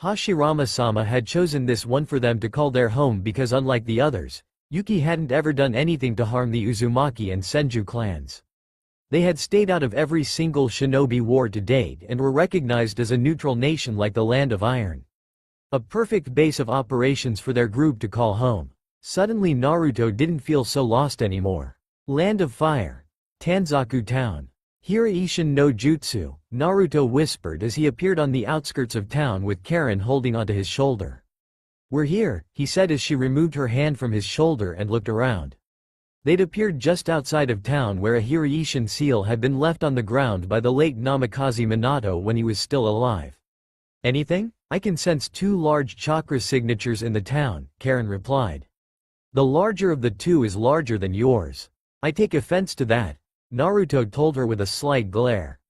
Hashirama-sama had chosen this one for them to call their home because unlike the others, Yuki hadn't ever done anything to harm the Uzumaki and Senju clans. They had stayed out of every single shinobi war to date and were recognized as a neutral nation like the Land of Iron. A perfect base of operations for their group to call home. Suddenly Naruto didn't feel so lost anymore. Land of Fire. Tanzaku Town. Hiraishin no Jutsu, Naruto whispered as he appeared on the outskirts of town with Karen holding onto his shoulder. We're here, he said as she removed her hand from his shoulder and looked around. They'd appeared just outside of town where a Hiraishin seal had been left on the ground by the late Namikaze Minato when he was still alive. Anything? I can sense 2 large chakra signatures in the town, Karen replied. The larger of the 2 is larger than yours. I take offense to that, Naruto told her with a slight glare.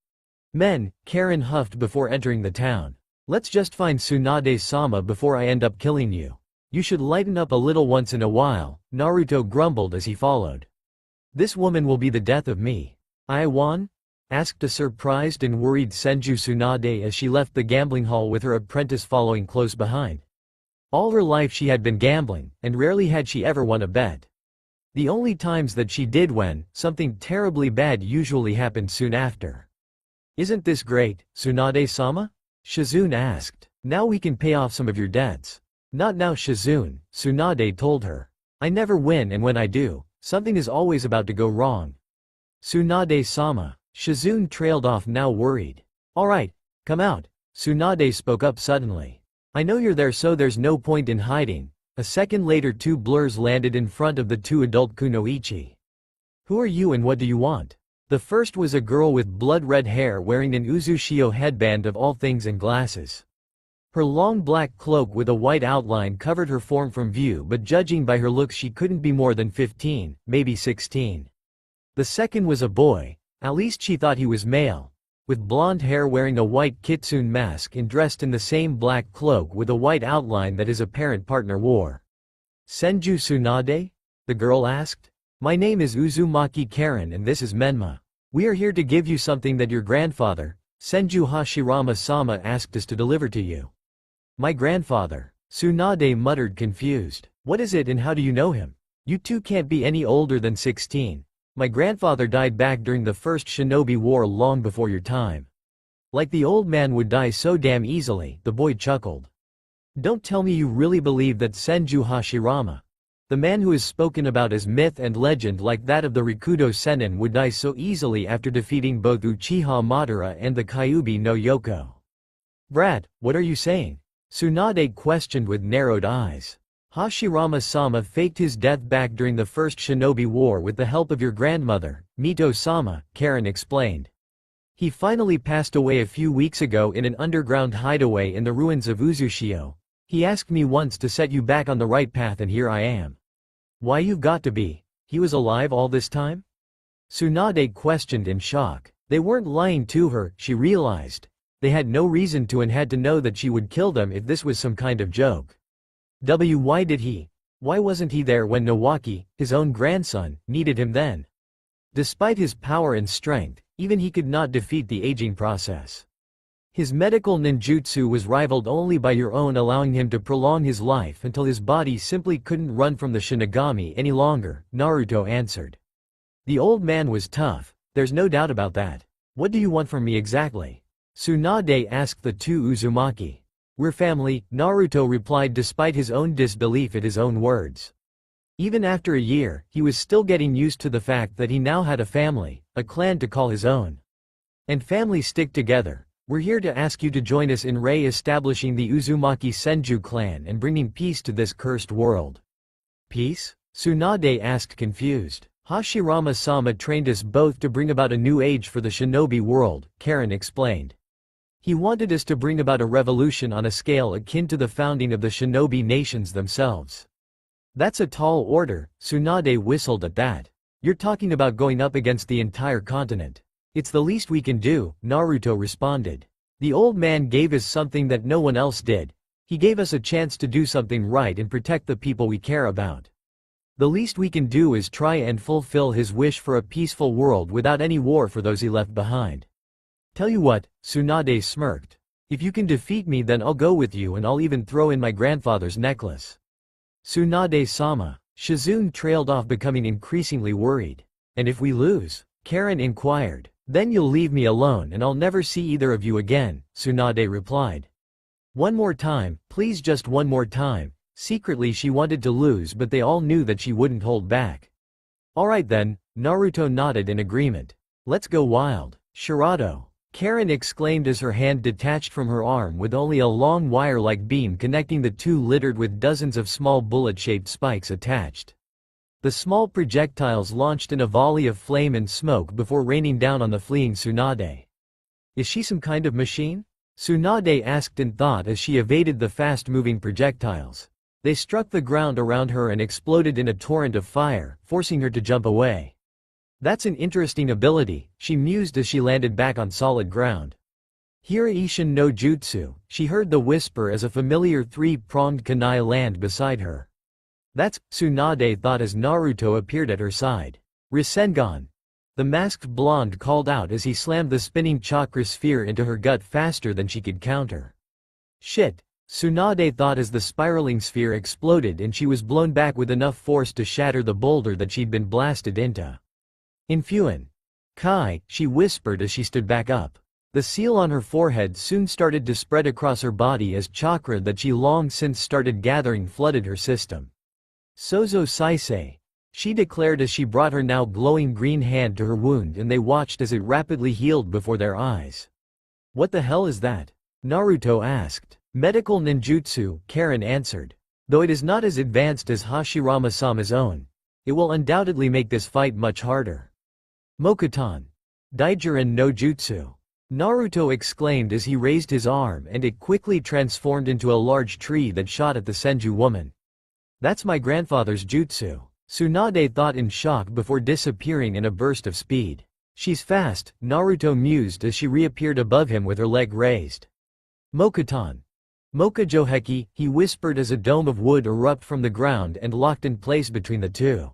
Men, Karen huffed before entering the town. Let's just find Tsunade-sama before I end up killing you. You should lighten up a little once in a while, Naruto grumbled as he followed. This woman will be the death of me. I won? Asked a surprised and worried Senju Tsunade as she left the gambling hall with her apprentice following close behind. All her life she had been gambling, and rarely had she ever won a bet. The only times that she did win, something terribly bad usually happened soon after. Isn't this great, Tsunade-sama? Shizune asked. Now we can pay off some of your debts. Not now Shizune, Tsunade told her. I never win and when I do, something is always about to go wrong. Tsunade-sama. Shizune trailed off now worried. Alright, come out, Tsunade spoke up suddenly. I know you're there so there's no point in hiding. A second later 2 blurs landed in front of the 2 adult kunoichi. Who are you and what do you want? The first was a girl with blood-red hair wearing an Uzushio headband of all things and glasses. Her long black cloak with a white outline covered her form from view but judging by her looks she couldn't be more than 15, maybe 16. The second was a boy, at least she thought he was male, with blonde hair wearing a white kitsune mask and dressed in the same black cloak with a white outline that his apparent partner wore. Senju Tsunade? The girl asked. My name is Uzumaki Karen and this is Menma. We are here to give you something that your grandfather, Senju Hashirama-sama asked us to deliver to you. My grandfather, Tsunade muttered confused. What is it and how do you know him? You two can't be any older than 16. My grandfather died back during the first Shinobi War long before your time. Like the old man would die so damn easily, the boy chuckled. Don't tell me you really believe that Senju Hashirama, the man who is spoken about as myth and legend like that of the Rikudo Sennin, would die so easily after defeating both Uchiha Madara and the Kyuubi no Yoko. Brat, what are you saying? Tsunade questioned with narrowed eyes. Hashirama-sama faked his death back during the first Shinobi War with the help of your grandmother, Mito-sama, Karen explained. He finally passed away a few weeks ago in an underground hideaway in the ruins of Uzushio. He asked me once to set you back on the right path and here I am. Why you've got to be. He was alive all this time? Tsunade questioned in shock. They weren't lying to her, she realized. They had no reason to and had to know that she would kill them if this was some kind of joke. Why did he? Why wasn't he there when Nawaki, his own grandson, needed him then? Despite his power and strength, even he could not defeat the aging process. His medical ninjutsu was rivaled only by your own, allowing him to prolong his life until his body simply couldn't run from the Shinigami any longer, Naruto answered. The old man was tough, there's no doubt about that. What do you want from me exactly? Tsunade asked the two Uzumaki. We're family, Naruto replied despite his own disbelief at his own words. Even after a year, he was still getting used to the fact that he now had a family, a clan to call his own. And families stick together. We're here to ask you to join us in re-establishing the Uzumaki Senju clan and bringing peace to this cursed world. Peace? Tsunade asked confused. Hashirama-sama trained us both to bring about a new age for the shinobi world, Karen explained. He wanted us to bring about a revolution on a scale akin to the founding of the shinobi nations themselves. That's a tall order, Tsunade whistled at that. You're talking about going up against the entire continent. It's the least we can do, Naruto responded. The old man gave us something that no one else did. He gave us a chance to do something right and protect the people we care about. The least we can do is try and fulfill his wish for a peaceful world without any war for those he left behind. Tell you what, Tsunade smirked. If you can defeat me then I'll go with you and I'll even throw in my grandfather's necklace. Tsunade-sama. Shizune trailed off, becoming increasingly worried. And if we lose? Karen inquired. Then you'll leave me alone and I'll never see either of you again, Tsunade replied. One more time, please, just one more time. Secretly she wanted to lose, but they all knew that she wouldn't hold back. Alright then, Naruto nodded in agreement. Let's go wild. Shirato. Karen exclaimed as her hand detached from her arm with only a long wire-like beam connecting the two, littered with dozens of small bullet-shaped spikes attached. The small projectiles launched in a volley of flame and smoke before raining down on the fleeing Tsunade. Is she some kind of machine? Tsunade asked in thought as she evaded the fast-moving projectiles. They struck the ground around her and exploded in a torrent of fire, forcing her to jump away. That's an interesting ability, she mused as she landed back on solid ground. Hiraishin no Jutsu, she heard the whisper as a familiar three-pronged kunai land beside her. That's, Tsunade thought as Naruto appeared at her side. Rasengan. The masked blonde called out as he slammed the spinning chakra sphere into her gut faster than she could counter. Shit, Tsunade thought as the spiraling sphere exploded and she was blown back with enough force to shatter the boulder that she'd been blasted into. Infuan. Kai, she whispered as she stood back up. The seal on her forehead soon started to spread across her body as chakra that she long since started gathering flooded her system. Sozo Saisei, she declared as she brought her now glowing green hand to her wound and they watched as it rapidly healed before their eyes. What the hell is that? Naruto asked. Medical ninjutsu, Karen answered. Though it is not as advanced as Hashirama-sama's own, it will undoubtedly make this fight much harder. Mokutan. Daijiren no Jutsu. Naruto exclaimed as he raised his arm and it quickly transformed into a large tree that shot at the Senju woman. That's my grandfather's jutsu. Tsunade thought in shock before disappearing in a burst of speed. She's fast, Naruto mused as she reappeared above him with her leg raised. Mokutan. Mokujoheki, he whispered as a dome of wood erupted from the ground and locked in place between the two.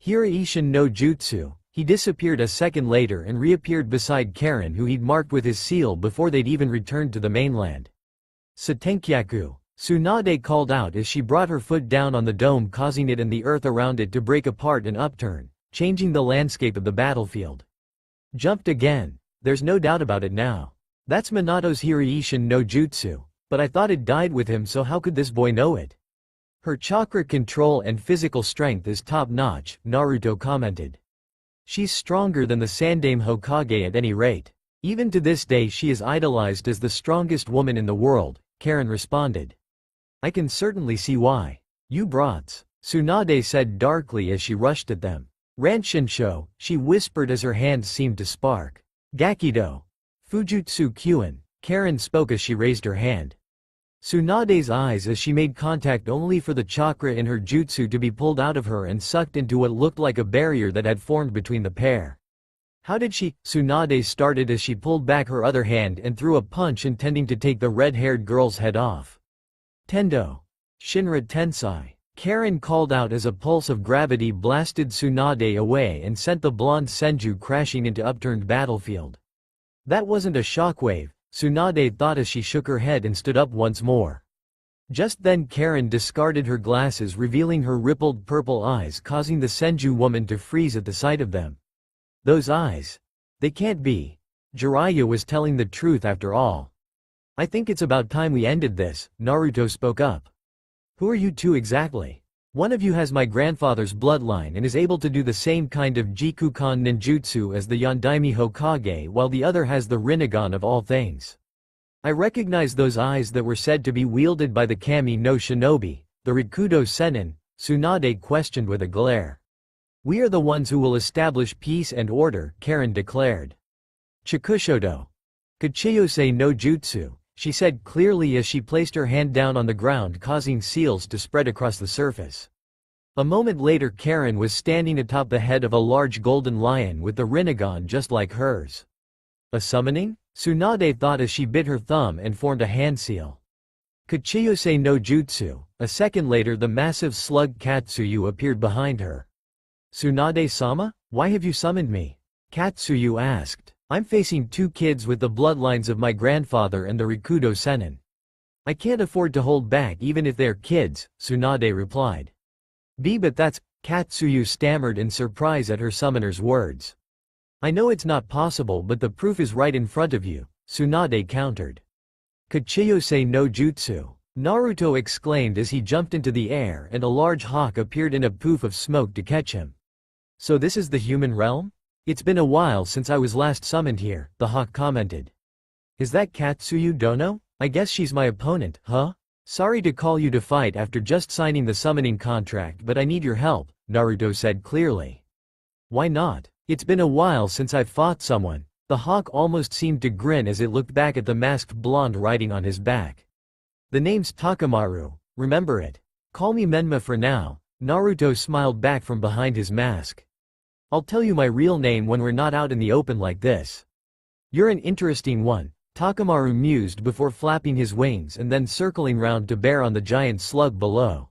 Hiraishin no Jutsu. He disappeared a second later and reappeared beside Karen, who he'd marked with his seal before they'd even returned to the mainland. Satenkyaku. Tsunade called out as she brought her foot down on the dome, causing it and the earth around it to break apart and upturn, changing the landscape of the battlefield. Jumped again. There's no doubt about it now. That's Minato's Hiraishin no Jutsu, but I thought it died with him, so how could this boy know it? Her chakra control and physical strength is top-notch, Naruto commented. She's stronger than the Sandaime Hokage at any rate. Even to this day she is idolized as the strongest woman in the world, Karen responded. I can certainly see why. You brats, Tsunade said darkly as she rushed at them. Ranshinsho, she whispered as her hands seemed to spark. Gakido. Fujutsu Kyuin, Karen spoke as she raised her hand. Tsunade's eyes as she made contact only for the chakra in her jutsu to be pulled out of her and sucked into what looked like a barrier that had formed between the pair. How did she? Tsunade started as she pulled back her other hand and threw a punch intending to take the red-haired girl's head off. Tendo. Shinra Tensai. Karen called out as a pulse of gravity blasted Tsunade away and sent the blonde Senju crashing into upturned battlefield. That wasn't a shockwave, Tsunade thought as she shook her head and stood up once more. Just then Karen discarded her glasses, revealing her rippled purple eyes, causing the Senju woman to freeze at the sight of them. Those eyes. They can't be. Jiraiya was telling the truth after all. I think it's about time we ended this, Naruto spoke up. Who are you two exactly? One of you has my grandfather's bloodline and is able to do the same kind of Jikukan ninjutsu as the Yondaime Hokage, while the other has the Rinnegan of all things. I recognize those eyes that were said to be wielded by the Kami no Shinobi, the Rikudo Sennin, Tsunade questioned with a glare. We are the ones who will establish peace and order, Karen declared. Chikushodo. Kachiyose no Jutsu, she said clearly as she placed her hand down on the ground, causing seals to spread across the surface. A moment later Karen was standing atop the head of a large golden lion with the Rinnegan just like hers. A summoning? Tsunade thought as she bit her thumb and formed a hand seal. Kachiyose no Jutsu. A second later the massive slug Katsuyu appeared behind her. Tsunade-sama, why have you summoned me? Katsuyu asked. I'm facing two kids with the bloodlines of my grandfather and the Rikudo Sennin. I can't afford to hold back even if they're kids, Tsunade replied. But that's, Katsuyu stammered in surprise at her summoner's words. I know it's not possible, but the proof is right in front of you, Tsunade countered. Kachiyose no Jutsu, Naruto exclaimed as he jumped into the air and a large hawk appeared in a poof of smoke to catch him. So this is the human realm? It's been a while since I was last summoned here, the hawk commented. Is that Katsuyu Dono? I guess she's my opponent, huh? Sorry to call you to fight after just signing the summoning contract, but I need your help, Naruto said clearly. Why not? It's been a while since I've fought someone. The hawk almost seemed to grin as it looked back at the masked blonde riding on his back. The name's Takamaru, remember it. Call me Menma for now, Naruto smiled back from behind his mask. I'll tell you my real name when we're not out in the open like this. You're an interesting one, Takamaru mused before flapping his wings and then circling round to bear on the giant slug below.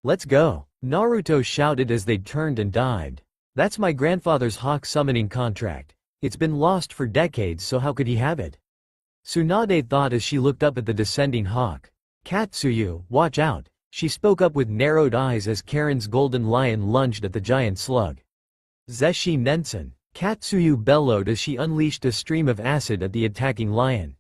Let's go, Naruto shouted as they turned and dived. That's my grandfather's hawk summoning contract. It's been lost for decades, so how could he have it? Tsunade thought as she looked up at the descending hawk. Katsuyu, watch out, she spoke up with narrowed eyes as Karen's golden lion lunged at the giant slug. Zeshi Nensen, Katsuyu bellowed as she unleashed a stream of acid at the attacking lion.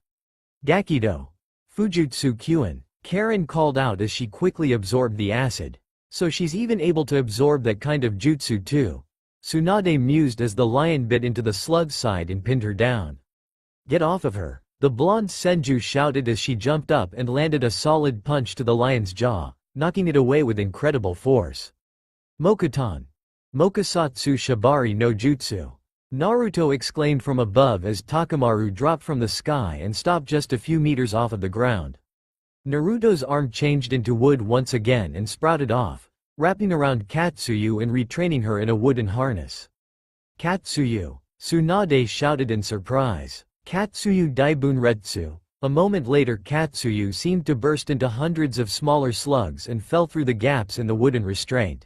Gakido. Fujutsu Kyuin, Karen called out as she quickly absorbed the acid. So she's even able to absorb that kind of jutsu too. Tsunade mused as the lion bit into the slug's side and pinned her down. Get off of her, the blonde Senju shouted as she jumped up and landed a solid punch to the lion's jaw, knocking it away with incredible force. Mokutan. Mokasatsu Shibari no Jutsu. Naruto exclaimed from above as Takamaru dropped from the sky and stopped just a few meters off of the ground. Naruto's arm changed into wood once again and sprouted off, wrapping around Katsuyu and retraining her in a wooden harness. Katsuyu, Tsunade shouted in surprise. Katsuyu Daibunretsu. A moment later Katsuyu seemed to burst into hundreds of smaller slugs and fell through the gaps in the wooden restraint.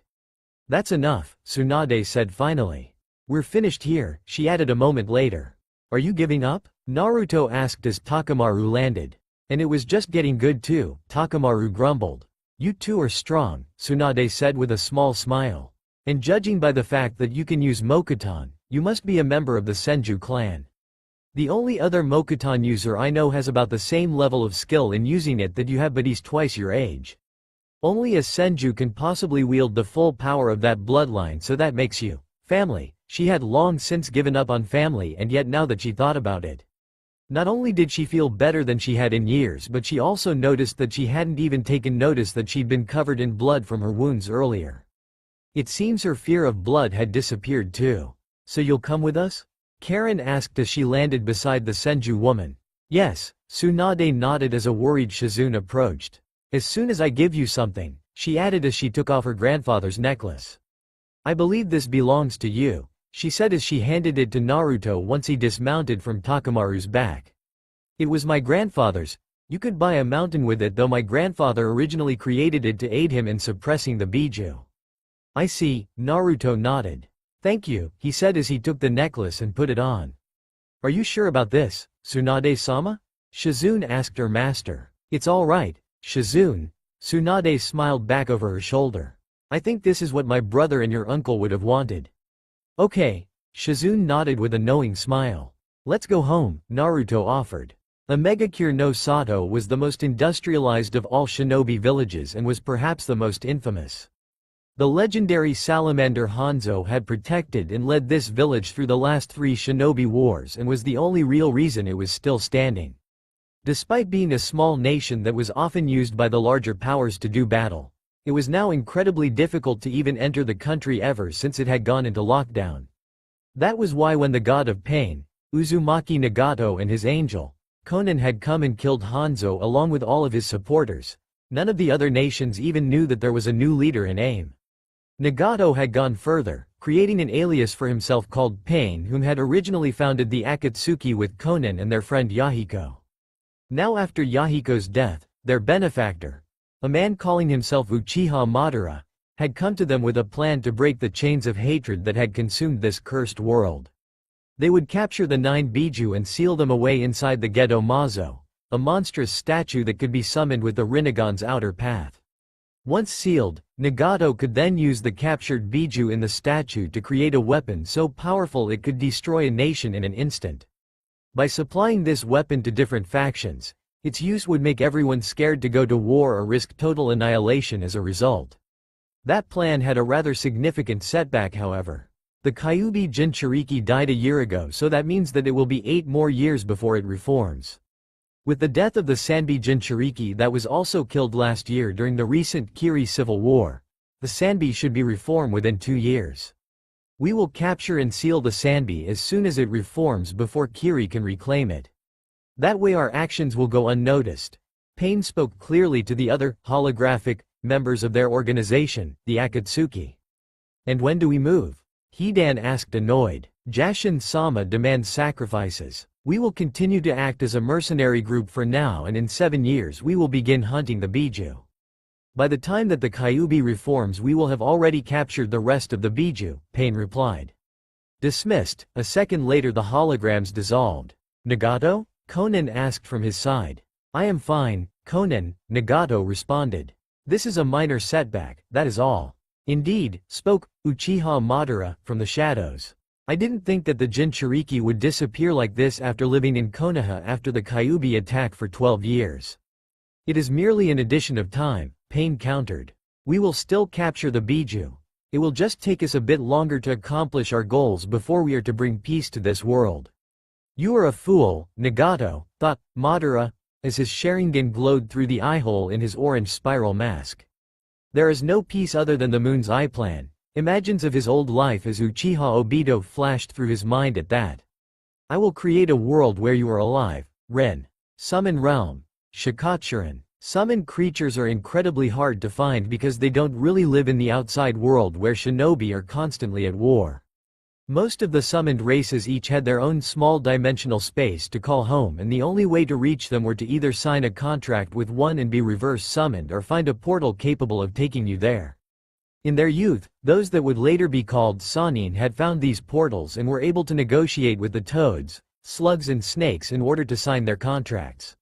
That's enough, Tsunade said finally. We're finished here, she added a moment later. Are you giving up? Naruto asked as Takamaru landed. And it was just getting good too, Takamaru grumbled. You two are strong, Tsunade said with a small smile. And judging by the fact that you can use Mokuton, you must be a member of the Senju clan. The only other Mokuton user I know has about the same level of skill in using it that you have, but he's twice your age. Only a Senju can possibly wield the full power of that bloodline, so that makes you family. She had long since given up on family, and yet now that she thought about it, not only did she feel better than she had in years, but she also noticed that she hadn't even taken notice that she'd been covered in blood from her wounds earlier. It seems her fear of blood had disappeared too. So you'll come with us? Karen asked as she landed beside the Senju woman. Yes, Tsunade nodded as a worried Shizune approached. As soon as I give you something, she added as she took off her grandfather's necklace. I believe this belongs to you, she said as she handed it to Naruto once he dismounted from Takamaru's back. It was my grandfather's. You could buy a mountain with it, though my grandfather originally created it to aid him in suppressing the Biju. I see, Naruto nodded. Thank you, he said as he took the necklace and put it on. Are you sure about this, Tsunade-sama? Shizune asked her master. It's all right, Shizune. Tsunade smiled back over her shoulder. I think this is what my brother and your uncle would have wanted. Okay, Shizune nodded with a knowing smile. Let's go home, Naruto offered. Megakure no Sato was the most industrialized of all shinobi villages and was perhaps the most infamous. The legendary salamander Hanzo had protected and led this village through the last 3 shinobi wars and was the only real reason it was still standing. Despite being a small nation that was often used by the larger powers to do battle, it was now incredibly difficult to even enter the country ever since it had gone into lockdown. That was why when the god of pain, Uzumaki Nagato, and his angel, Konan, had come and killed Hanzo along with all of his supporters, none of the other nations even knew that there was a new leader in AIM. Nagato had gone further, creating an alias for himself called Pain, whom had originally founded the Akatsuki with Konan and their friend Yahiko. Now after Yahiko's death, their benefactor, a man calling himself Uchiha Madara, had come to them with a plan to break the chains of hatred that had consumed this cursed world. They would capture the 9 Biju and seal them away inside the Gedo Mazo, a monstrous statue that could be summoned with the Rinnegan's outer path. Once sealed, Nagato could then use the captured Biju in the statue to create a weapon so powerful it could destroy a nation in an instant. By supplying this weapon to different factions, its use would make everyone scared to go to war or risk total annihilation as a result. That plan had a rather significant setback, however. The Kyuubi Jinchuriki died a year ago, so that means that it will be 8 more years before it reforms. With the death of the Sanbi Jinchuriki that was also killed last year during the recent Kiri Civil War, the Sanbi should be reformed within 2 years. We will capture and seal the Sanbi as soon as it reforms before Kiri can reclaim it. That way our actions will go unnoticed. Pain spoke clearly to the other, holographic, members of their organization, the Akatsuki. And when do we move? Hidan asked annoyed. Jashin-sama demands sacrifices. We will continue to act as a mercenary group for now, and in 7 years we will begin hunting the Biju. By the time that the Kyuubi reforms we will have already captured the rest of the Biju, Pain replied. Dismissed. A second later the holograms dissolved. Nagato? Konan asked from his side. I am fine, Konan, Nagato responded. This is a minor setback, that is all. Indeed, spoke Uchiha Madara from the shadows. I didn't think that the Jinchuriki would disappear like this after living in Konoha after the Kyuubi attack for 12 years. It is merely an addition of time, Pain countered. We will still capture the Biju. It will just take us a bit longer to accomplish our goals before we are to bring peace to this world. You are a fool, Nagato, thought Madara, as his Sharingan glowed through the eye-hole in his orange spiral mask. There is no peace other than the Moon's Eye plan. Images of his old life as Uchiha Obito flashed through his mind at that. I will create a world where you are alive, Ren. Summon Realm. Shikatsurin. Summoned creatures are incredibly hard to find because they don't really live in the outside world where shinobi are constantly at war. Most of the summoned races each had their own small dimensional space to call home, and the only way to reach them were to either sign a contract with one and be reverse summoned or find a portal capable of taking you there. In their youth, Those that would later be called Sannin had found these portals and were able to negotiate with the toads, slugs and snakes in order to sign their contracts.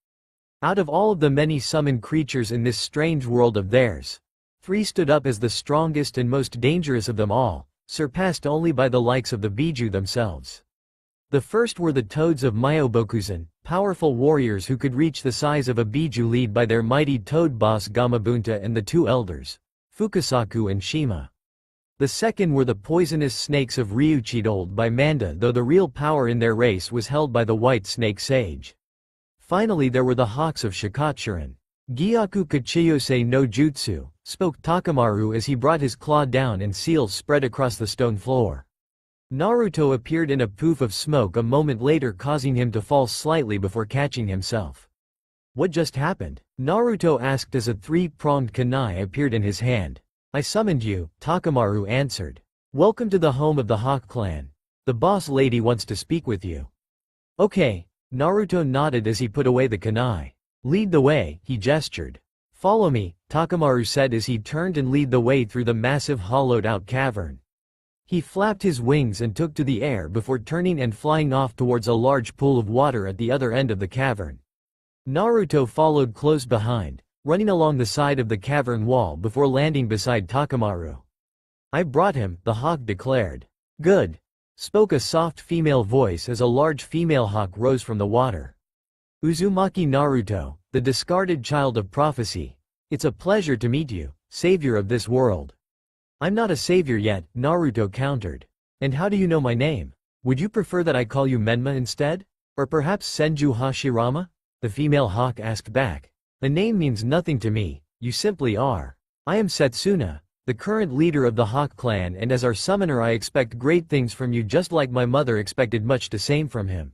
Out of all of the many summoned creatures in this strange world of theirs, 3 stood up as the strongest and most dangerous of them all, surpassed only by the likes of the Biju themselves. The first were the toads of Myobokuzen, powerful warriors who could reach the size of a Biju led by their mighty toad boss Gamabunta and the 2 elders, Fukasaku and Shima. The second were the poisonous snakes of Ryuchi by Manda, though the real power in their race was held by the white snake sage. Finally there were the hawks of Shikatsurin. Gyaku Kachiyose no Jutsu, spoke Takamaru as he brought his claw down and seals spread across the stone floor. Naruto appeared in a poof of smoke a moment later, causing him to fall slightly before catching himself. What just happened? Naruto asked as a 3-pronged kunai appeared in his hand. I summoned you, Takamaru answered. Welcome to the home of the Hawk clan. The boss lady wants to speak with you. Okay, Naruto nodded as he put away the kunai. Lead the way, he gestured. Follow me, Takamaru said as he turned and led the way through the massive hollowed-out cavern. He flapped his wings and took to the air before turning and flying off towards a large pool of water at the other end of the cavern. Naruto followed close behind, running along the side of the cavern wall before landing beside Takamaru. I brought him, the hawk declared. Good, spoke a soft female voice as a large female hawk rose from the water. Uzumaki Naruto, the discarded child of prophecy. It's a pleasure to meet you, savior of this world. I'm not a savior yet, Naruto countered. And how do you know my name? Would you prefer that I call you Menma instead? Or perhaps Senju Hashirama? The female hawk asked back. A name means nothing to me, you simply are. I am Setsuna, the current leader of the Hawk clan, and as our summoner I expect great things from you just like my mother expected much the same from him.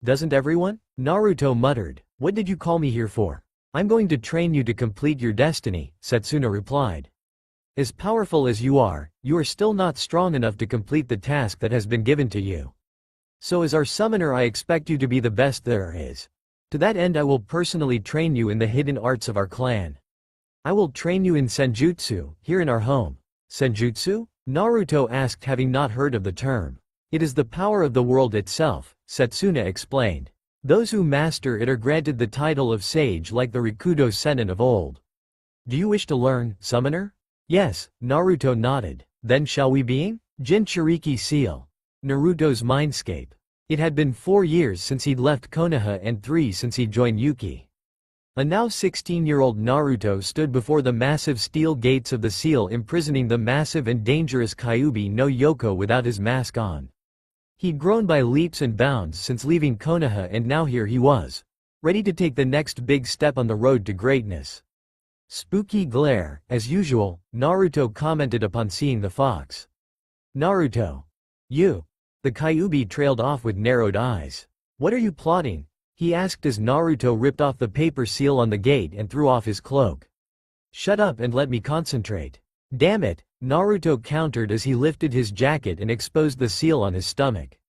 Doesn't everyone? Naruto muttered. What did you call me here for? I'm going to train you to complete your destiny, Setsuna replied. As powerful as you are still not strong enough to complete the task that has been given to you. So as our summoner I expect you to be the best there is. To that end I will personally train you in the hidden arts of our clan. I will train you in Senjutsu, here in our home. Senjutsu? Naruto asked, having not heard of the term. It is the power of the world itself, Setsuna explained. Those who master it are granted the title of sage like the Rikudo Sennin of old. Do you wish to learn, summoner? Yes, Naruto nodded. Then shall we begin? Jinchuriki seal. Naruto's mindscape. It had been 4 years since he'd left Konoha and 3 since he'd joined Yuki. A now 16-year-old Naruto stood before the massive steel gates of the seal imprisoning the massive and dangerous Kyuubi no Yoko without his mask on. He'd grown by leaps and bounds since leaving Konoha, and now here he was, ready to take the next big step on the road to greatness. Spooky glare, as usual, Naruto commented upon seeing the fox. Naruto. You. The Kyuubi trailed off with narrowed eyes. What are you plotting? He asked as Naruto ripped off the paper seal on the gate and threw off his cloak. Shut up and let me concentrate. Damn it, Naruto countered as he lifted his jacket and exposed the seal on his stomach.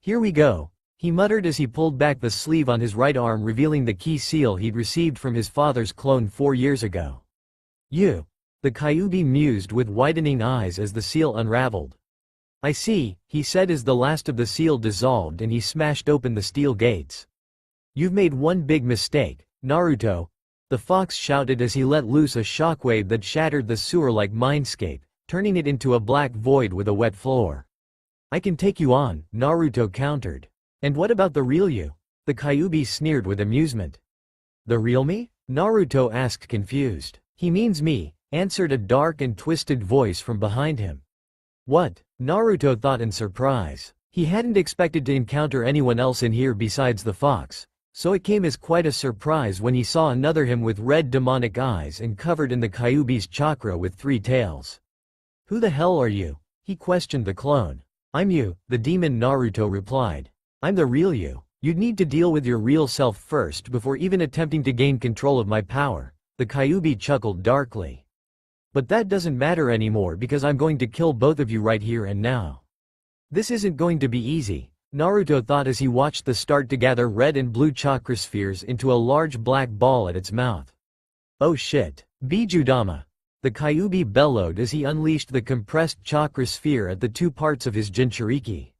Here we go, he muttered as he pulled back the sleeve on his right arm, revealing the key seal he'd received from his father's clone 4 years ago. You. The Kyuubi mused with widening eyes as the seal unraveled. I see, he said as the last of the seal dissolved and he smashed open the steel gates. You've made one big mistake, Naruto, the fox shouted as he let loose a shockwave that shattered the sewer-like mindscape, turning it into a black void with a wet floor. I can take you on, Naruto countered. And what about the real you? The Kyuubi sneered with amusement. The real me? Naruto asked, confused. He means me, answered a dark and twisted voice from behind him. What? Naruto thought in surprise. He hadn't expected to encounter anyone else in here besides the fox, so it came as quite a surprise when he saw another him with red demonic eyes and covered in the Kyuubi's chakra with 3 tails. Who the hell are you? He questioned the clone. I'm you, the demon, Naruto replied. I'm the real you. You'd need to deal with your real self first before even attempting to gain control of my power, the Kyuubi chuckled darkly. But that doesn't matter anymore because I'm going to kill both of you right here and now. This isn't going to be easy, Naruto thought as he watched the start to gather red and blue chakra spheres into a large black ball at its mouth. Oh shit. Bijudama. The Kyuubi bellowed as he unleashed the compressed chakra sphere at the two parts of his Jinchuriki.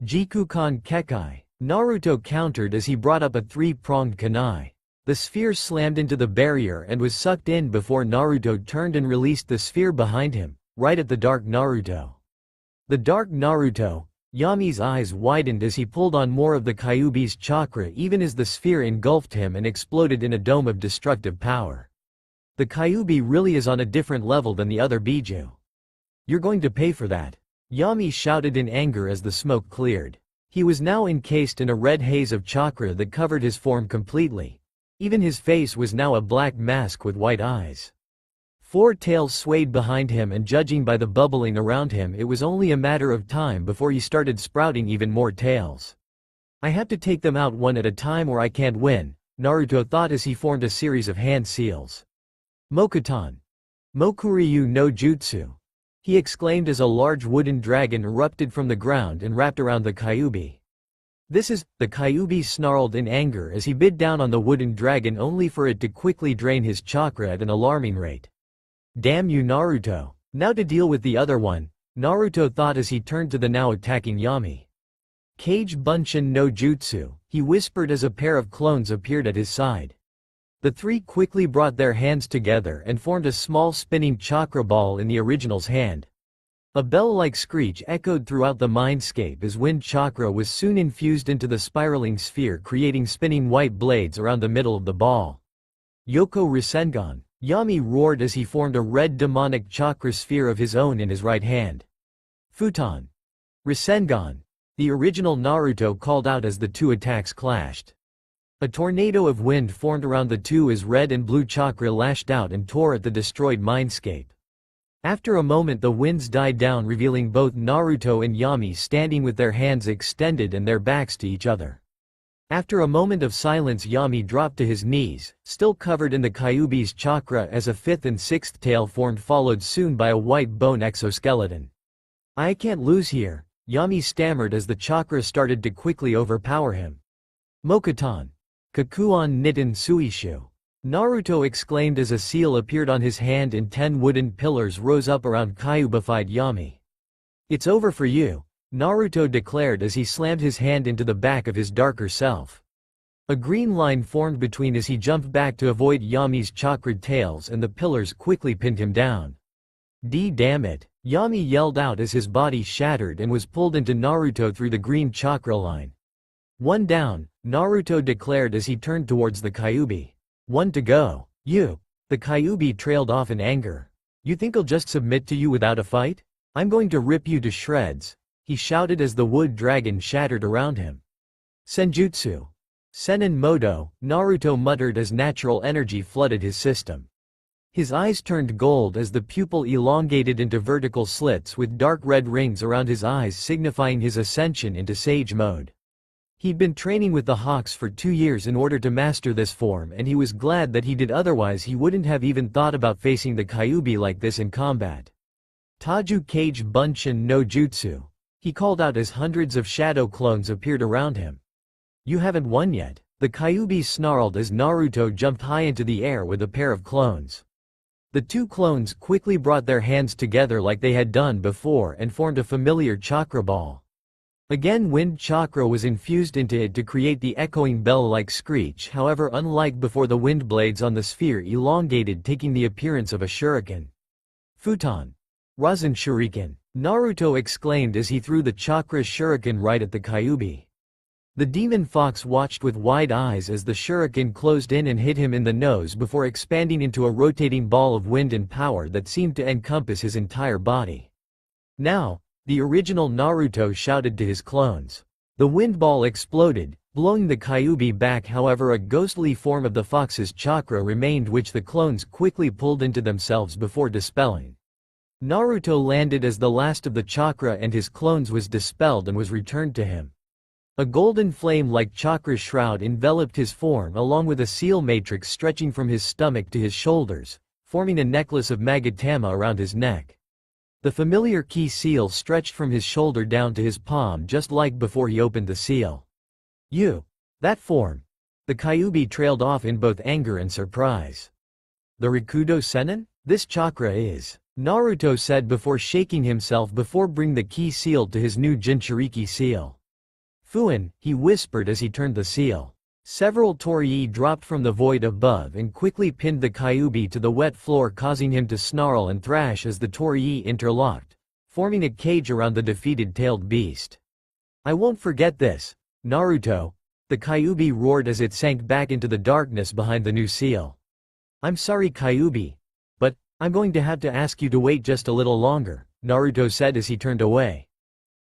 Jikukan Kekai. Naruto countered as he brought up a three-pronged kunai. The sphere slammed into the barrier and was sucked in before Naruto turned and released the sphere behind him, right at the Dark Naruto. The Dark Naruto. Yami's eyes widened as he pulled on more of the Kyuubi's chakra even as the sphere engulfed him and exploded in a dome of destructive power. The Kyuubi really is on a different level than the other Biju. You're going to pay for that. Yami shouted in anger as the smoke cleared. He was now encased in a red haze of chakra that covered his form completely. Even his face was now a black mask with white eyes. Four tails swayed behind him, and judging by the bubbling around him, it was only a matter of time before he started sprouting even more tails. I have to take them out one at a time or I can't win, Naruto thought as he formed a series of hand seals. Mokutan. Mokuryu no Jutsu. He exclaimed as a large wooden dragon erupted from the ground and wrapped around the Kyuubi. This is, the Kyuubi snarled in anger as he bit down on the wooden dragon only for it to quickly drain his chakra at an alarming rate. Damn you Naruto. Now to deal with the other one, Naruto thought as he turned to the now attacking Yami. Kage Bunshin no Jutsu, he whispered as a pair of clones appeared at his side. The three quickly brought their hands together and formed a small spinning chakra ball in the original's hand. A bell-like screech echoed throughout the mindscape as wind chakra was soon infused into the spiraling sphere, creating spinning white blades around the middle of the ball. Yoko Rasengan. Yami roared as he formed a red demonic chakra sphere of his own in his right hand. Futon. Rasengan. The original Naruto called out as the two attacks clashed. A tornado of wind formed around the two as red and blue chakra lashed out and tore at the destroyed mindscape. After a moment the winds died down, revealing both Naruto and Yami standing with their hands extended and their backs to each other. After a moment of silence Yami dropped to his knees, still covered in the Kyuubi's chakra, as a fifth and sixth tail formed, followed soon by a white bone exoskeleton. I can't lose here, Yami stammered as the chakra started to quickly overpower him. Mokutan. Kakuon Nitten Suishu. Naruto exclaimed as a seal appeared on his hand and 10 wooden pillars rose up around Kyuubified Yami. It's over for you, Naruto declared as he slammed his hand into the back of his darker self. A green line formed between as he jumped back to avoid Yami's chakra tails, and the pillars quickly pinned him down. Damn it, Yami yelled out as his body shattered and was pulled into Naruto through the green chakra line. One down, Naruto declared as he turned towards the Kyuubi. One to go. You. The Kyuubi trailed off in anger. You think I'll just submit to you without a fight? I'm going to rip you to shreds, he shouted as the wood dragon shattered around him. Senjutsu. Senin Moto, Naruto muttered as natural energy flooded his system. His eyes turned gold as the pupil elongated into vertical slits with dark red rings around his eyes, signifying his ascension into Sage mode. He'd been training with the Hawks for 2 years in order to master this form, and he was glad that he did, otherwise he wouldn't have even thought about facing the Kyuubi like this in combat. Taju Kage Bunshin no Jutsu. He called out as hundreds of shadow clones appeared around him. You haven't won yet, the Kyuubi snarled as Naruto jumped high into the air with a pair of clones. The two clones quickly brought their hands together like they had done before and formed a familiar chakra ball. Again wind chakra was infused into it to create the echoing bell-like screech, however unlike before, the wind blades on the sphere elongated, taking the appearance of a shuriken. Futon. Rasen Shuriken. Naruto exclaimed as he threw the chakra shuriken right at the Kyuubi. The demon fox watched with wide eyes as the shuriken closed in and hit him in the nose before expanding into a rotating ball of wind and power that seemed to encompass his entire body. Now, the original Naruto shouted to his clones. The wind ball exploded, blowing the Kyuubi back, however a ghostly form of the fox's chakra remained, which the clones quickly pulled into themselves before dispelling. Naruto landed as the last of the chakra and his clones was dispelled and was returned to him. A golden flame-like chakra shroud enveloped his form, along with a seal matrix stretching from his stomach to his shoulders, forming a necklace of Magatama around his neck. The familiar key seal stretched from his shoulder down to his palm, just like before he opened the seal. You. That form. The Kyuubi trailed off in both anger and surprise. The Rikudo Sennin? This chakra is, Naruto said before shaking himself before bring the key seal to his new Jinchuriki seal. Fuin, he whispered as he turned the seal. Several torii dropped from the void above and quickly pinned the Kyuubi to the wet floor, causing him to snarl and thrash as the torii interlocked, forming a cage around the defeated tailed beast. I won't forget this, Naruto, the Kyuubi roared as it sank back into the darkness behind the new seal. I'm sorry Kyuubi, but I'm going to have to ask you to wait just a little longer, Naruto said as he turned away.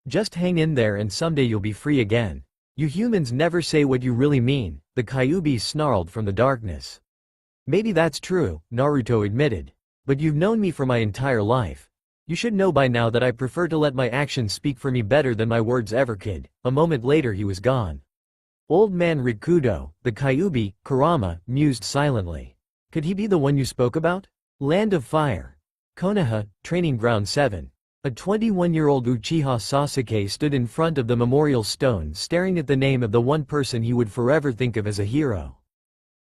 Just hang in there and someday you'll be free again. You humans never say what you really mean, the Kyuubi snarled from the darkness. Maybe that's true, Naruto admitted. But you've known me for my entire life. You should know by now that I prefer to let my actions speak for me better than my words ever could. A moment later he was gone. Old man Rikudo, the Kyuubi, Kurama, mused silently. Could he be the one you spoke about? Land of Fire. Konoha, Training Ground 7. A 21-year-old Uchiha Sasuke stood in front of the memorial stone staring at the name of the one person he would forever think of as a hero.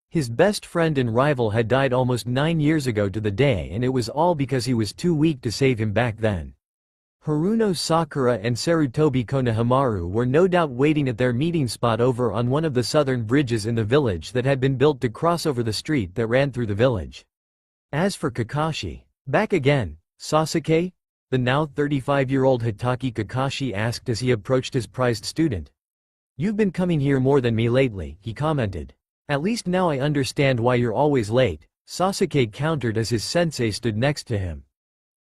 His best friend and rival had died almost 9 years ago to the day, and it was all because he was too weak to save him back then. Haruno Sakura and Sarutobi Konohamaru were no doubt waiting at their meeting spot over on one of the southern bridges in the village that had been built to cross over the street that ran through the village. As for Kakashi, back again, Sasuke? The now 35-year-old Hitaki Kakashi asked as he approached his prized student. You've been coming here more than me lately, he commented. At least now I understand why you're always late, Sasuke countered as his sensei stood next to him.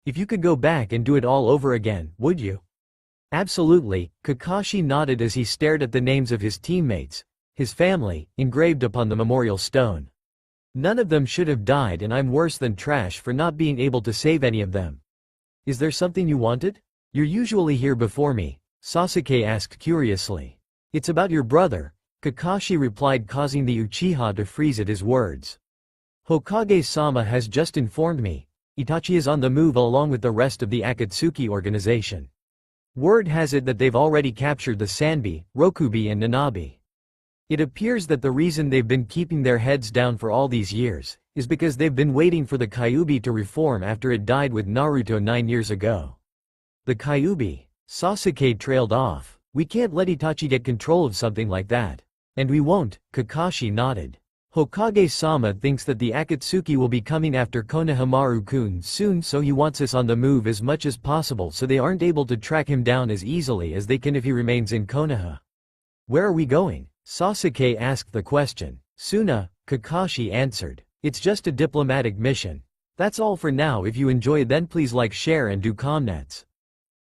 If you could go back and do it all over again, would you? Absolutely, Kakashi nodded as he stared at the names of his teammates, his family, engraved upon the memorial stone. None of them should have died, and I'm worse than trash for not being able to save any of them. Is there something you wanted? You're usually here before me, Sasuke asked curiously. It's about your brother, Kakashi replied, causing the Uchiha to freeze at his words. Hokage-sama has just informed me, Itachi is on the move along with the rest of the Akatsuki organization. Word has it that they've already captured the Sanbi, Rokubi and Nanabi. It appears that the reason they've been keeping their heads down for all these years is because they've been waiting for the Kyuubi to reform after it died with Naruto 9 years ago. The Kyuubi, Sasuke trailed off. We can't let Itachi get control of something like that. And we won't, Kakashi nodded. Hokage-sama thinks that the Akatsuki will be coming after Konohamaru-kun soon, so he wants us on the move as much as possible so they aren't able to track him down as easily as they can if he remains in Konoha. Where are we going? Sasuke asked the question. Suna, Kakashi answered. It's just a diplomatic mission. That's all for now. If you enjoy, then please like, share and do comments.